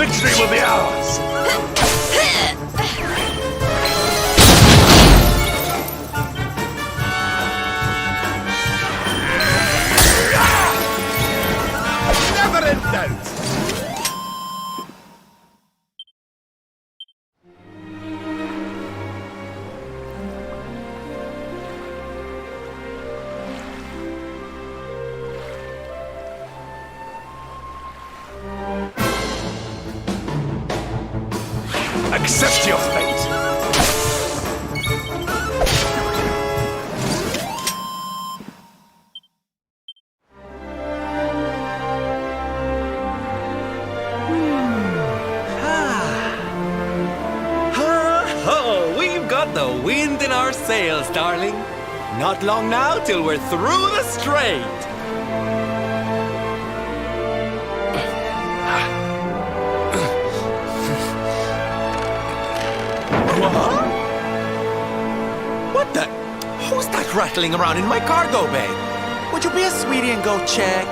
victory will be ours. Never in doubt. Accept your fate. Oh, we've got the wind in our sails, darling. Not long now till we're through the strait. What the? Who's that rattling around in my cargo bay? Would you be a sweetie and go check?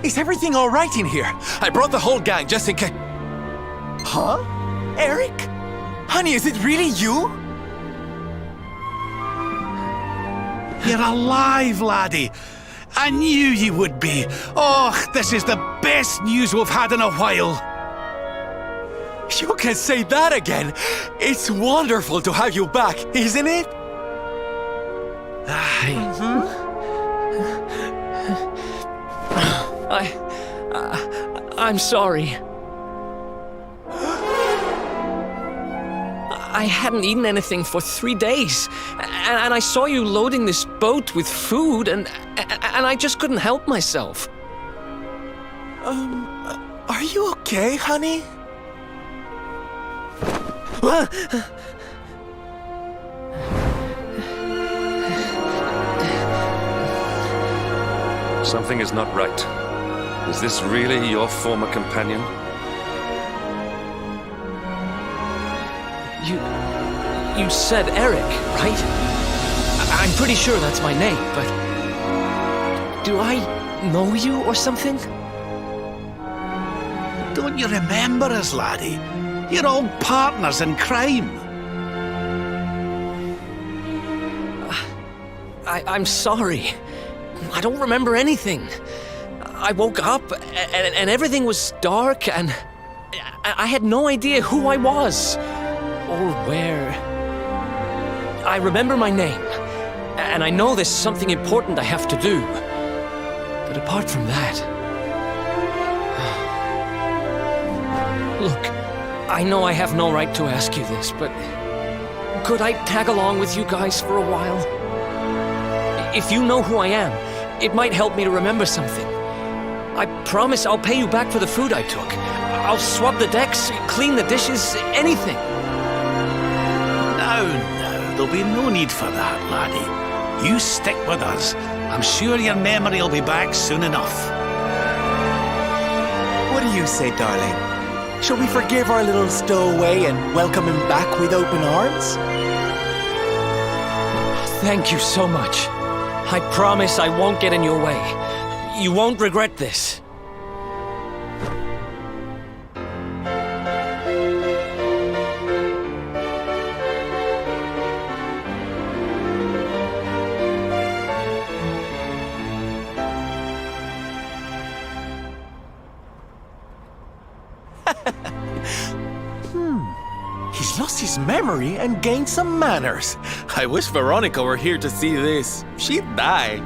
Is everything all right in here? I brought the whole gang just in case. Huh? Eric? Honey, is it really you? You're alive, laddie. I knew you would be. Oh, this is the best news we've had in a while. You can say that again. It's wonderful to have you back, isn't it? I'm sorry. I hadn't eaten anything for 3 days, and I saw you loading this boat with food, and I just couldn't help myself. Are you okay, honey? Something is not right. Is this really your former companion? You said Eric, right? I'm pretty sure that's my name, but do I know you or something? Don't you remember us, laddie? You're old partners in crime. I'm sorry. I don't remember anything. I woke up and everything was dark and I had no idea who I was or where. I remember my name and I know there's something important I have to do. But apart from that... Look, I know I have no right to ask you this, but could I tag along with you guys for a while? If you know who I am, it might help me to remember something. I promise I'll pay you back for the food I took. I'll swab the decks, clean the dishes, anything. No, there'll be no need for that, laddie. You stick with us. I'm sure your memory will be back soon enough. What do you say, darling? Shall we forgive our little stowaway and welcome him back with open arms? Thank you so much. I promise I won't get in your way. You won't regret this. He's lost his memory and gained some manners. I wish Veronica were here to see this. She'd die.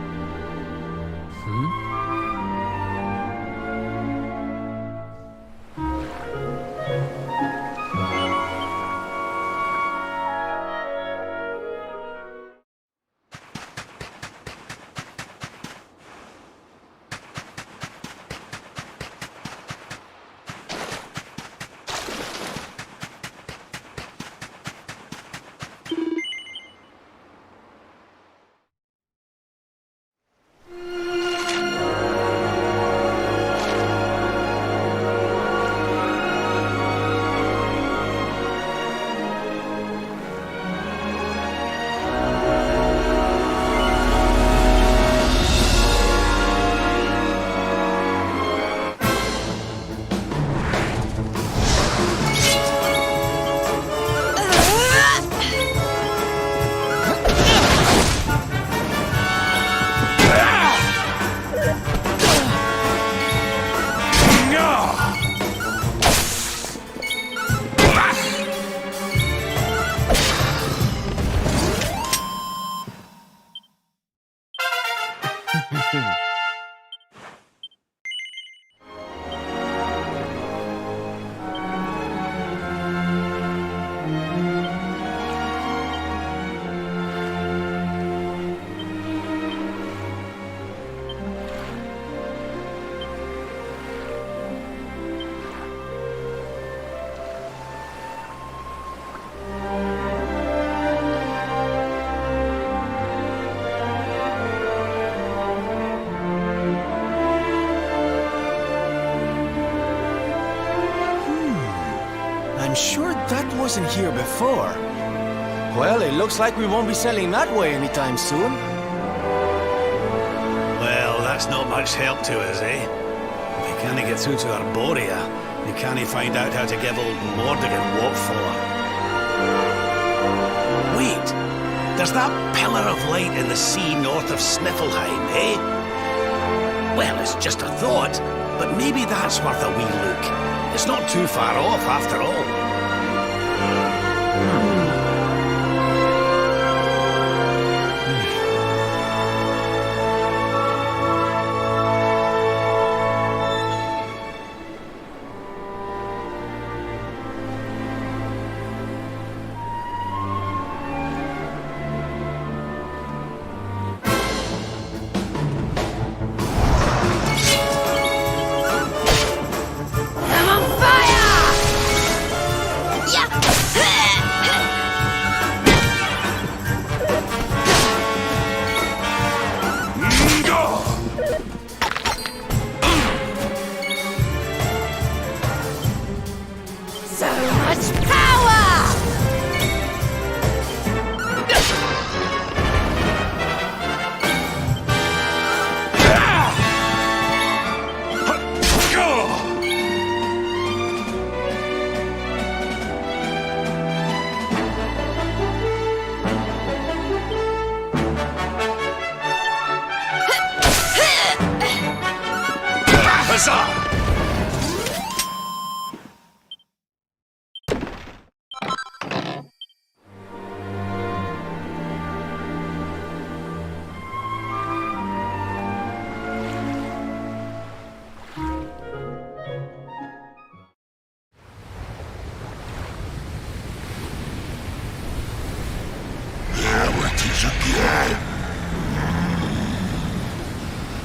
I'm sure that wasn't here before. Well, it looks like we won't be sailing that way anytime soon. Well, that's not much help to us, eh? We can't get through to Arborea. We can't find out how to give old Mordigan what for. Wait, there's that pillar of light in the sea north of Sniffelheim, eh? Well, it's just a thought, but maybe that's worth a wee look. It's not too far off, after all. Again.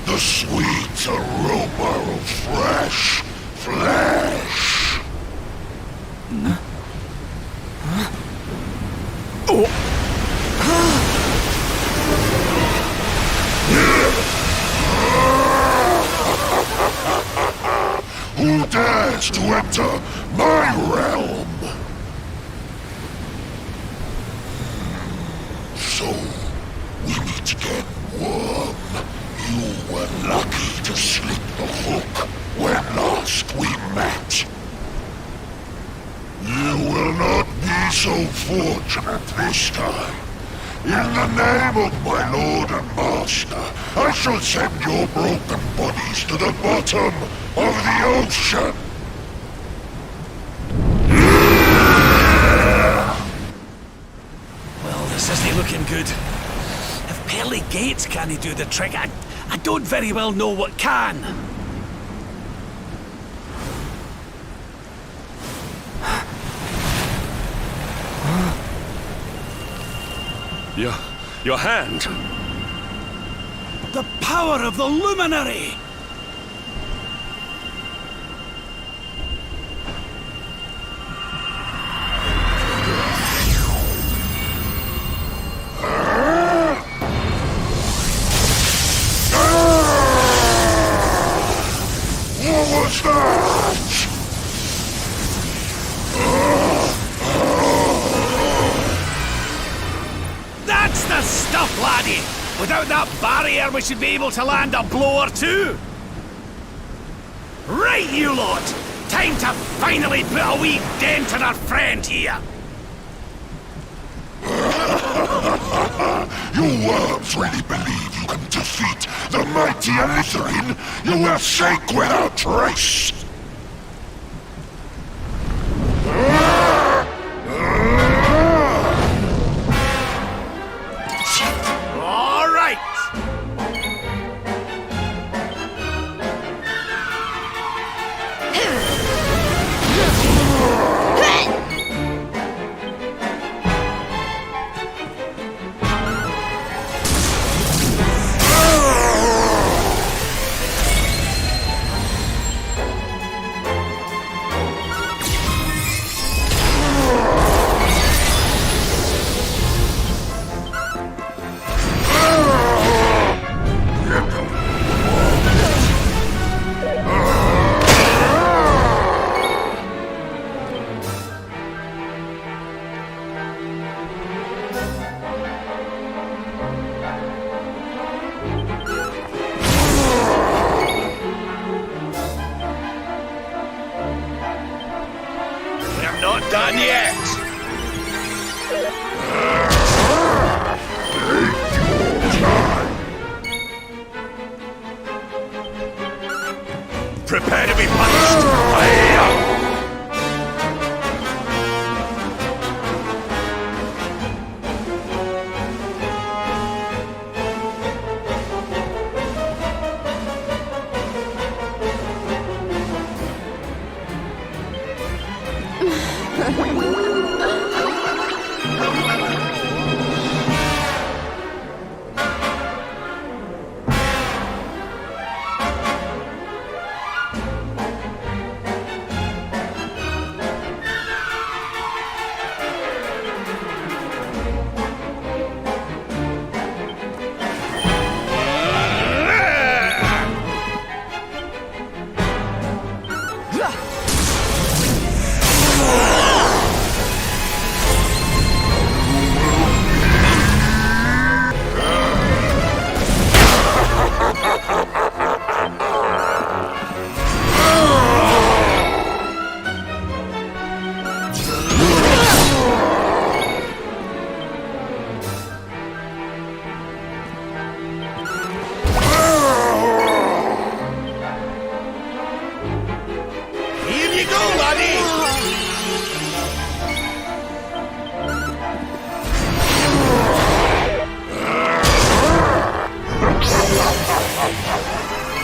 The sweet aroma of fresh flesh. Who dares to enter my realm? So, we meet again, worm. You were lucky to slip the hook when last we met. You will not be so fortunate this time. In the name of my lord and master, I shall send your broken bodies to the bottom of the ocean. This isn't looking good. If pearly gates can't do the trick, I don't very well know what can. Your hand. The power of the luminary! That's the stuff, laddie! Without that barrier, we should be able to land a blow or two! Right, you lot! Time to finally put a wee dent in our friend here! You worms really believe you can defeat the mighty Alizarin? You will sink without trace! done yet! Prepare to be punished!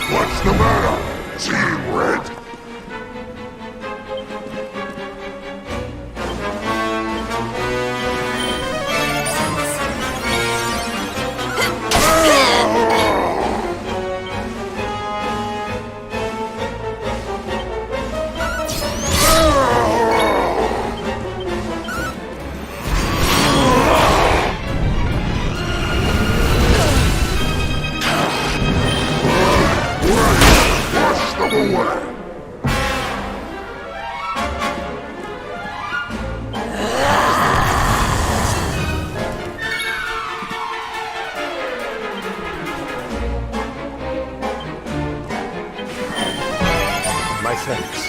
What's the matter, Team Red? My thanks.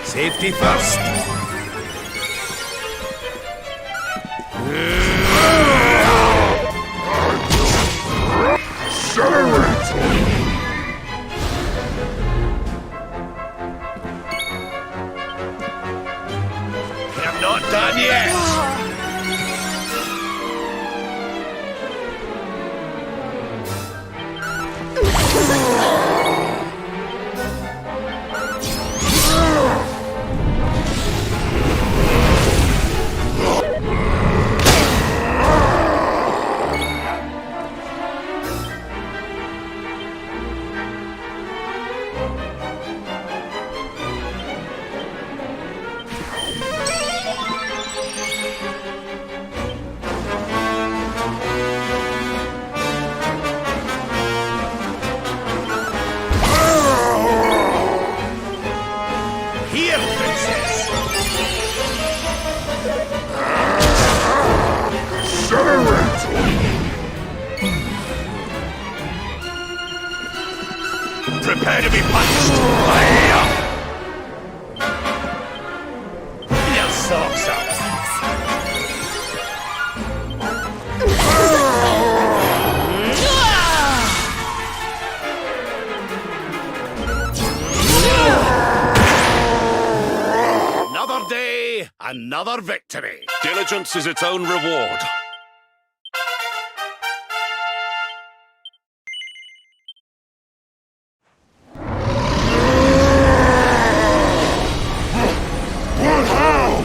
Safety first. Accelerate! I'm not done yet. Here, princess. Accelerate! Prepare to be punched. Your socks up. Another day, another victory. Diligence is its own reward. But how?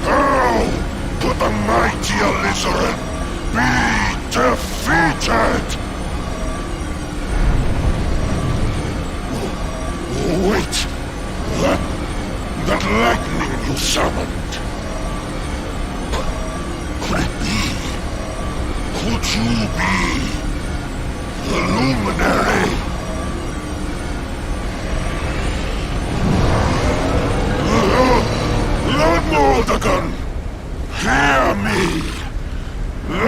How could the mighty Alizarin be defeated? Wait! That lightning you summoned. Could it be? Could you be the luminary? Lord Mordegon, hear me! The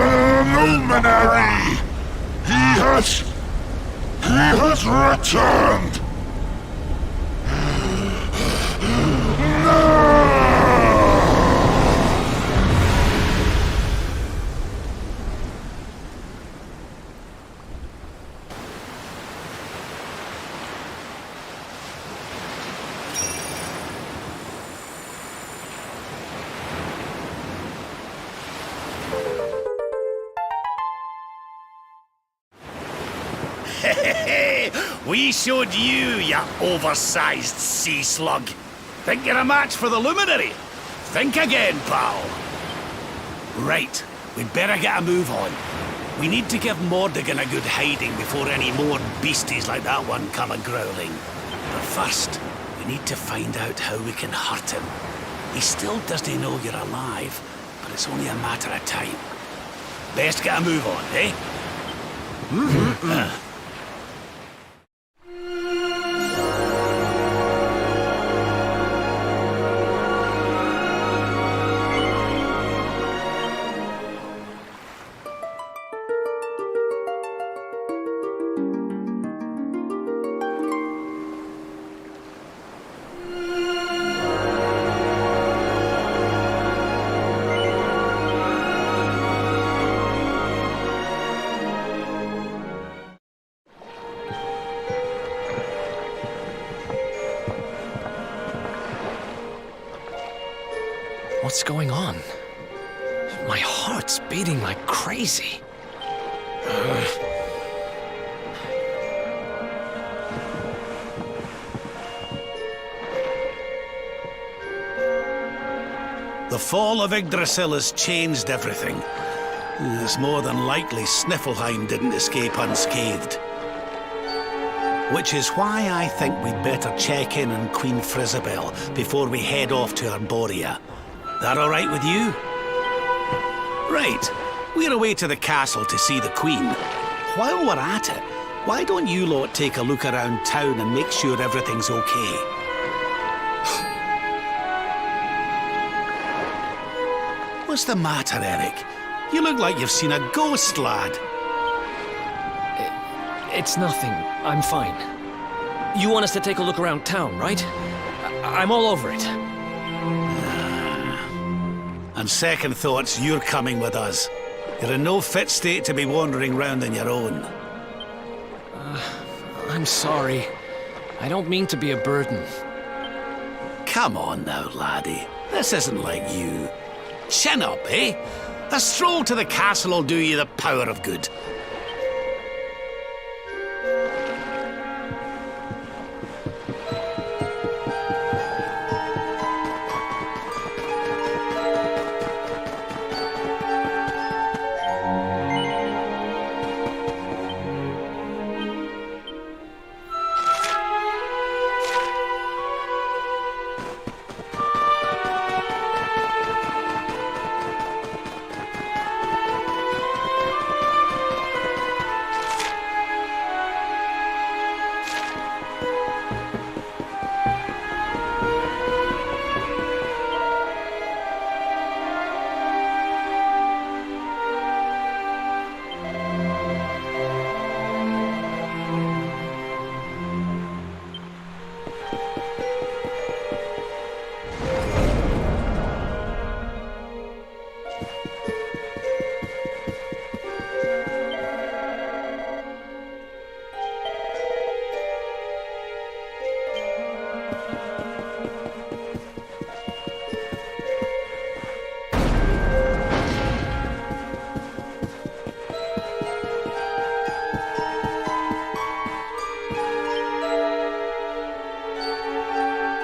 luminary! He has returned! No! We showed you, you oversized sea slug. Think you're a match for the luminary? Think again, pal. Right, we'd better get a move on. We need to give Mordigan a good hiding before any more beasties like that one come a-growling. But first, we need to find out how we can hurt him. He still doesn't know you're alive, but it's only a matter of time. Best get a move on, eh? What's going on? My heart's beating like crazy. The fall of Yggdrasil has changed everything. It's more than likely Sniffleheim didn't escape unscathed. Which is why I think we'd better check in on Queen Frizabel before we head off to Arborea. That all right with you? Right. We're away to the castle to see the Queen. While we're at it, why don't you lot take a look around town and make sure everything's okay? What's the matter, Eric? You look like you've seen a ghost, lad. It's nothing. I'm fine. You want us to take a look around town, right? I'm all over it. On second thoughts, you're coming with us. You're in no fit state to be wandering round on your own. I'm sorry. I don't mean to be a burden. Come on now, laddie. This isn't like you. Chin up, eh? A stroll to the castle will do you the power of good.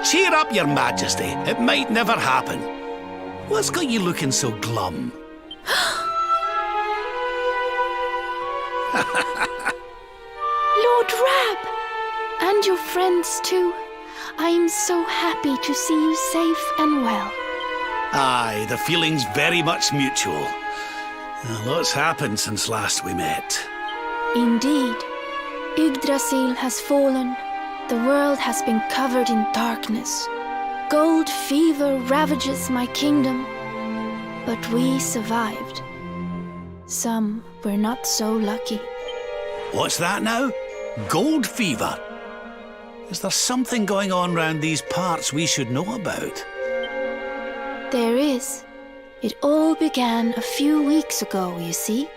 Cheer up, Your Majesty. It might never happen. What's got you looking so glum? Lord Rab! And your friends too. I am so happy to see you safe and well. Aye, the feeling's very much mutual. A lot's happened since last we met. Indeed. Yggdrasil has fallen. The world has been covered in darkness. Gold fever ravages my kingdom. But we survived. Some were not so lucky. What's that now? Gold fever? Is there something going on round these parts we should know about? There is. It all began a few weeks ago, you see.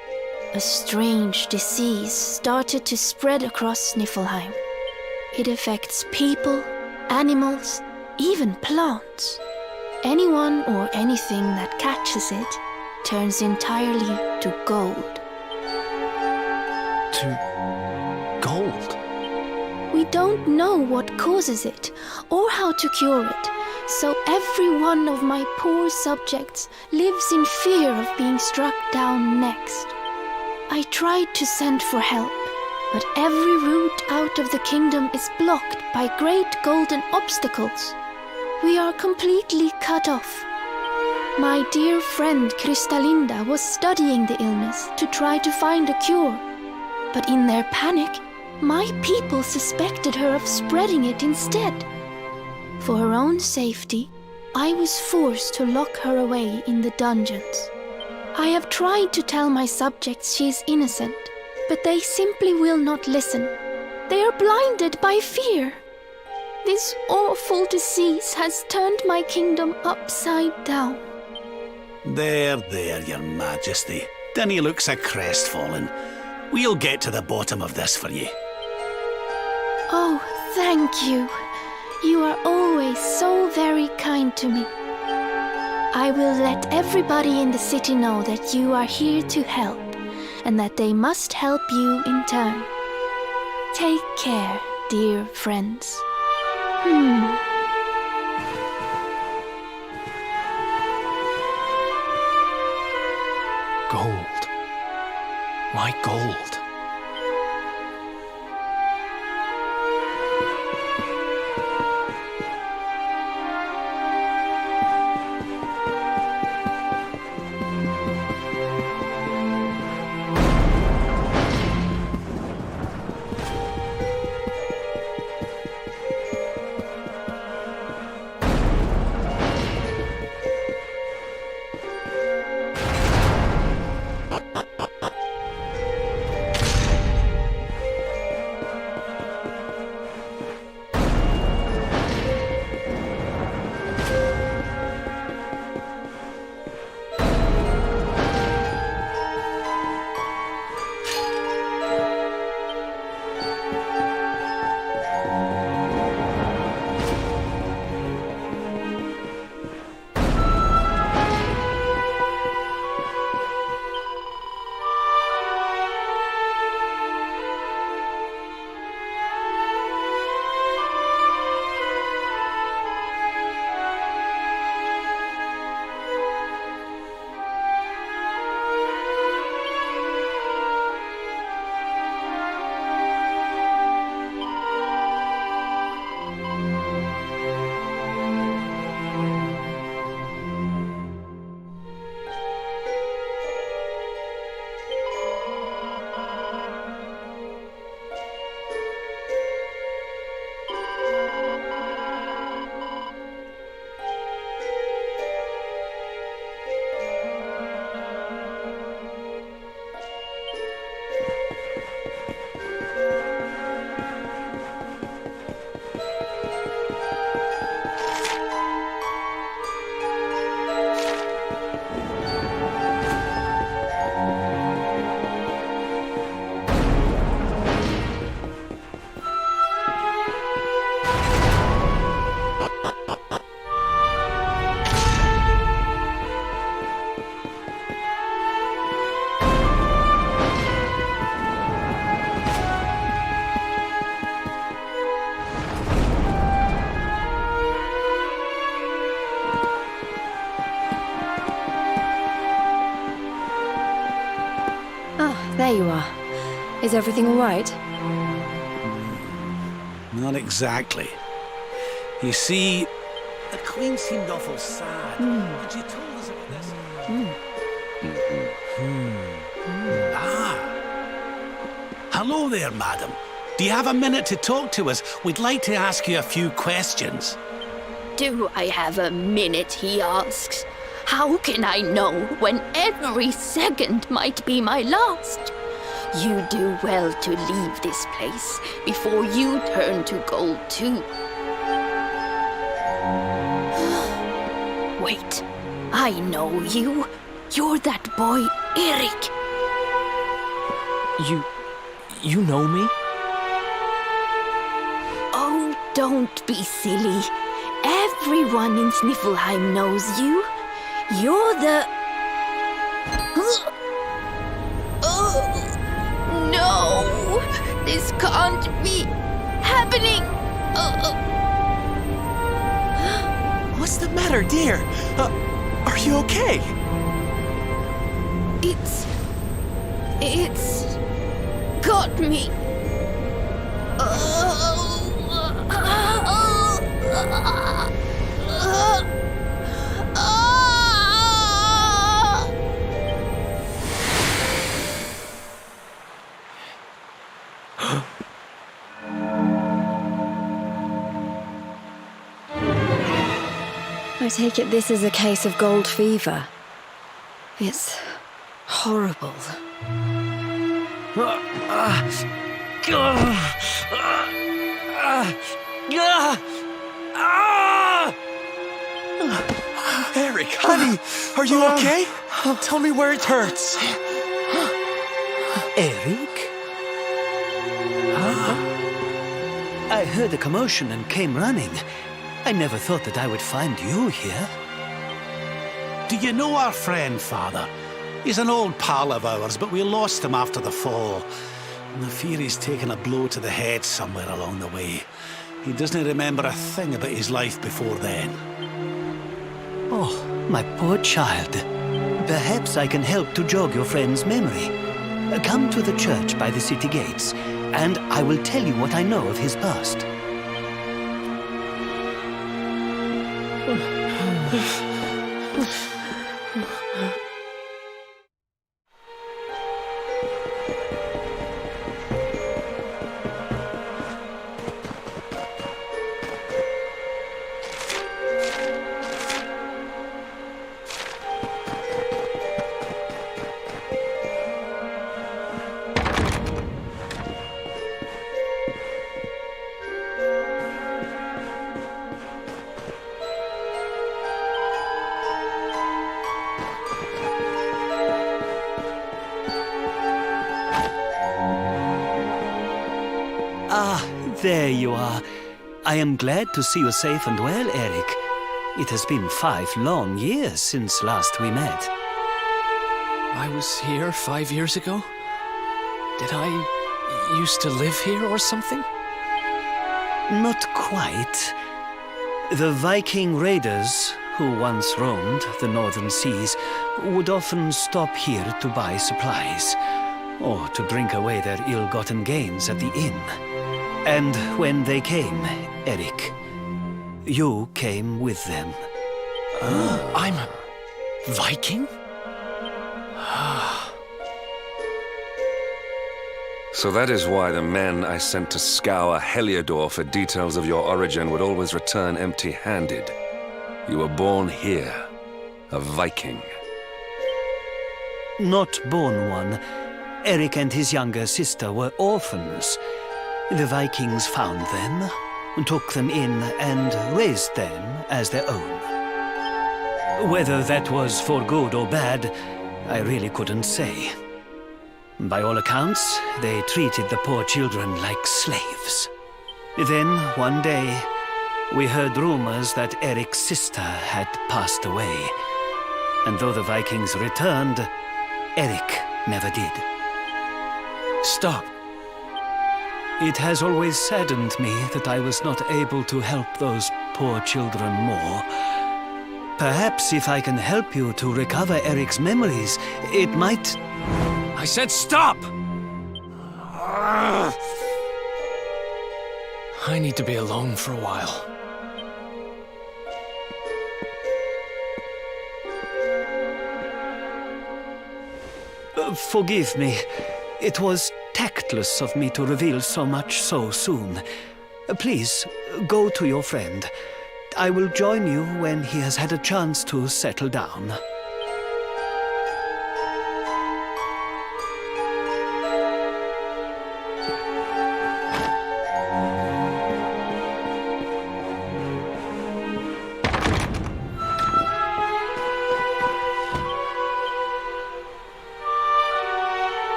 A strange disease started to spread across Niflheim. It affects people, animals, even plants. Anyone or anything that catches it turns entirely to gold. To gold. We don't know what causes it or how to cure it, so every one of my poor subjects lives in fear of being struck down next. I tried to send for help, but every route out of the kingdom is blocked by great golden obstacles. We are completely cut off. My dear friend Kristalinda was studying the illness to try to find a cure, but in their panic, my people suspected her of spreading it instead. For her own safety, I was forced to lock her away in the dungeons. I have tried to tell my subjects she is innocent, but they simply will not listen. They are blinded by fear. This awful disease has turned my kingdom upside down. There, Your Majesty. Dinna look so crestfallen. We'll get to the bottom of this for you. Oh, thank you. You are always so very kind to me. I will let everybody in the city know that you are here to help, and that they must help you in turn. Take care, dear friends. Gold. My gold. There you are. Is everything all right? Not exactly. You see, the Queen seemed awful sad, and she told us about this. Hello there, madam. Do you have a minute to talk to us? We'd like to ask you a few questions. Do I have a minute, he asks. How can I know when every second might be my last? You do well to leave this place before you turn to gold too. Wait, I know you. You're that boy, Eric. You know me? Oh, don't be silly. Everyone in Sniffelheim knows you. You're the... No! This can't be happening. What's the matter, dear? Are you okay? It's got me. I take it this is a case of gold fever. It's horrible. Eric, honey, are you okay? Tell me where it hurts. Eric? I heard a commotion and came running. I never thought that I would find you here. Do you know our friend, Father? He's an old pal of ours, but we lost him after the fall. And I fear he's taken a blow to the head somewhere along the way. He doesn't remember a thing about his life before then. Oh, my poor child. Perhaps I can help to jog your friend's memory. Come to the church by the city gates, and I will tell you what I know of his past. There you are. I am glad to see you safe and well, Eric. It has been 5 long years since last we met. I was here 5 years ago? Did I used to live here or something? Not quite. The Viking raiders, who once roamed the northern seas, would often stop here to buy supplies, or to drink away their ill-gotten gains at the inn. And when they came, Eric, you came with them. I'm a Viking? So that is why the men I sent to scour Heliodor for details of your origin would always return empty-handed. You were born here, a Viking. Not born one. Eric and his younger sister were orphans. The Vikings found them, took them in, and raised them as their own. Whether that was for good or bad, I really couldn't say. By all accounts, they treated the poor children like slaves. Then, one day, we heard rumors that Eric's sister had passed away. And though the Vikings returned, Eric never did. Stop. It has always saddened me that I was not able to help those poor children more. Perhaps if I can help you to recover Eric's memories, it might... I said stop! I need to be alone for a while. Forgive me. It was tactless of me to reveal so much so soon. Please, go to your friend. I will join you when he has had a chance to settle down.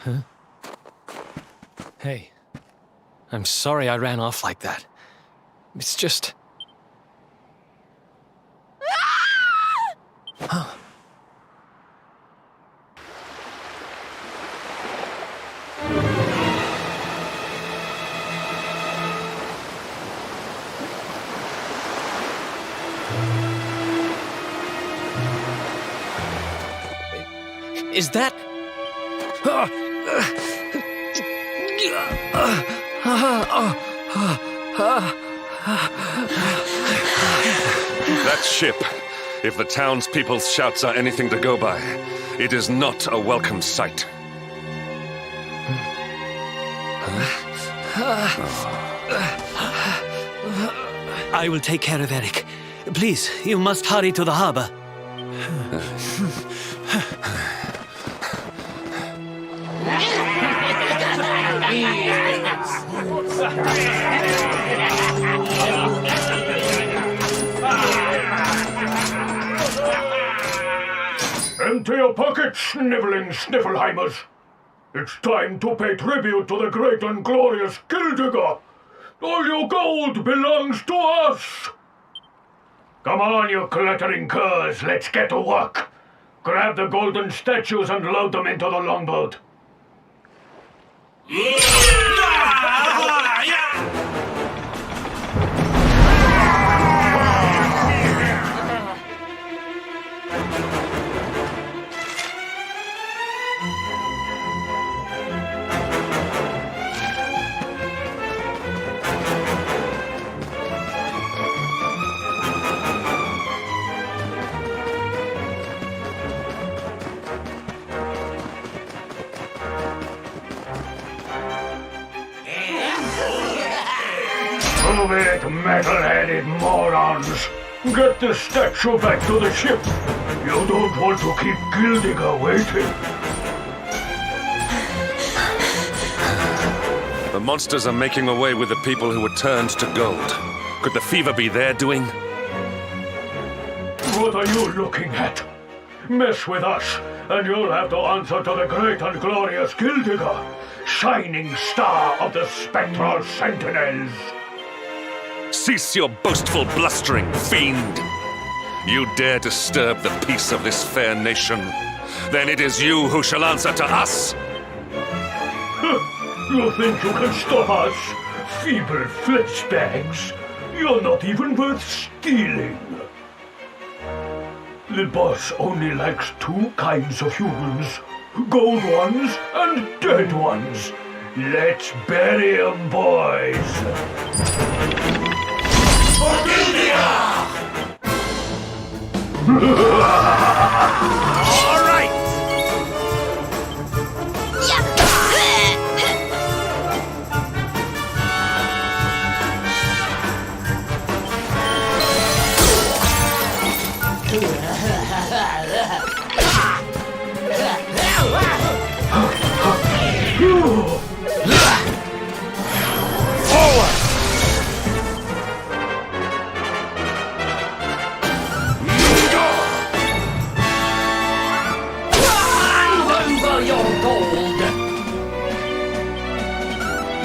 Huh? Hey, I'm sorry I ran off like that. It's just... Huh. Is that... That ship, if the townspeople's shouts are anything to go by, it is not a welcome sight. I will take care of Eric. Please, you must hurry to the harbor. Empty your pockets, sniveling Sniffelheimers. It's time to pay tribute to the great and glorious Gildigger. All your gold belongs to us. Come on, you glittering curs, let's get to work. Grab the golden statues and load them into the longboat. Move it, metal-headed morons! Get the statue back to the ship! You don't want to keep Gildigger waiting! The monsters are making away with the people who were turned to gold. Could the fever be their doing? What are you looking at? Mess with us, and you'll have to answer to the great and glorious Gildigger, shining star of the spectral sentinels! Cease your boastful blustering, fiend! You dare disturb the peace of this fair nation, then it is you who shall answer to us! You think you can stop us? Feeble fleshbags! You're not even worth stealing! The boss only likes two kinds of humans, gold ones and dead ones. Let's bury 'em, boys! All right!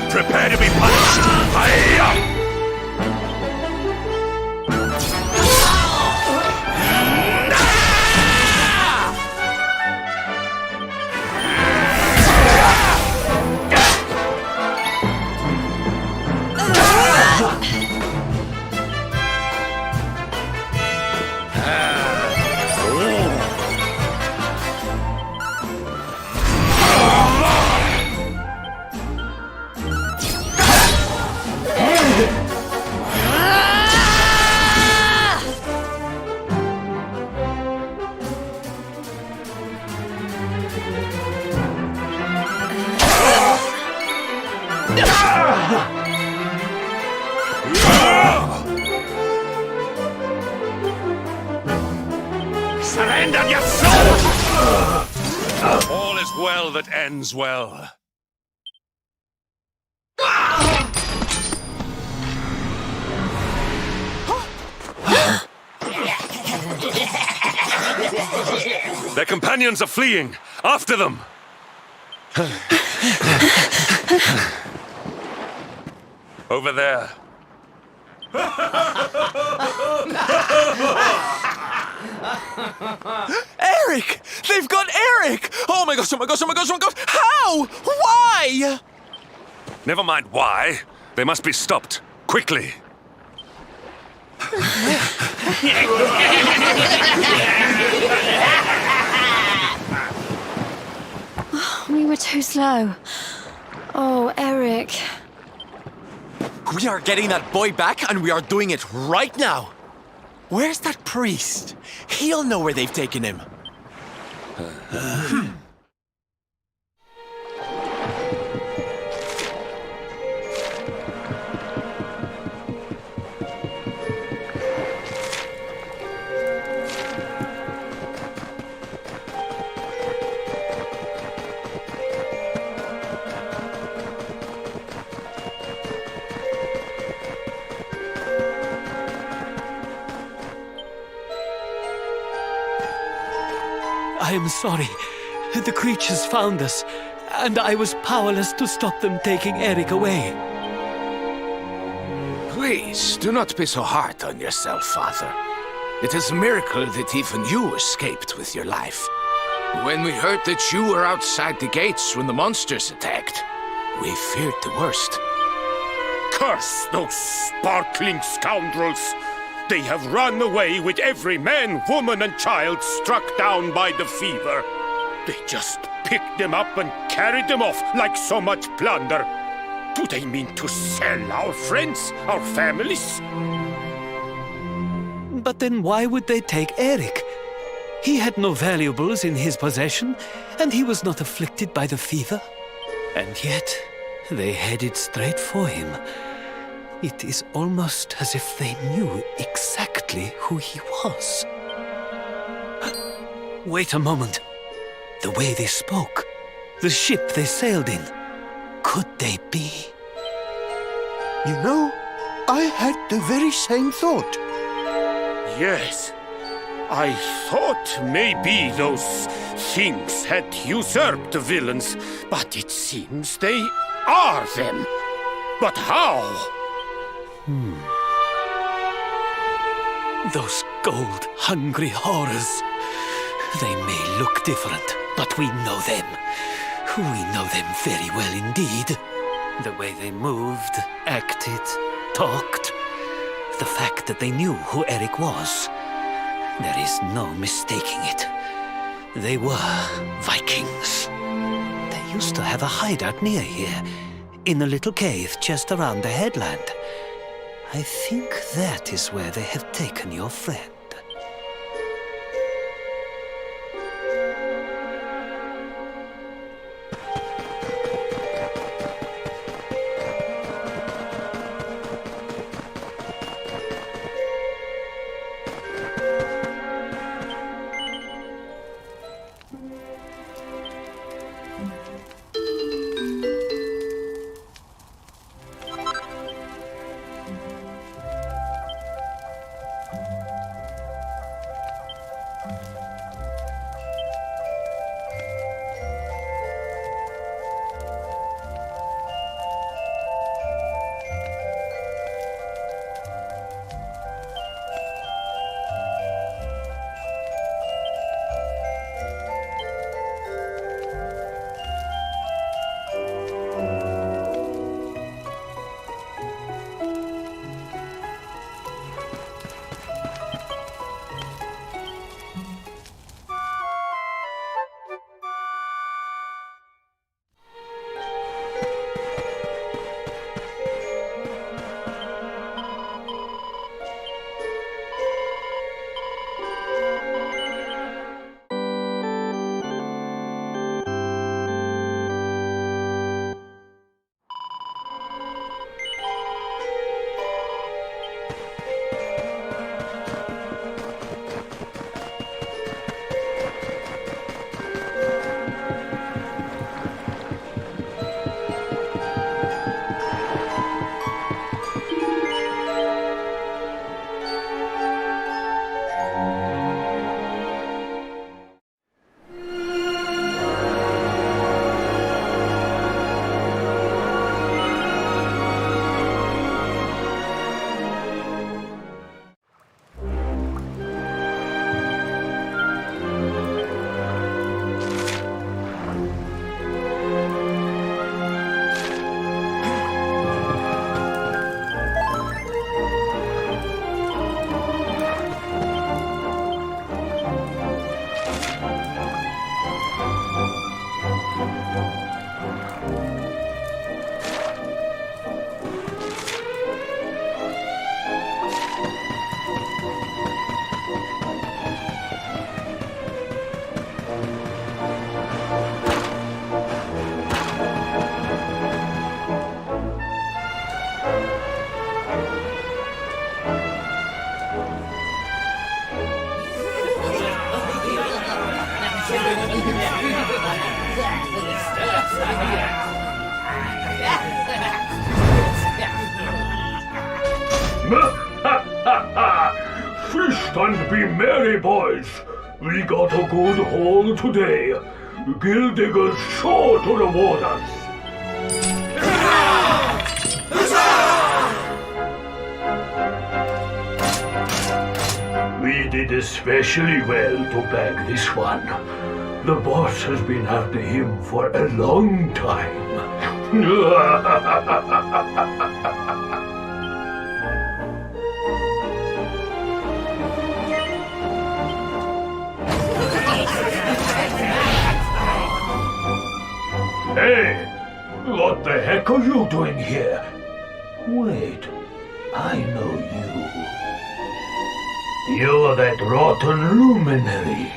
Prepare to be punished! Hi-ya! Surrender your soul! All is well that ends well. Their companions are fleeing. After them! Over there. Eric! They've got Eric! Oh my gosh, oh my gosh, oh my gosh, oh my gosh! How? Why? Never mind why. They must be stopped. Quickly. We were too slow. Oh, Eric. We are getting that boy back, and we are doing it right now. Where's that priest? He'll know where they've taken him. I am sorry. The creatures found us, and I was powerless to stop them taking Eric away. Please, do not be so hard on yourself, Father. It is a miracle that even you escaped with your life. When we heard that you were outside the gates when the monsters attacked, we feared the worst. Curse those sparkling scoundrels! They have run away with every man, woman, and child struck down by the fever. They just picked them up and carried them off like so much plunder. Do they mean to sell our friends, our families? But then why would they take Eric? He had no valuables in his possession, and he was not afflicted by the fever. And yet, they headed straight for him. It is almost as if they knew exactly who he was. Wait a moment. The way they spoke, the ship they sailed in, could they be? You know, I had the very same thought. Yes. I thought maybe those things had usurped the villains, but it seems they are them. But how? Those gold-hungry horrors. They may look different, but we know them. We know them very well indeed. The way they moved, acted, talked. The fact that they knew who Eric was. There is no mistaking it. They were Vikings. They used to have a hideout near here, in a little cave just around the headland. I think that is where they have taken your friend. and be merry, boys. We got a good haul today. Guild diggers sure to reward us. We did especially well to bag this one. The boss has been after him for a long time. Hey, what the heck are you doing here? Wait, I know you. You're that rotten luminary.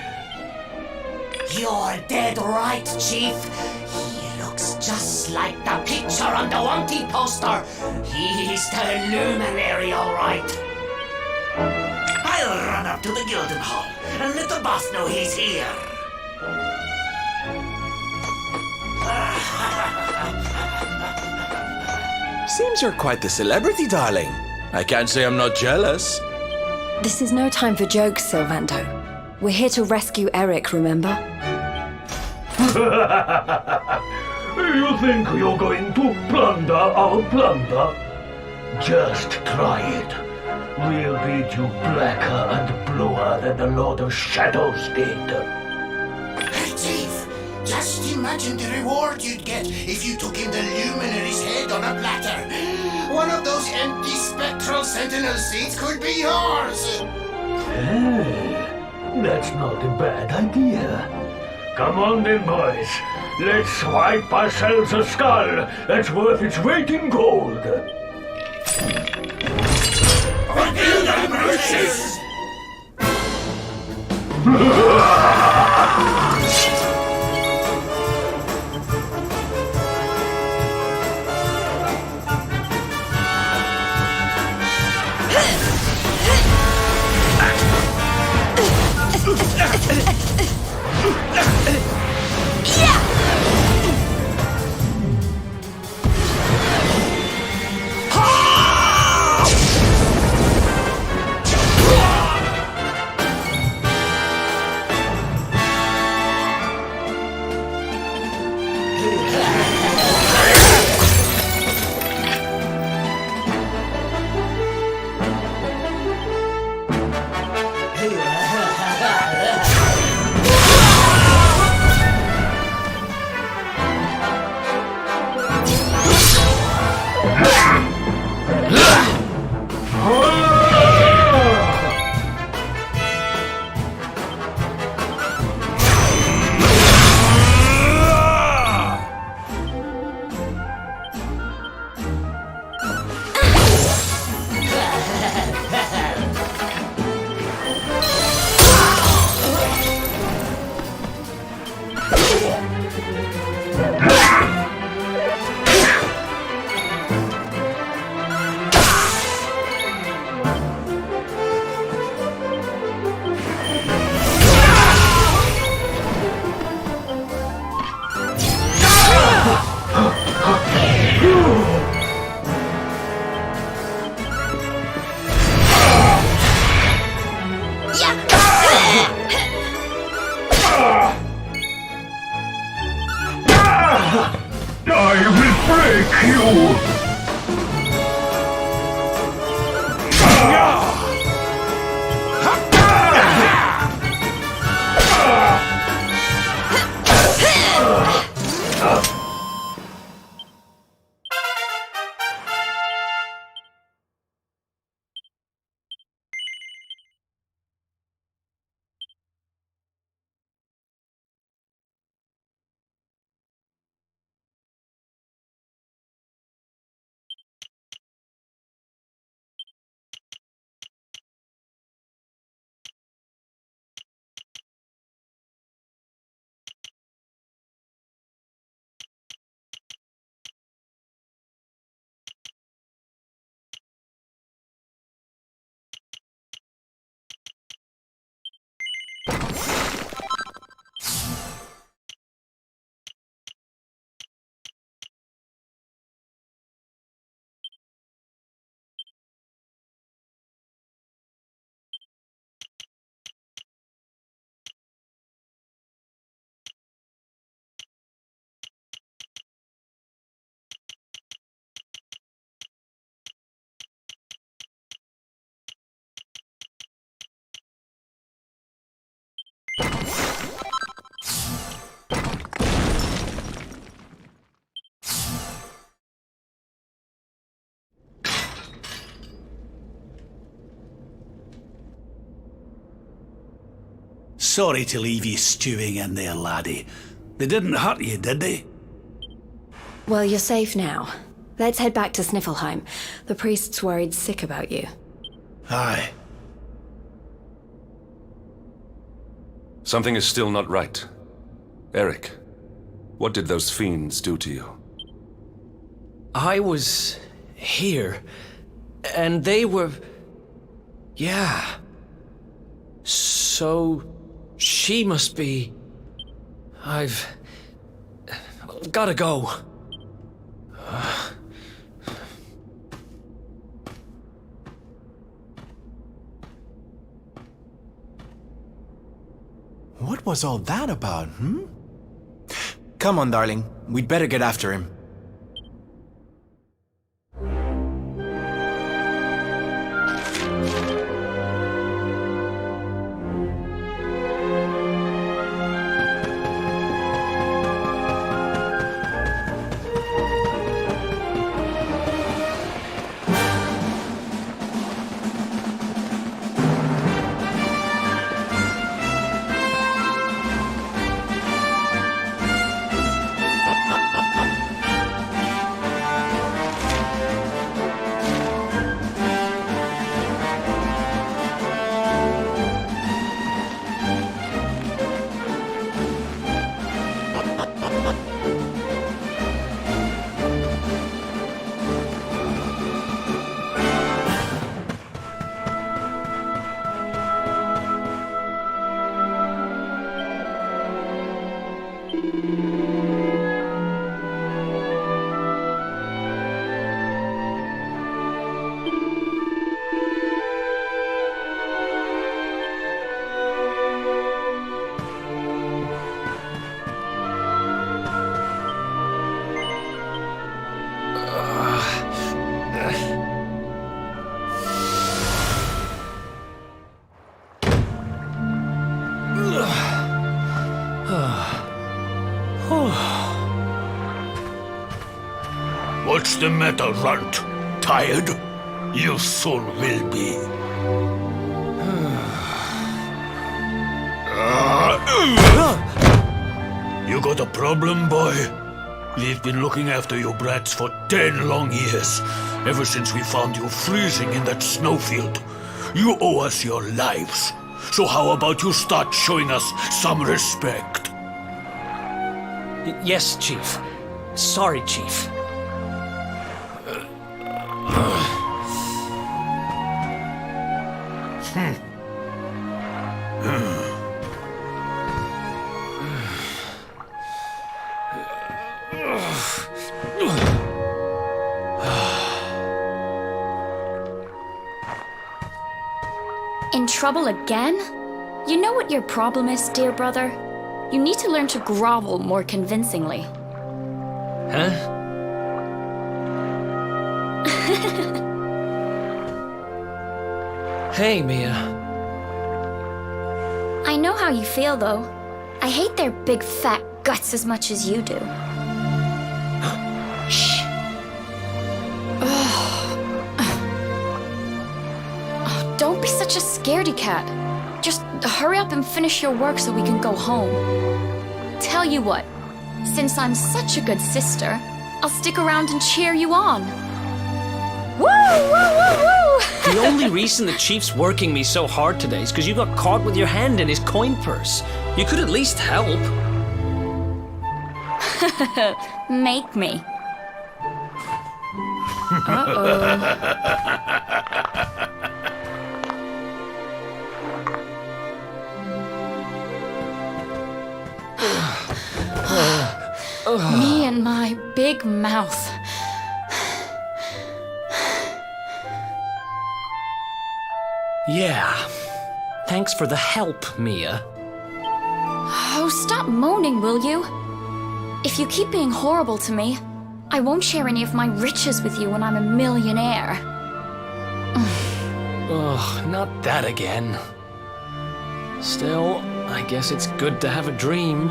You're dead right, Chief. He looks just like the picture on the wanted poster. He's the luminary, all right. I'll run up to the Gilden Hall and let the boss know he's here. Seems you're quite the celebrity, darling. I can't say I'm not jealous. This is no time for jokes, Sylvando. We're here to rescue Eric, remember? You think you're going to plunder our plunder? Just try it. We'll beat you blacker and bluer than the Lord of Shadows did. Chief, just imagine the reward you'd get if you took in the luminary's head on a platter. One of those empty spectral sentinel seats could be yours. Hey, that's not a bad idea. Come on then, boys. Let's swipe ourselves a skull that's worth its weight in gold. Reveal the bruises! I will break you! Sorry to leave you stewing in there, laddie. They didn't hurt you, did they? Well, you're safe now. Let's head back to Sniffelheim. The priest's worried sick about you. Aye. Something is still not right. Eric, what did those fiends do to you? I was here, and they were... Yeah. So... she must be... I've gotta go. What was all that about, Come on, darling. We'd better get after him. What's the matter, Runt? Tired? You soon will be. You got a problem, boy? We've been looking after you brats for 10 long years, ever since we found you freezing in that snowfield. You owe us your lives. So how about you start showing us some respect? Yes, Chief. Sorry, Chief. In trouble again? You know what your problem is, dear brother? You need to learn to grovel more convincingly. Huh? Hey, Mia. I know how you feel, though. I hate their big fat guts as much as you do. Shh. Don't be such a scaredy cat. Just hurry up and finish your work so we can go home. Tell you what, since I'm such a good sister, I'll stick around and cheer you on. Woo! Woo! Woo! Woo! The only reason the Chief's working me so hard today is because you got caught with your hand in his coin purse. You could at least help. Make me. Uh-oh. Me and my big mouth. Yeah. Thanks for the help, Mia. Oh, stop moaning, will you? If you keep being horrible to me, I won't share any of my riches with you when I'm a millionaire. Ugh, not that again. Still, I guess it's good to have a dream.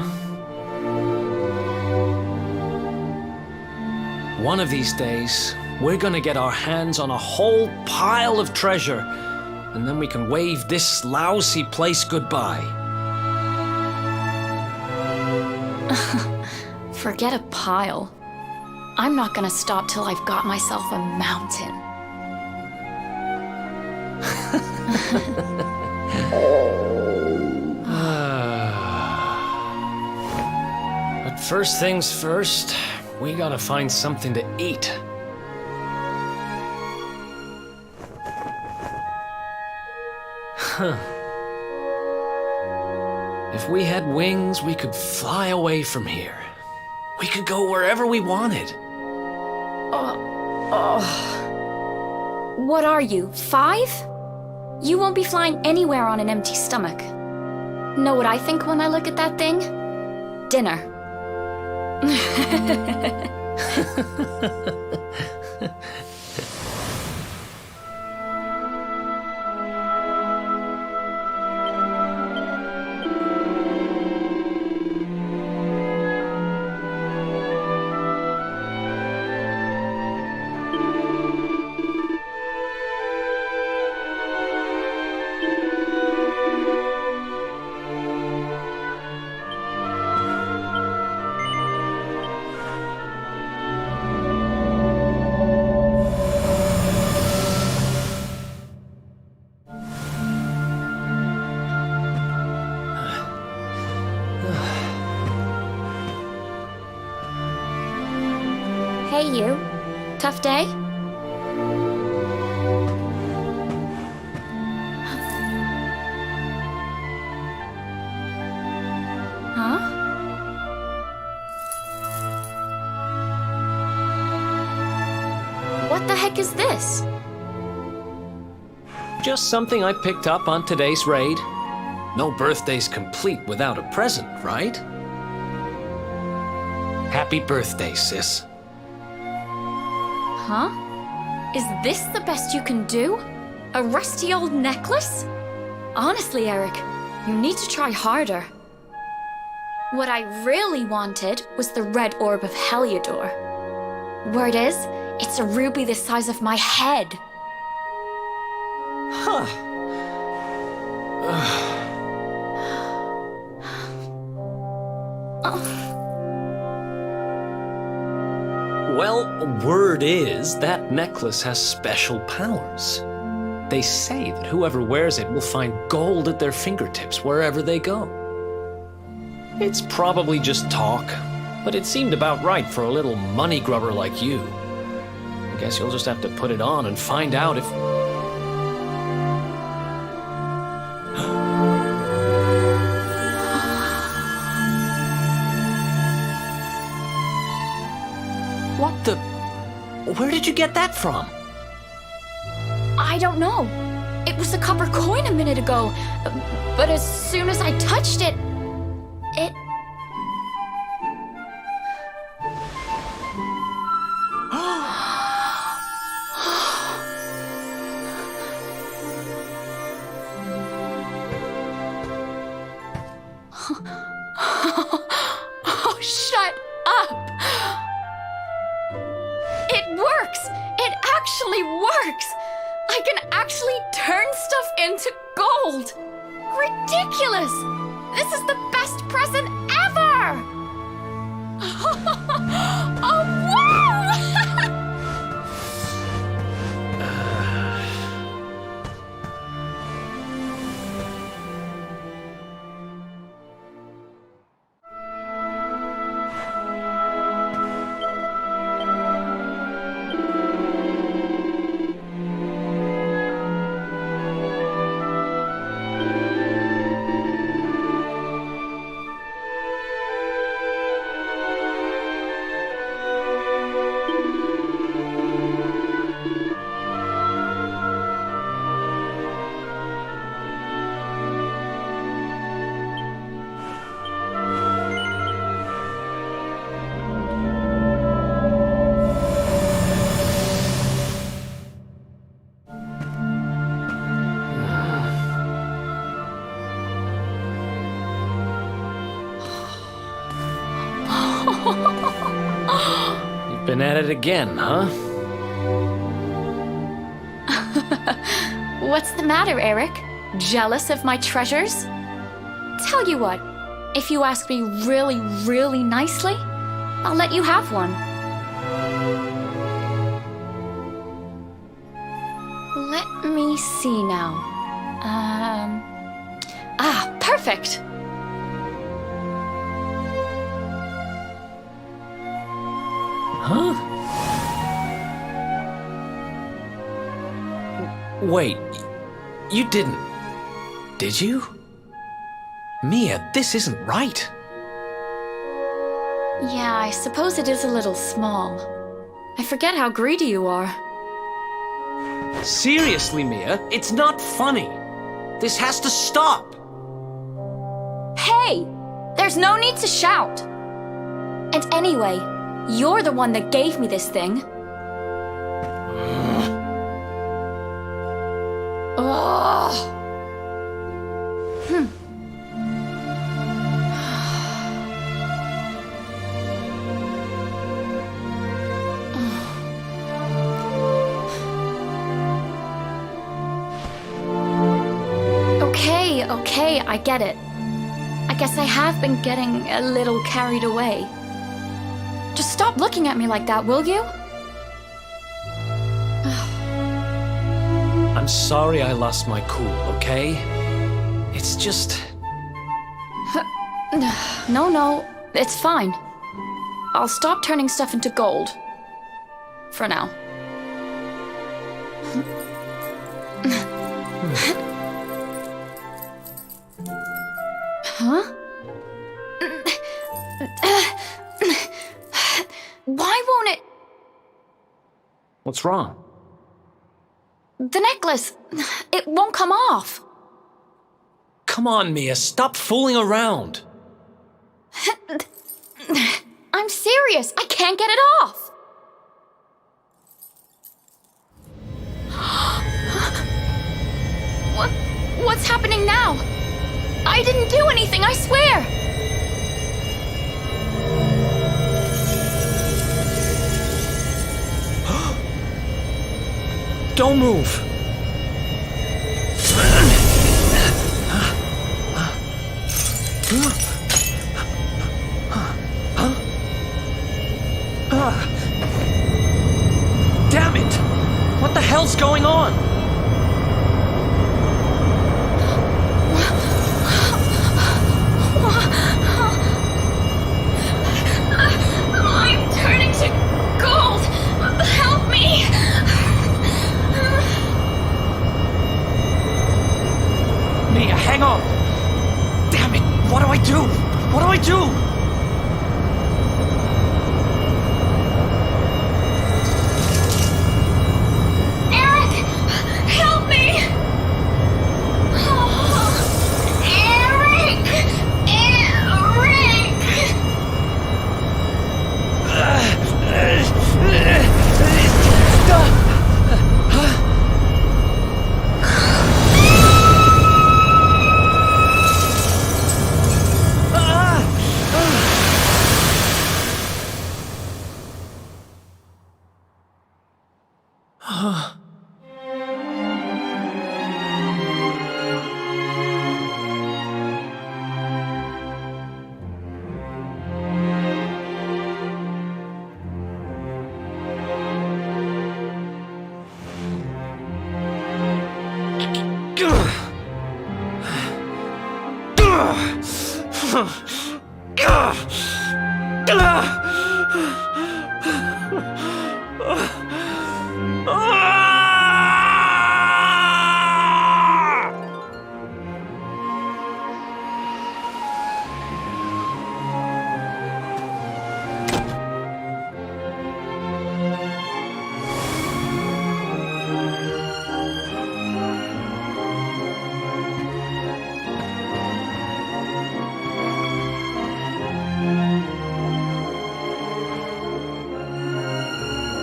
One of these days, we're gonna get our hands on a whole pile of treasure, and then we can wave this lousy place goodbye. Forget a pile. I'm not gonna stop till I've got myself a mountain. But first things first, we gotta find something to eat. If we had wings, we could fly away from here. We could go wherever we wanted. What are you, 5? You won't be flying anywhere on an empty stomach. Know what I think when I look at that thing? Dinner. Hey, you. Tough day? Huh? What the heck is this? Just something I picked up on today's raid. No birthday's complete without a present, right? Happy birthday, sis. Huh? Is this the best you can do? A rusty old necklace? Honestly, Eric, you need to try harder. What I really wanted was the red orb of Heliodor. Word is, it's a ruby the size of my head. Huh. Well, word is that necklace has special powers. They say that whoever wears it will find gold at their fingertips wherever they go. It's probably just talk, but it seemed about right for a little money grubber like you. I guess you'll just have to put it on and find out if... What the... Where did you get that from? I don't know. It was a copper coin a minute ago, but as soon as I touched it, it... Oh, shut up! It works! It actually works! I can actually turn stuff into gold! Ridiculous! This is the best present ever! Oh, wow! You've been at it again, huh? What's the matter, Eric? Jealous of my treasures? Tell you what, If you ask me really, really nicely, I'll let you have one. Let me see now. Perfect. Huh? Wait, you didn't, did you? Mia, this isn't right. Yeah, I suppose it is a little small. I forget how greedy you are. Seriously, Mia, it's not funny. This has to stop. Hey! There's no need to shout. And anyway, you're the one that gave me this thing. Ugh. Okay, I get it. I guess I have been getting a little carried away. Just stop looking at me like that, will you? I'm sorry I lost my cool, okay? It's just... No, it's fine. I'll stop turning stuff into gold. For now. Huh? Why won't it... What's wrong? The necklace... It won't come off. Come on, Mia, stop fooling around. I'm serious. I can't get it off. What's happening now? I didn't do anything, I swear! Don't move! Damn it! What the hell's going on? I'm turning to gold! Help me! Mia, hang on! Damn it! What do I do? What do I do? Eric! Help me! Eric!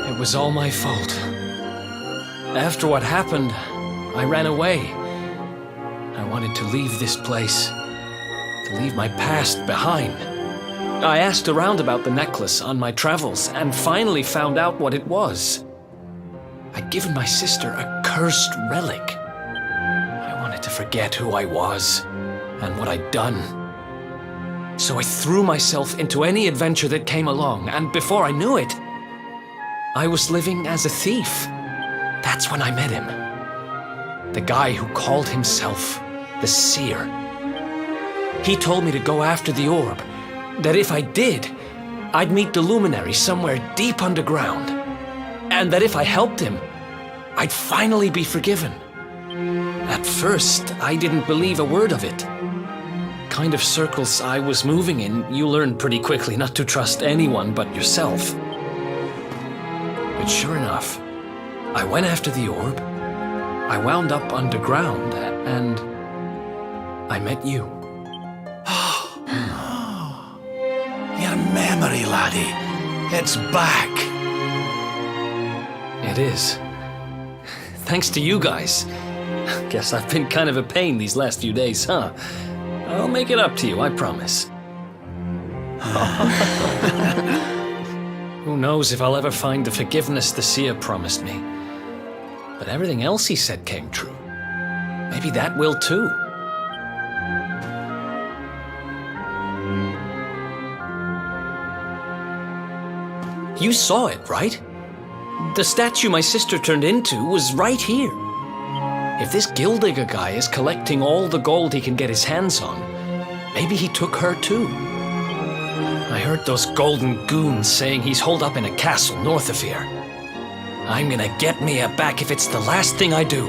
It was all my fault. After what happened, I ran away. I wanted to leave this place, to leave my past behind. I asked around about the necklace on my travels and finally found out what it was. I'd given my sister a cursed relic. I wanted to forget who I was and what I'd done. So I threw myself into any adventure that came along, and before I knew it, I was living as a thief. That's when I met him. The guy who called himself the Seer. He told me to go after the orb, that if I did, I'd meet the luminary somewhere deep underground, and that if I helped him, I'd finally be forgiven. At first, I didn't believe a word of it. Kind of circles I was moving in, you learn pretty quickly not to trust anyone but yourself. But sure enough, I went after the orb, I wound up underground, and I met you. Your memory, laddie. It's back. It is. Thanks to you guys. Guess I've been kind of a pain these last few days, huh? I'll make it up to you, I promise. Who knows if I'll ever find the forgiveness the seer promised me. But everything else he said came true. Maybe that will too. You saw it, right? The statue my sister turned into was right here. If this Gildigger guy is collecting all the gold he can get his hands on, maybe he took her too. I heard those golden goons saying he's holed up in a castle north of here. I'm gonna get Mia back if it's the last thing I do.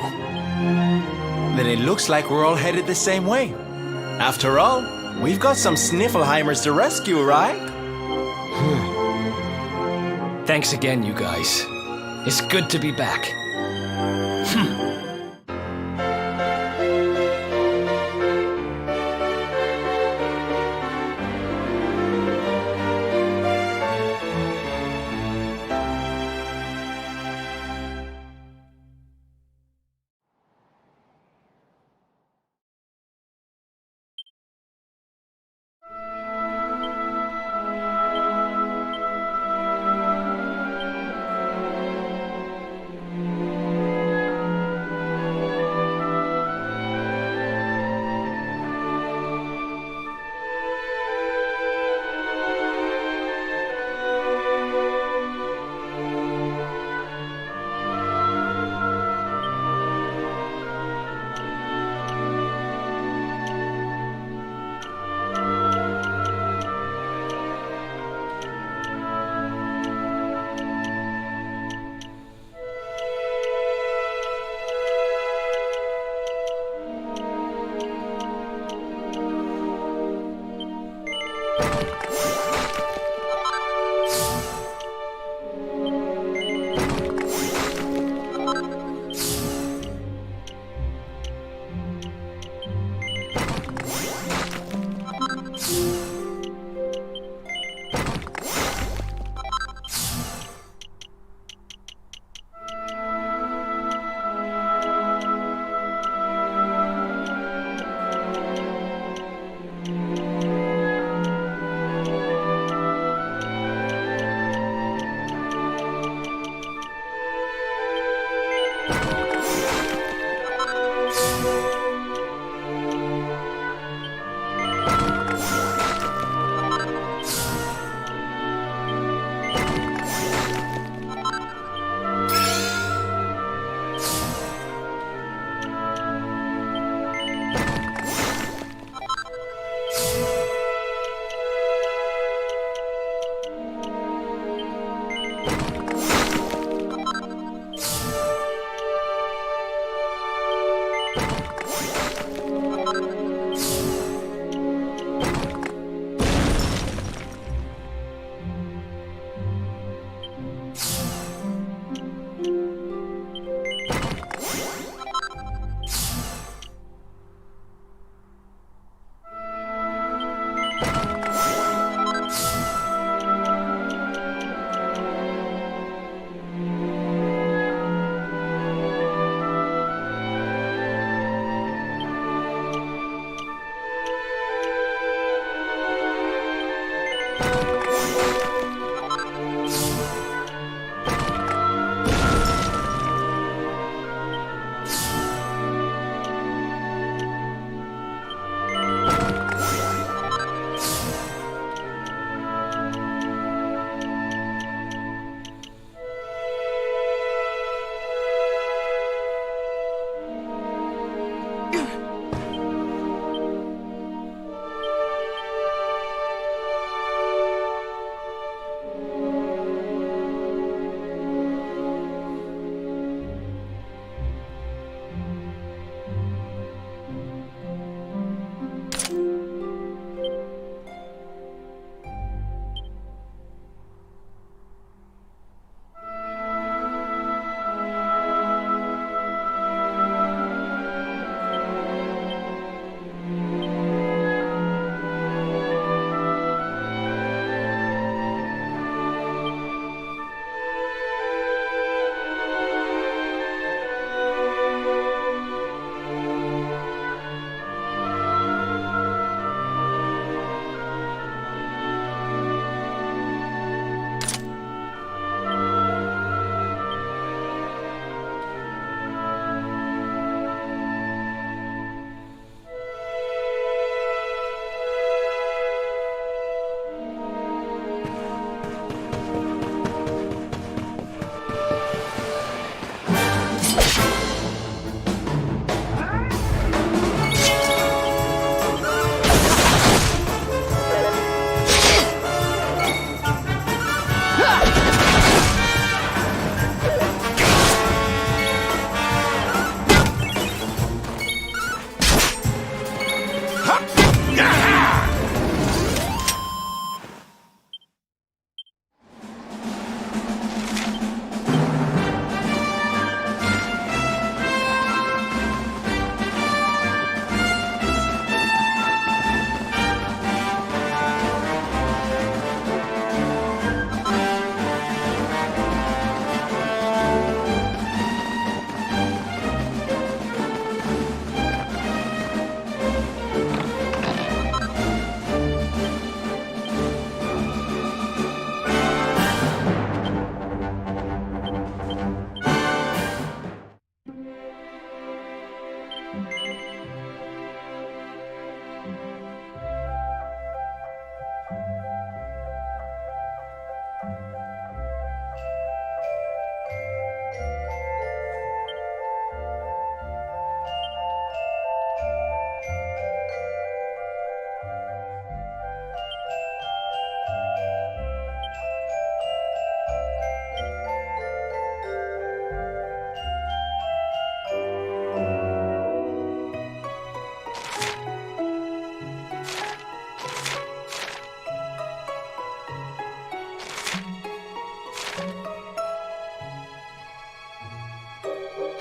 Then it looks like we're all headed the same way. After all, we've got some Sniffelheimers to rescue, right? Thanks again, you guys. It's good to be back.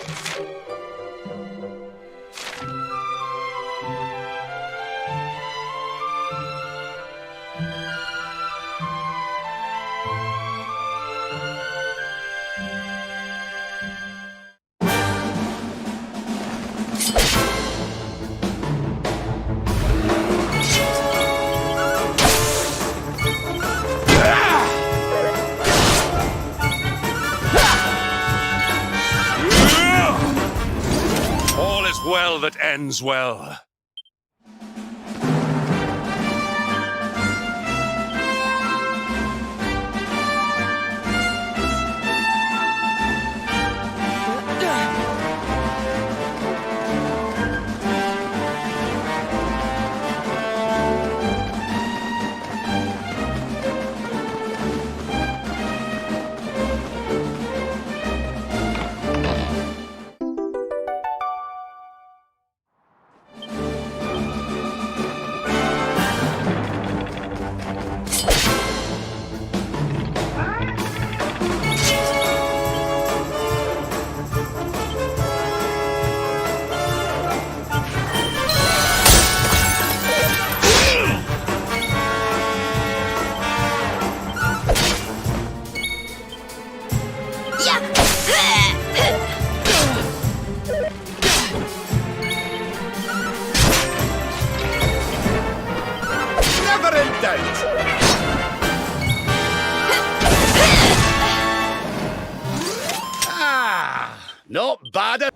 All is well that ends well. Not bad at...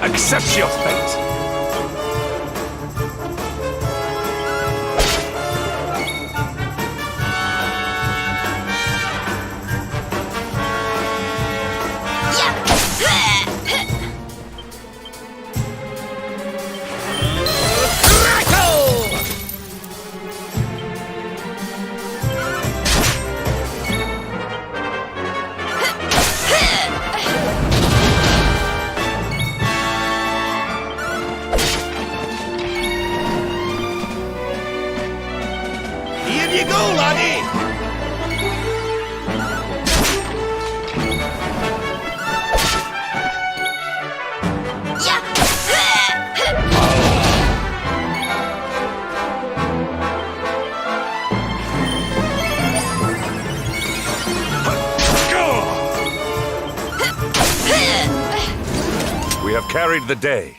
Accept your fate! Here you go, laddie! We have carried the day.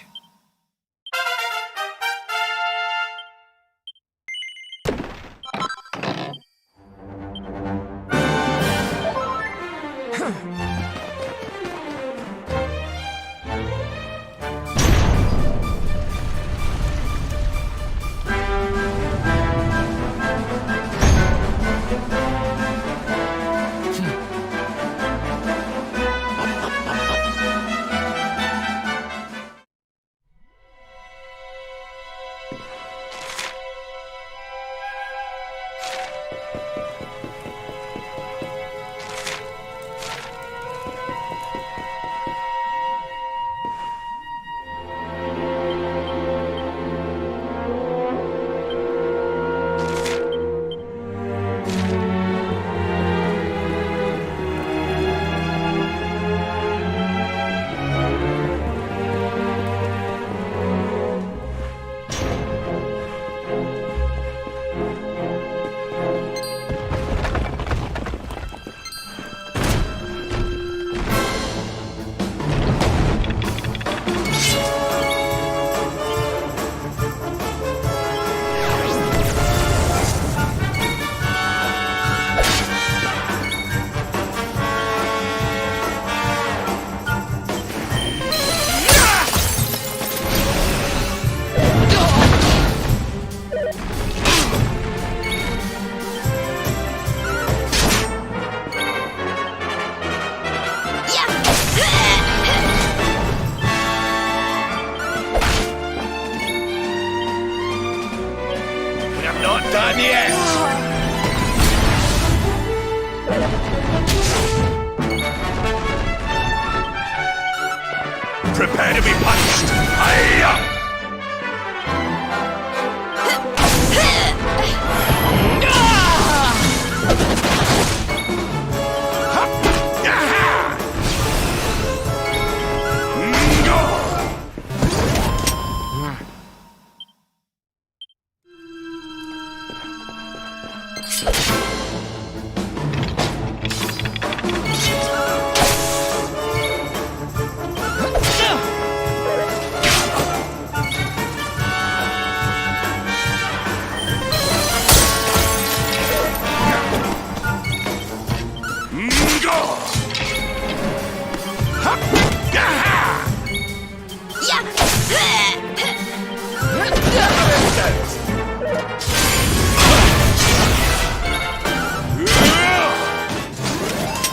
Prepare to be punched! Hiya!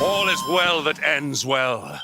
All is well that ends well.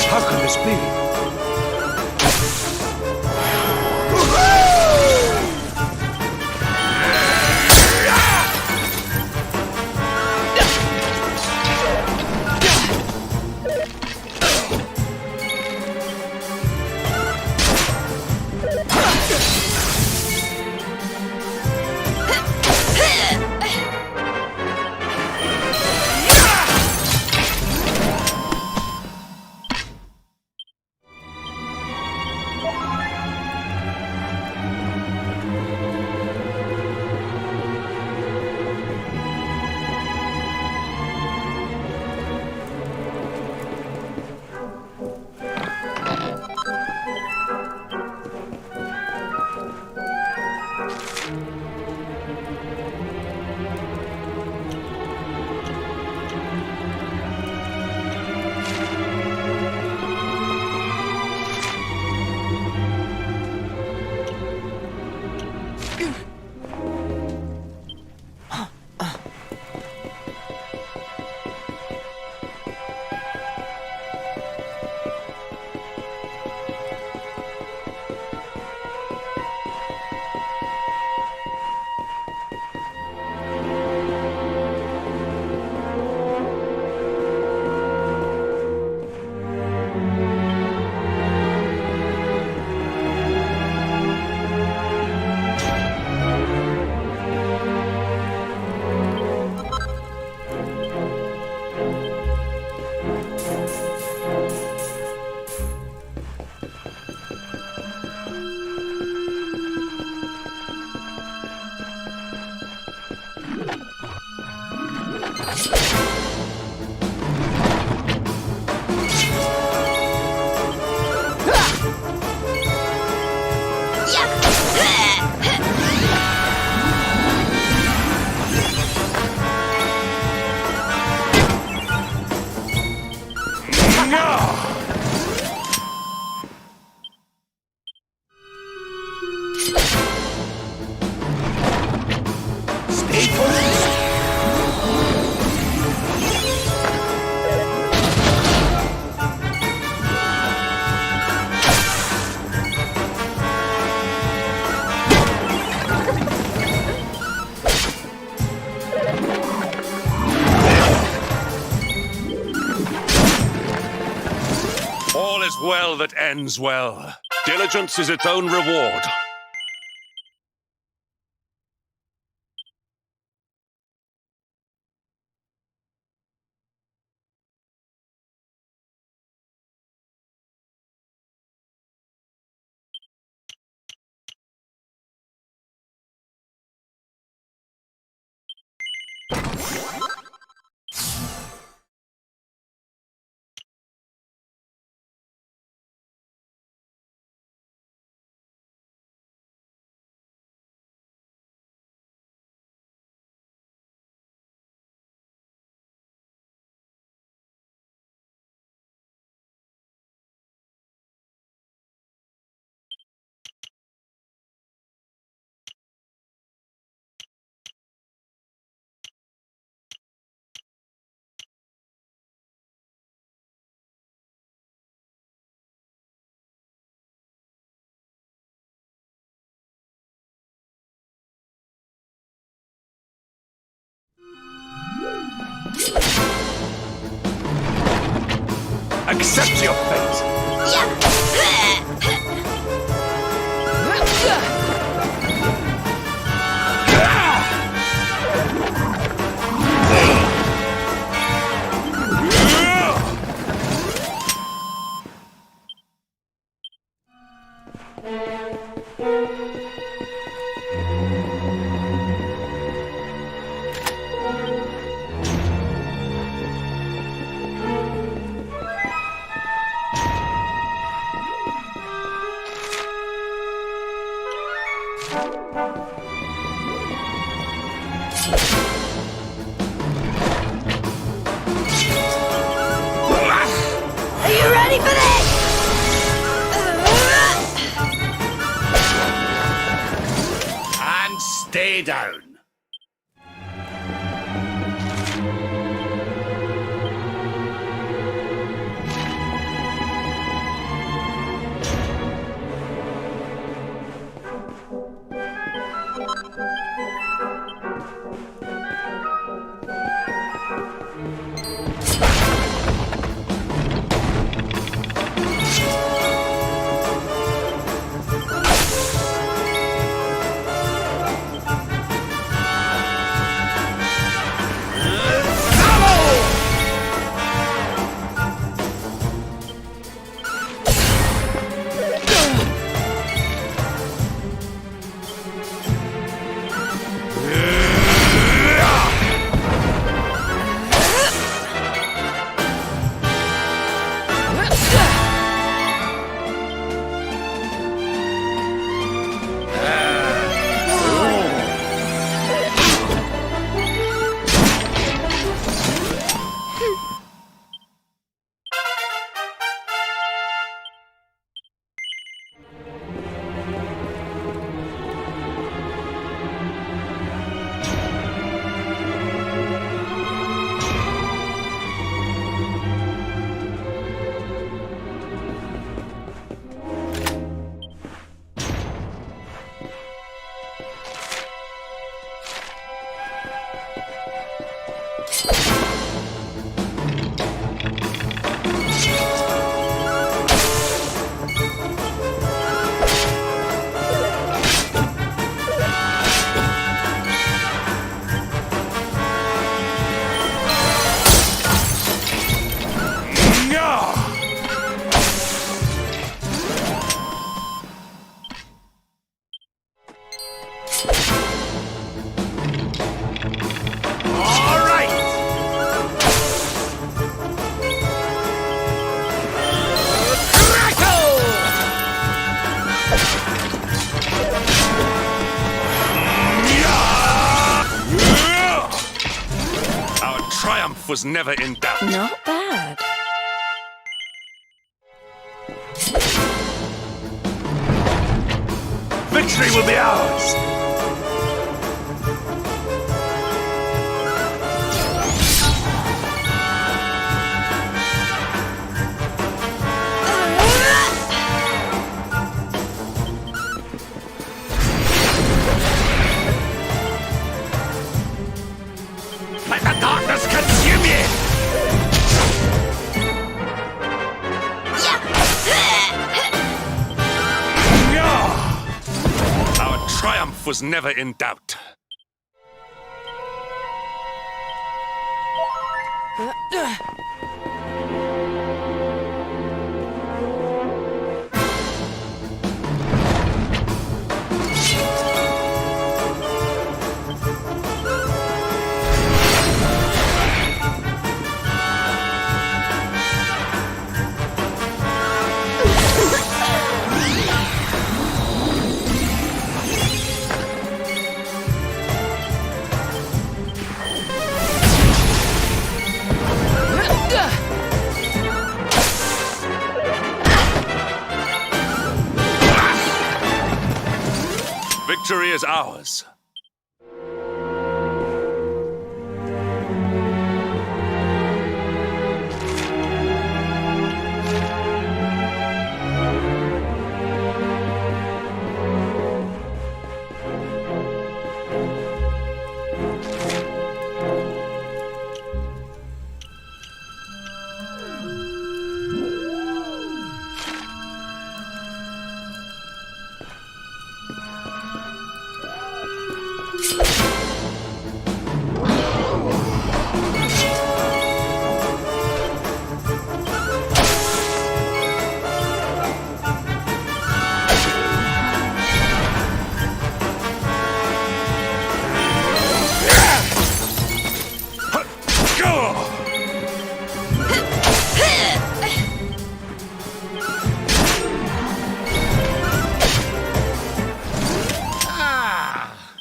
How can this be? well that ends well. Diligence is its own reward. Accept your fate! Are you ready for this? And stay down. Was never in doubt. Not bad. Victory will be ours! Let the darkness consume you! Yeah! was never in doubt. Victory is ours.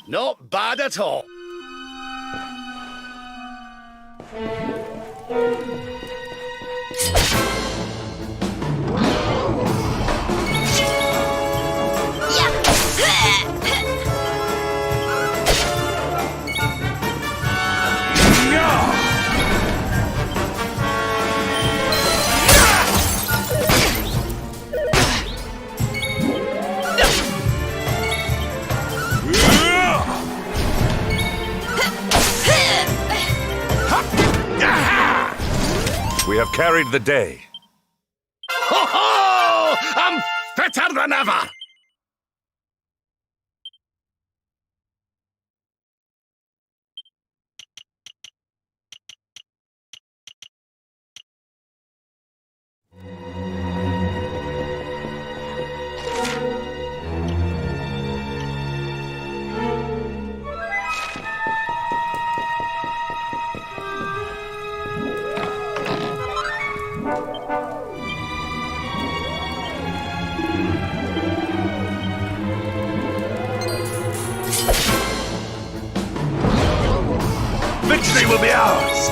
Not bad at all. We have carried the day. Ho ho! I'm fitter than ever! Victory will be ours!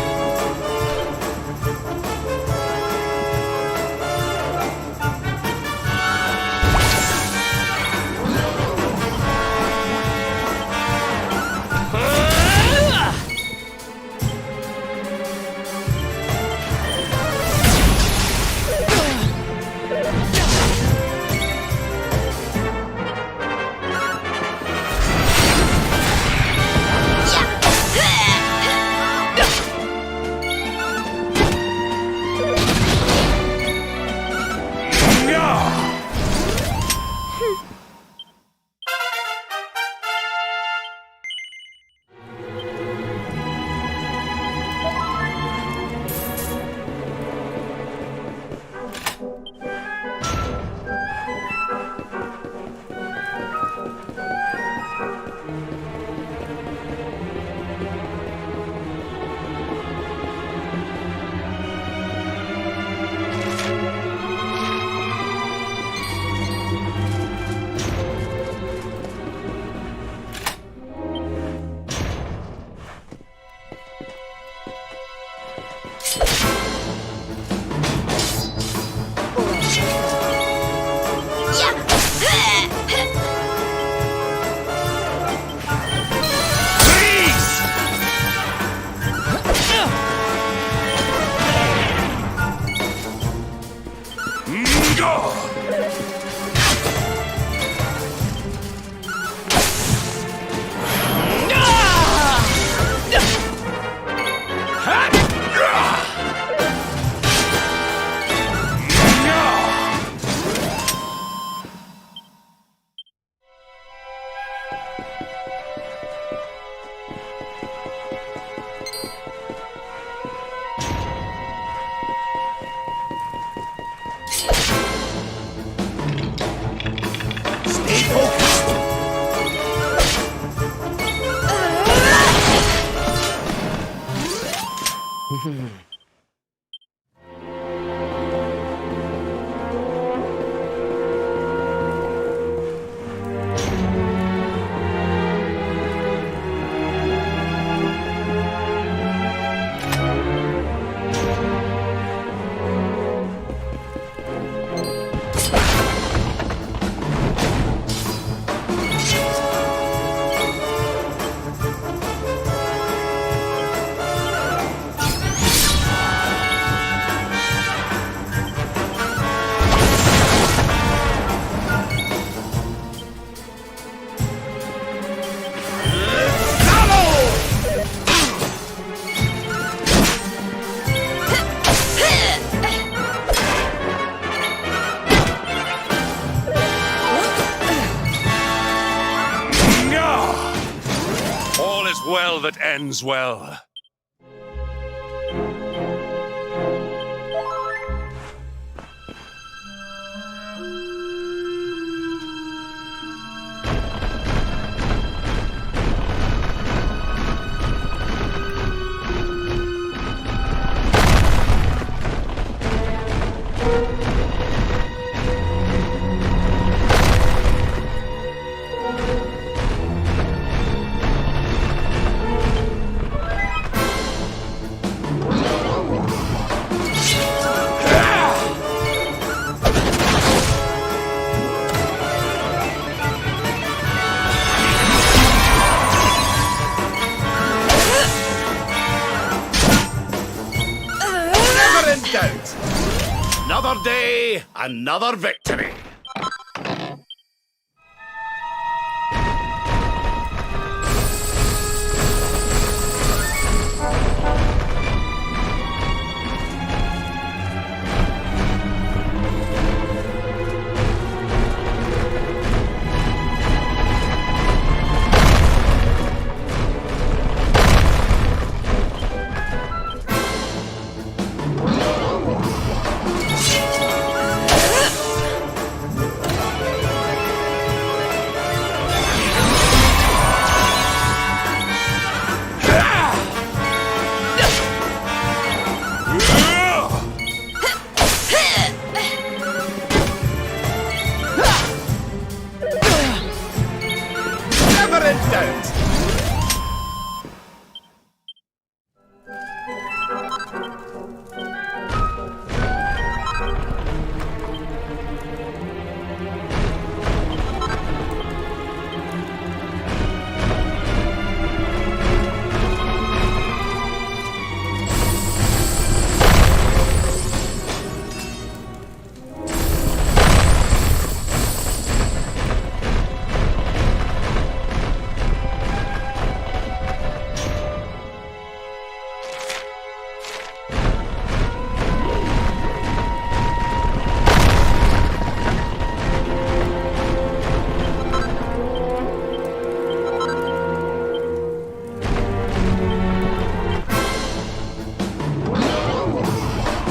All is well that ends well. Another day, another victory.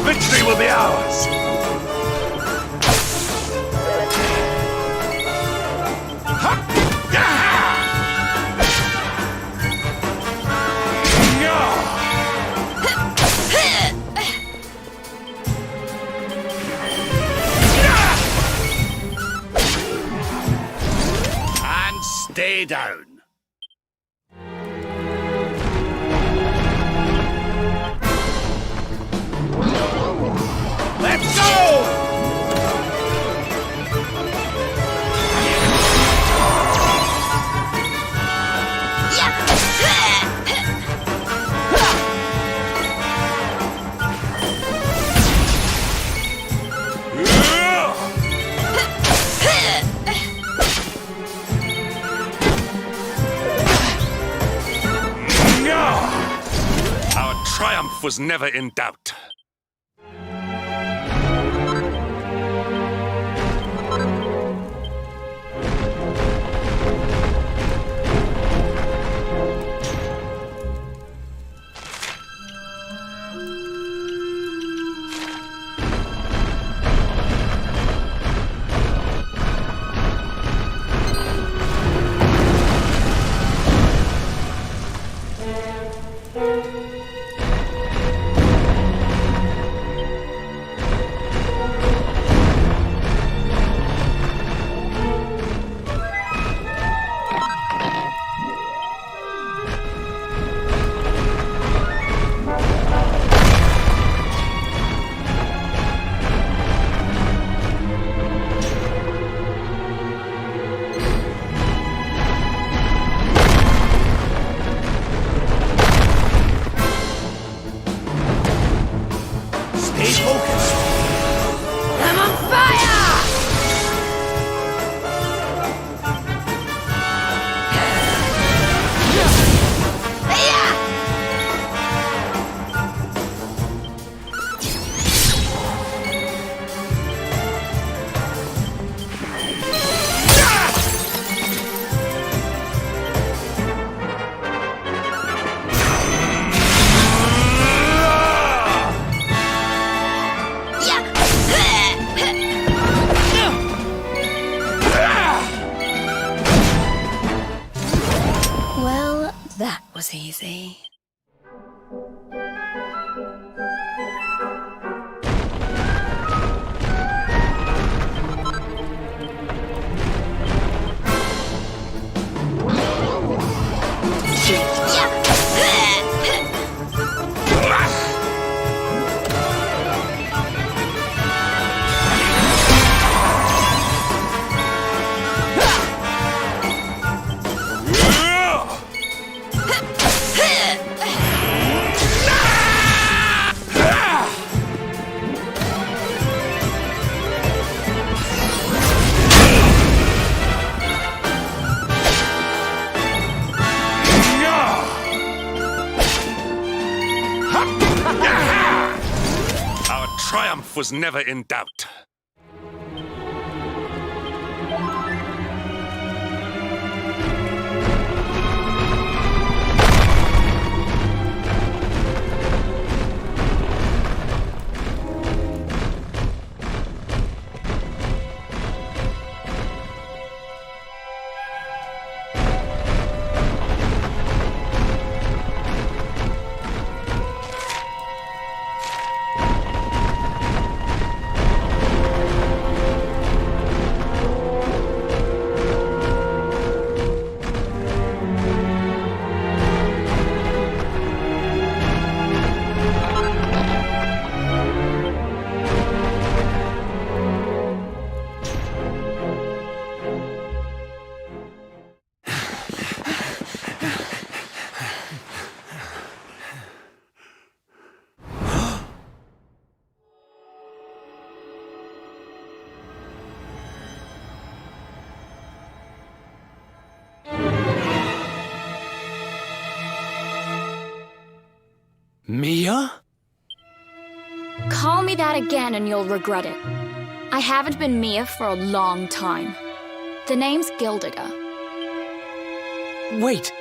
Victory will be ours! And stay down. Let's go! Our triumph was never in doubt. Hocus pocus! I'm on fire! Well, that was easy. Our triumph was never in doubt. Mia? Call me that again and you'll regret it. I haven't been Mia for a long time. The name's Gildiga. Wait,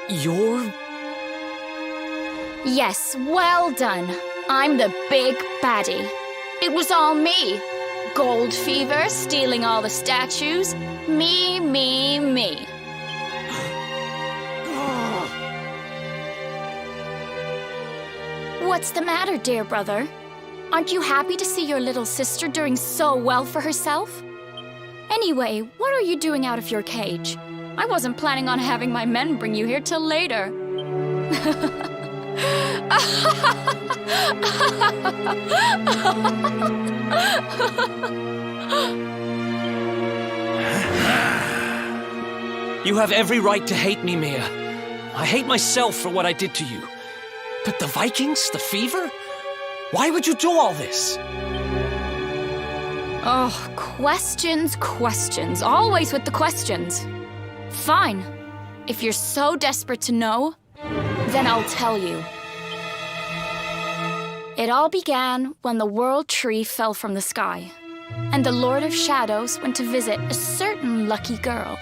you're... Yes, well done. I'm the big baddie. It was all me. Gold fever, stealing all the statues. Me, me, me. What's the matter, dear brother? Aren't you happy to see your little sister doing so well for herself? Anyway, what are you doing out of your cage? I wasn't planning on having my men bring you here till later. You have every right to hate me, Mia. I hate myself for what I did to you. But the Vikings? The fever? Why would you do all this? Oh, questions, questions. Always with the questions. Fine. If you're so desperate to know, then I'll tell you. It all began when the World Tree fell from the sky, and the Lord of Shadows went to visit a certain lucky girl.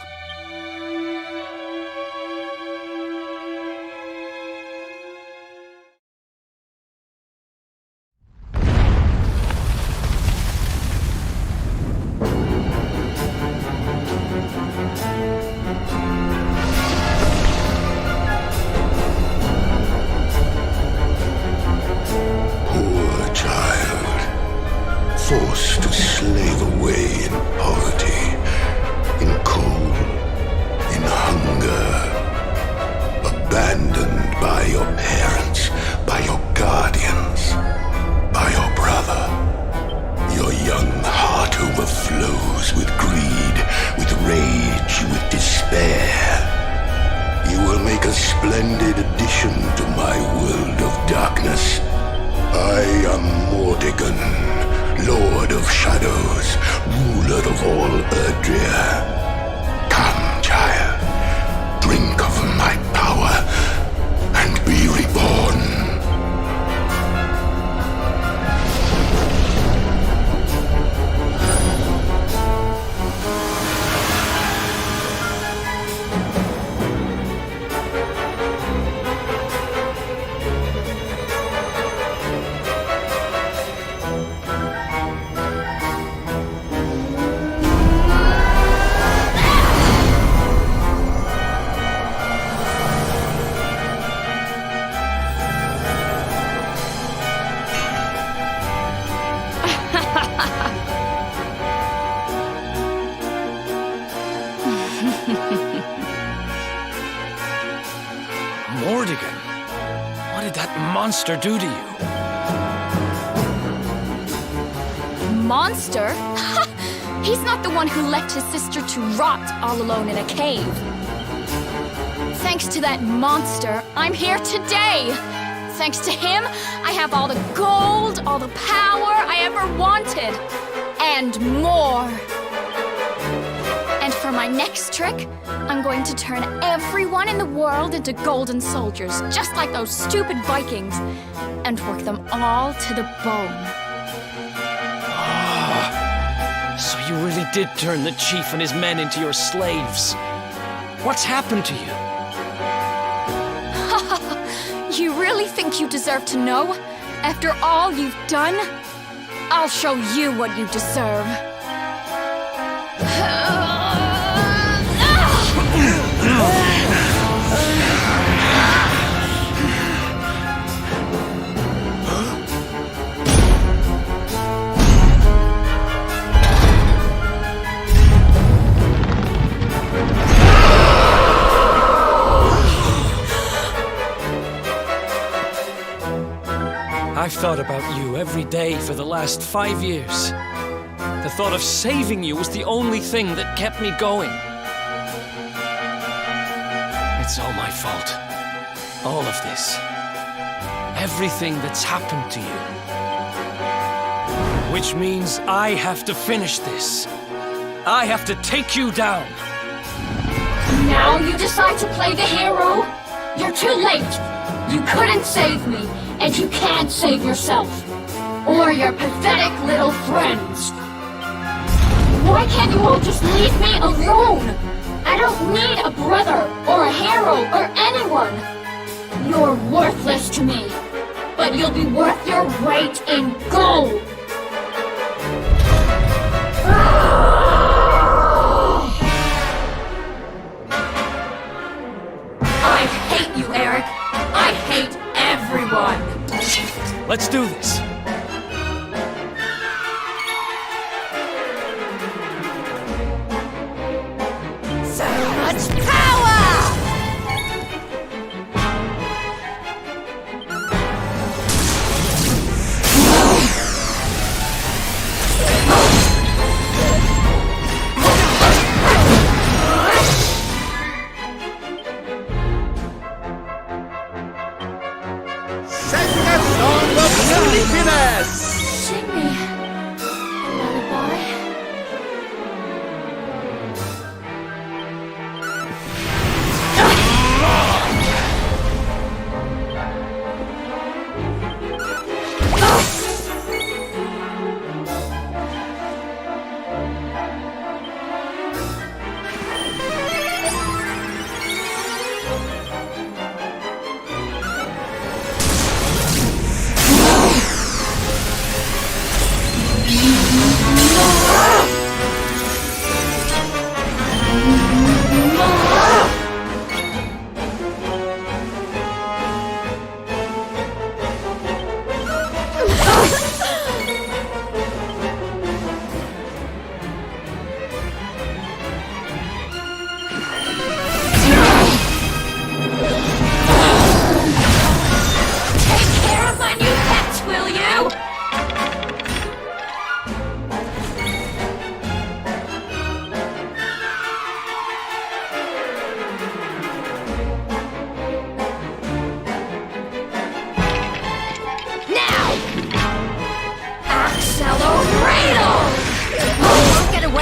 Forced to slave away in poverty, in cold, in hunger, abandoned by your parents, by your guardians, by your brother. Your young heart overflows with greed, with rage, with despair. You will make a splendid addition to my world of darkness. I am Mordegon, of all Erdrea. Come, child, drink of my power and be reborn. Mordigan, what did that monster do to you? Monster? He's not the one who left his sister to rot all alone in a cave. Thanks to that monster, I'm here today. Thanks to him, I have all the gold, all the power I ever wanted, and more. And for my next trick, I'm going to turn everyone in the world into golden soldiers, just like those stupid Vikings, and work them all to the bone. So you really did turn the chief and his men into your slaves. What's happened to you? You really think you deserve to know? After all you've done? I'll show you what you deserve. I've thought about you every day for the last 5 years. The thought of saving you was the only thing that kept me going. It's all my fault. All of this. Everything that's happened to you. Which means I have to finish this. I have to take you down. Now you decide to play the hero? You're too late. You couldn't save me, and you can't save yourself. Or your pathetic little friends. Why can't you all just leave me alone? I don't need a brother, or a hero, or anyone. You're worthless to me, but you'll be worth your weight in gold. I hate you, Eric. I hate everyone. Let's do this. So much power!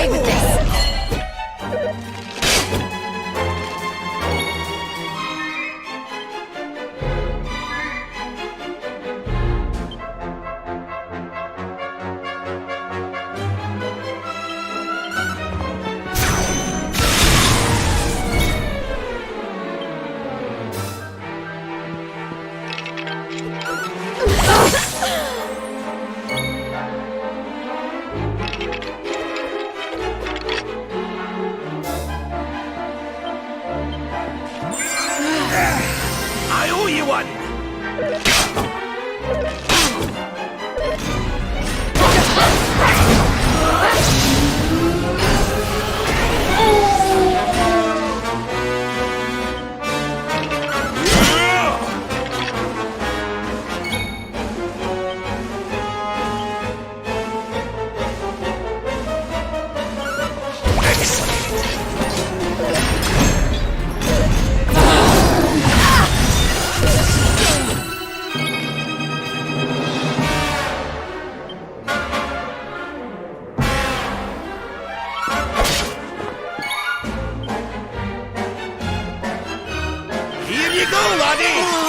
away with this! I owe you one! Here you go, laddie!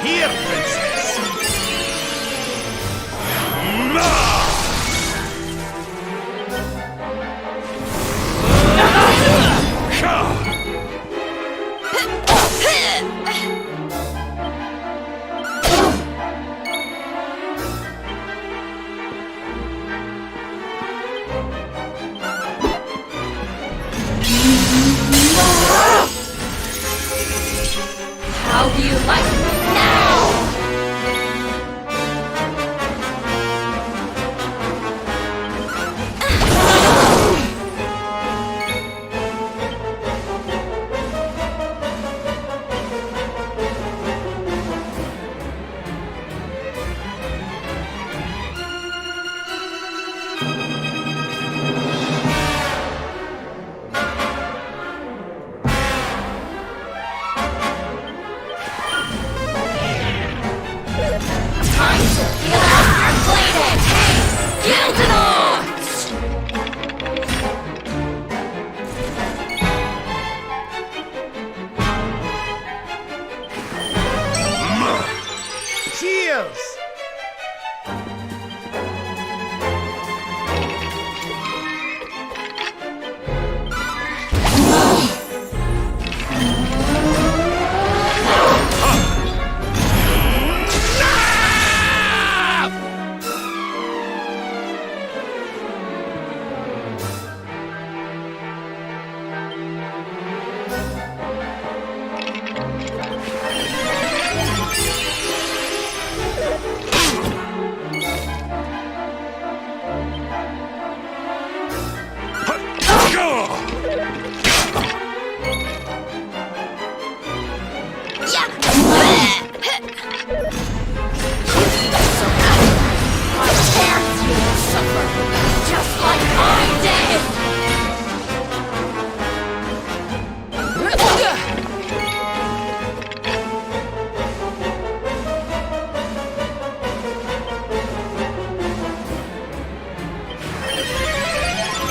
Here, princess! How do you like me now? Cheers!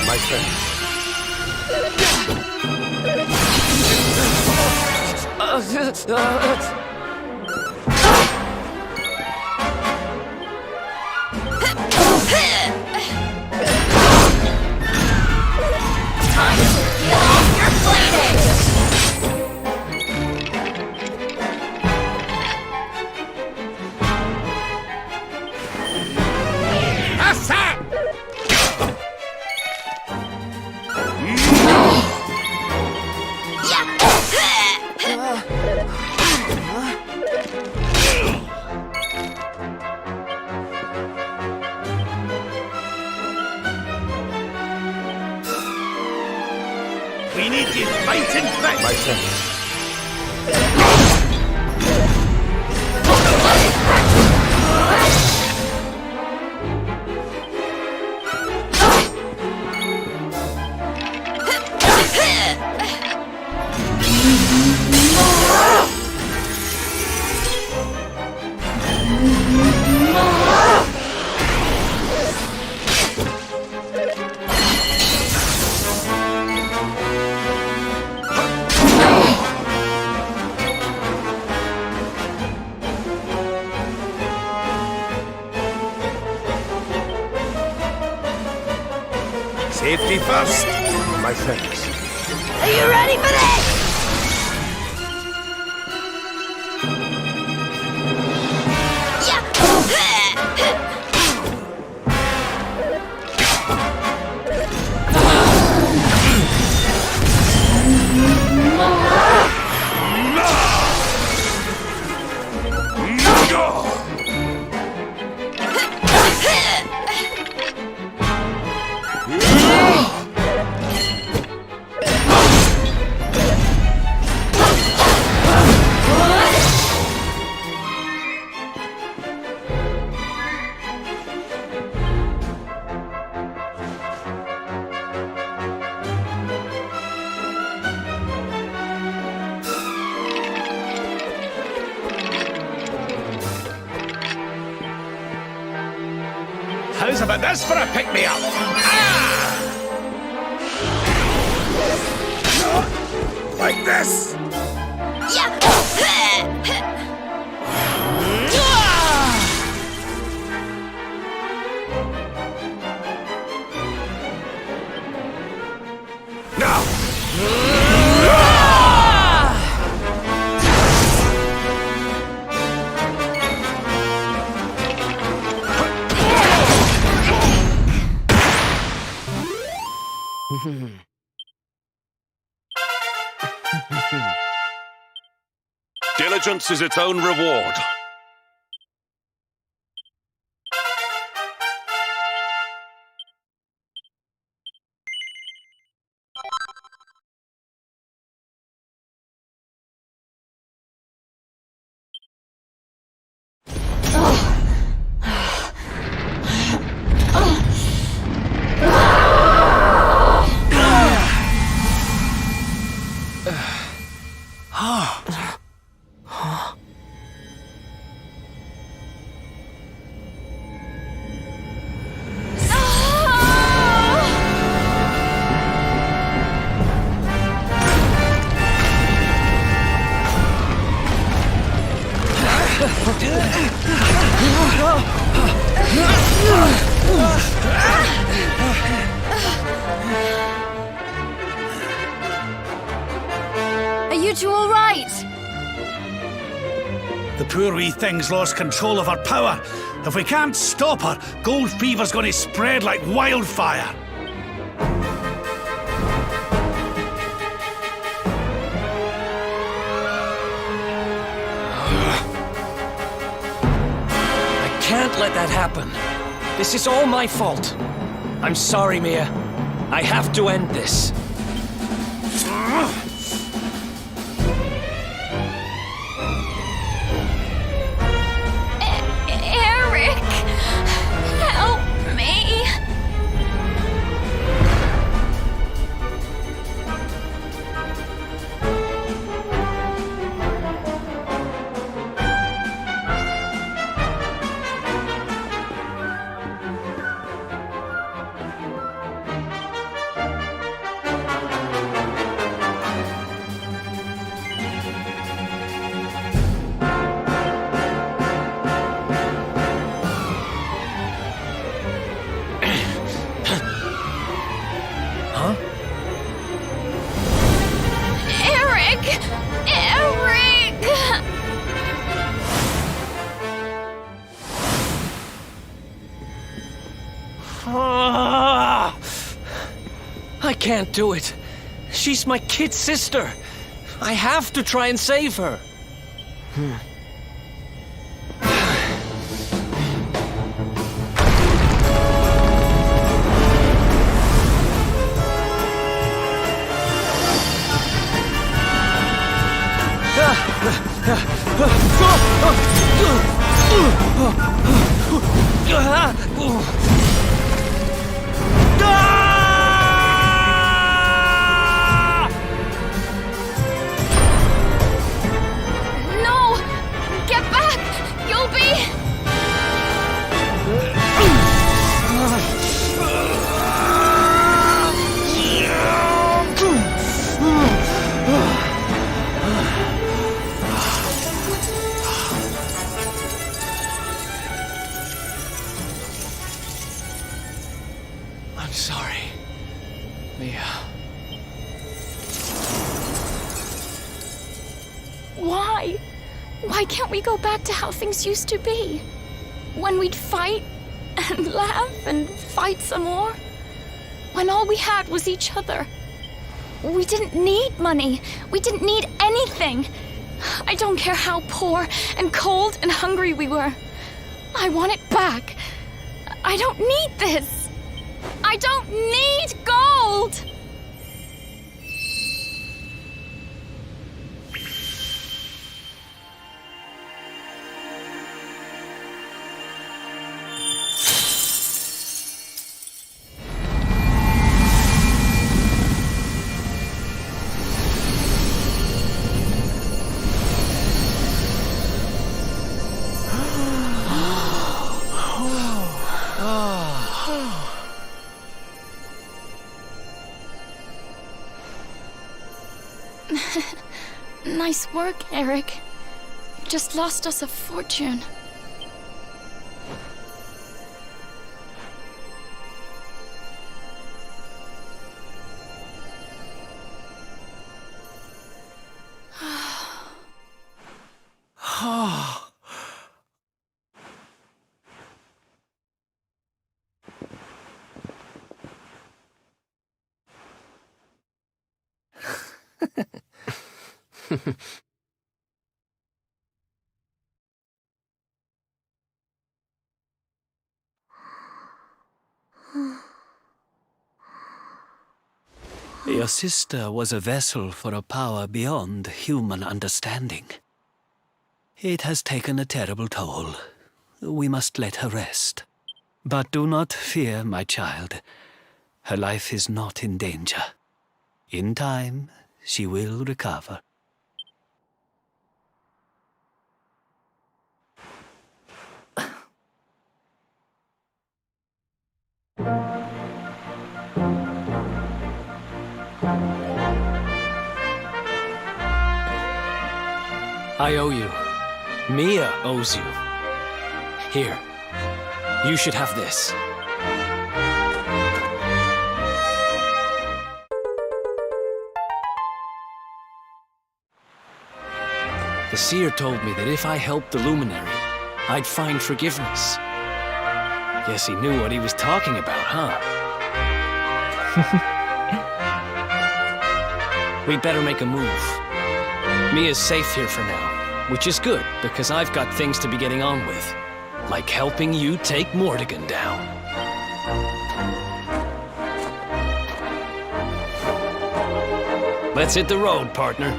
My friend. We need you fighting fit! My thanks. Safety first. My thanks. Are you ready for this? How's about this for a pick-me-up? Like this! Diligence is its own reward. Are you two all right? The poor wee thing's lost control of her power. If we can't stop her, gold fever's going to spread like wildfire. I can't let that happen. This is all my fault. I'm sorry, Mia. I have to end this. Eric! Help me! I can't do it. She's my kid sister. I have to try and save her. No! Get back! You'll be... I'm sorry, Mia. Why? Why can't we go back to how things used to be? When we'd fight and laugh and fight some more? When all we had was each other. We didn't need money. We didn't need anything. I don't care how poor and cold and hungry we were. I want it back. I don't need this. I don't need gold! Nice work, Eric. You just lost us a fortune. Your sister was a vessel for a power beyond human understanding. It has taken a terrible toll. We must let her rest. But do not fear, my child. Her life is not in danger. In time, she will recover. I owe you. Mia owes you. Here. You should have this. The seer told me that if I helped the luminary, I'd find forgiveness. Guess he knew what he was talking about, huh? We'd better make a move. Mia's safe here for now, which is good, because I've got things to be getting on with, like helping you take Mordigan down. Let's hit the road, partner.